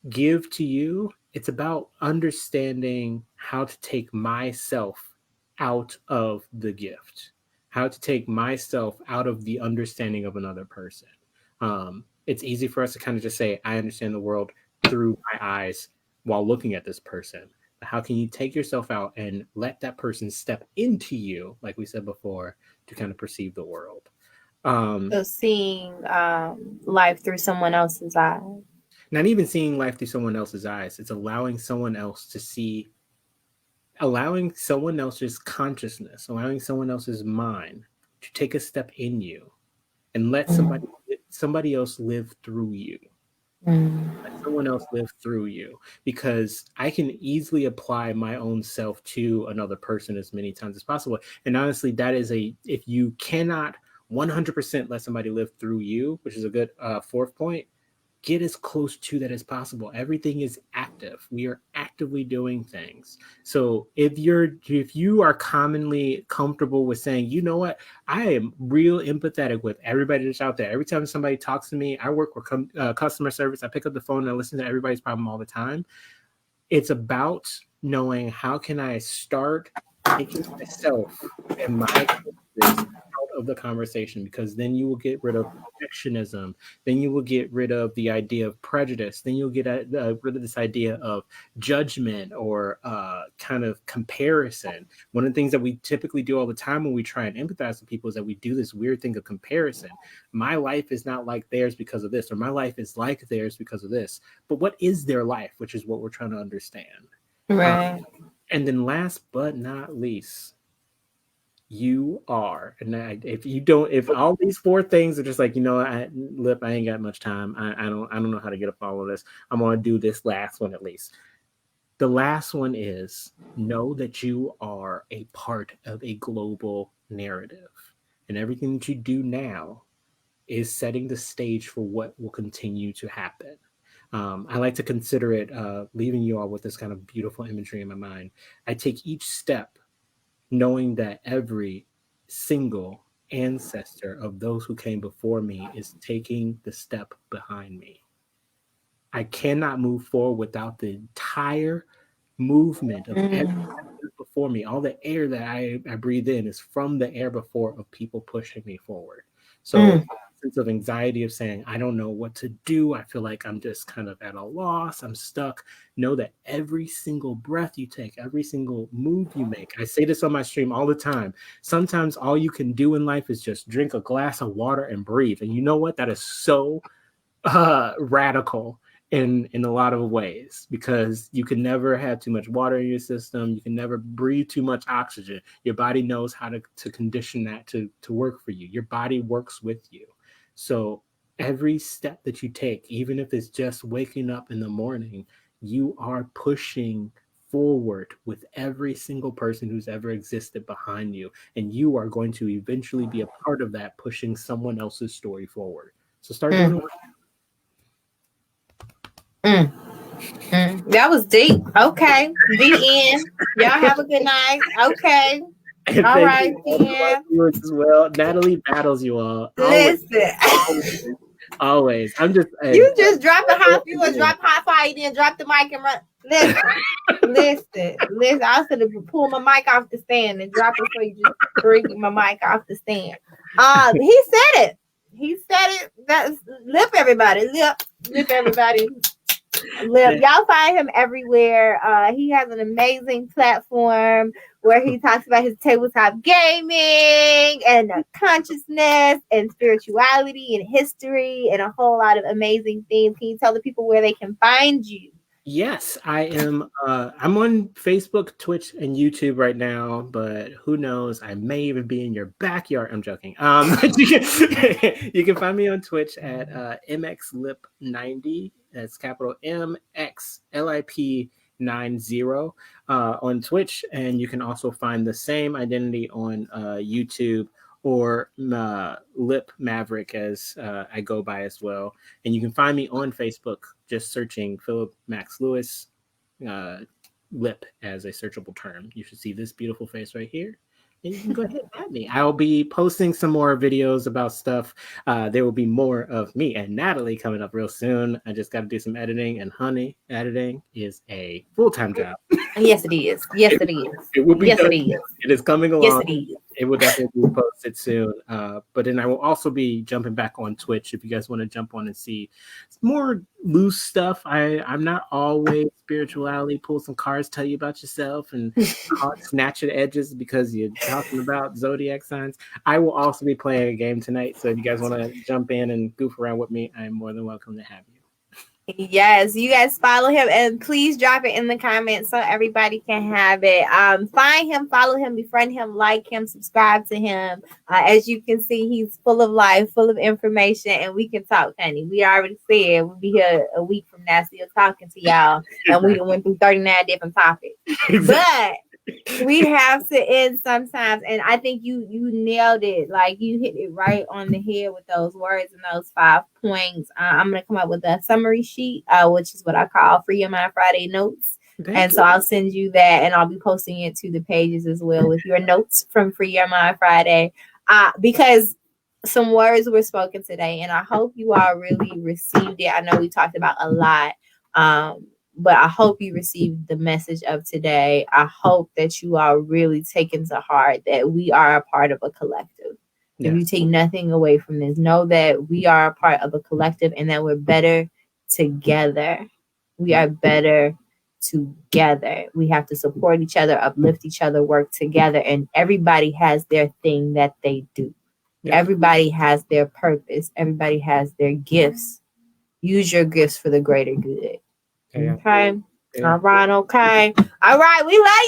give to you, it's about understanding how to take myself out of the gift, how to take myself out of the understanding of another person. It's easy for us to kind of just say, I understand the world through my eyes while looking at this person. But how can you take yourself out and let that person step into you, like we said before, to kind of perceive the world? So seeing life through someone else's eyes. Not even seeing life through someone else's eyes. It's allowing someone else to see, allowing someone else's consciousness, allowing someone else's mind to take a step in you and let somebody else live through you. Let someone else live through you, because I can easily apply my own self to another person as many times as possible. And honestly, that is if you cannot 100% let somebody live through you, which is a good 4th point, get as close to that as possible. Everything is active. We are actively doing things. So if you are commonly comfortable with saying, you know what, I am real empathetic with everybody that's out there. Every time somebody talks to me, I work with customer service. I pick up the phone and I listen to everybody's problem all the time. It's about knowing, how can I start taking myself and my out of the conversation, because then you will get rid of perfectionism, then you will get rid of the idea of prejudice, then you'll get rid of this idea of judgment or kind of comparison. One of the things that we typically do all the time when we try and empathize with people is that we do this weird thing of comparison. My life is not like theirs because of this, or my life is like theirs because of this. But what is their life, which is what we're trying to understand. Right. And then last but not least, you are. And if all these 4 things are just like, I ain't got much time. I don't know how to get up all of this. I'm going to do this last one at least. The last one is, know that you are a part of a global narrative, and everything that you do now is setting the stage for what will continue to happen. I like to consider it, leaving you all with this kind of beautiful imagery in my mind. I take each step knowing that every single ancestor of those who came before me is taking the step behind me. I cannot move forward without the entire movement of every before me. All the air that I breathe in is from the air before of people pushing me forward. So sense of anxiety of saying, I don't know what to do, I feel like I'm just kind of at a loss, I'm stuck. Know that every single breath you take, every single move you make, I say this on my stream all the time, sometimes all you can do in life is just drink a glass of water and breathe. And you know what? That is so radical in a lot of ways, because you can never have too much water in your system. You can never breathe too much oxygen. Your body knows how to condition that to work for you. Your body works with you. So every step that you take, even if it's just waking up in the morning, you are pushing forward with every single person who's ever existed behind you. And you are going to eventually be a part of that, pushing someone else's story forward. So start doing it. That was deep. Okay. The end. Y'all have a good night. Okay. And all thank right, you viewers as well. Natalie battles you all. Listen. Always. I'm just. You just drop a high. You was drop high fire, then drop the mic and run. Listen. I was gonna pull my mic off the stand and drop it for you. Just bring my mic off the stand. He said it. That's lip everybody. Lip everybody. Y'all find him everywhere. He has an amazing platform where he talks about his tabletop gaming and consciousness and spirituality and history and a whole lot of amazing things. Can you tell the people where they can find you? Yes, I am. I'm on Facebook, Twitch, and YouTube right now, but who knows? I may even be in your backyard. I'm joking. You can find me on Twitch at MXLip90. That's capital MXLIP 90 on Twitch, and you can also find the same identity on YouTube or Lip Maverick, as I go by as well. And you can find me on Facebook just searching Phillip Max Lewis, Lip as a searchable term. You should see this beautiful face right here. And you can go ahead and add me. I'll be posting some more videos about stuff. There will be more of me and Natalie coming up real soon. I just got to do some editing, and honey, editing is a full-time job. Yes, it is. Yes, it is. It will be yes, done. It is. It is coming along. Yes, it is. It will definitely be posted soon. But then I will also be jumping back on Twitch if you guys want to jump on and see more loose stuff. I'm not always spirituality, pull some cards, tell you about yourself, and snatch at edges because you're talking about zodiac signs. I will also be playing a game tonight. So if you guys want to jump in and goof around with me, I'm more than welcome to have you. Yes, you guys follow him and please drop it in the comments so everybody can have it. Find him, follow him, befriend him, like him, subscribe to him. As you can see, he's full of life, full of information, and we can talk, honey. We already said we'll be here a week from now still talking to y'all, and we went through 39 different topics. But we have to end sometimes, and I think you nailed it. Like, you hit it right on the head with those words and those 5 points. I'm gonna come up with a summary sheet, which is what I call Free Your Mind Friday notes. So I'll send you that, and I'll be posting it to the pages as well with your notes from Free Your Mind Friday, because some words were spoken today, and I hope you all really received it. I know we talked about a lot, but I hope you received the message of today. I hope that you are really taking to heart that we are a part of a collective. Yes. If you take nothing away from this, know that we are a part of a collective and that we're better together. We are better together. We have to support each other, uplift each other, work together, and everybody has their thing that they do. Yeah. Everybody has their purpose. Everybody has their gifts. Use your gifts for the greater good. Okay. Yeah. All right. Okay. All right. We love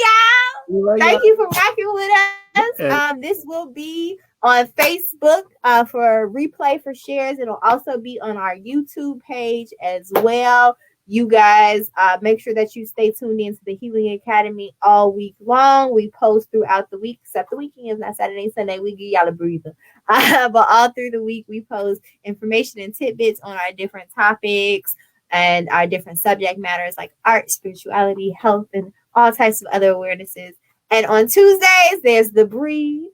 y'all. Thank you for rocking with us. This will be on Facebook for replay, for shares. It'll also be on our YouTube page as well. You guys make sure that you stay tuned into the Healing Academy all week long. We post throughout the week, except the weekend is not Saturday, Sunday. We give y'all a breather. But all through the week, we post information and tidbits on our different topics and our different subject matters like art, spirituality, health, and all types of other awarenesses. And on Tuesdays, there's the Breathe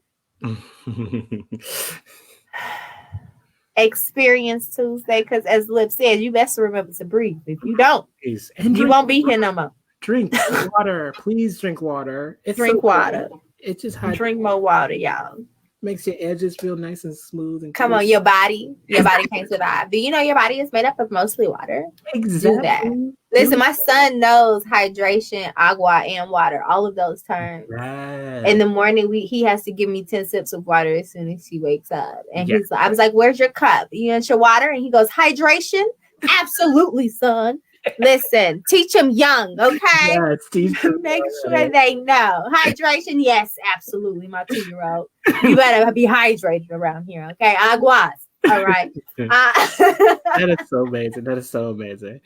Experience Tuesday, because as Lip says, you best remember to breathe. If you don't, you won't be here no more. Drink water. Please drink water. Drink water. It's just drink more water, y'all. Makes your edges feel nice and smooth. And come on, your body can't survive. Do you know your body is made up of mostly water? Exactly. Do that. Listen, my son knows hydration, agua, and water. All of those terms. Right. In the morning, he has to give me 10 sips of water as soon as he wakes up. And I was like, "Where's your cup? You want your water?" And he goes, "Hydration, absolutely, son." Listen, teach them young, okay? Yes, teach them. Make sure they know. Hydration, yes, absolutely, my 2-year-old. You better be hydrated around here, okay? Aguas. All right. That is so amazing. That is so amazing.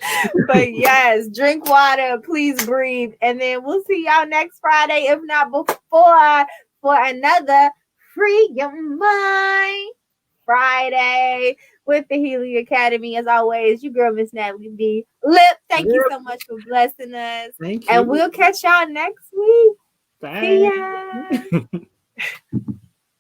But yes, drink water, please breathe. And then we'll see y'all next Friday, if not before, for another Free Your Mind Friday with the Healing Academy. As always, your girl, Miss Natalie B. Lip, thank you so much for blessing us. Thank you. And we'll catch y'all next week. Bye. See ya.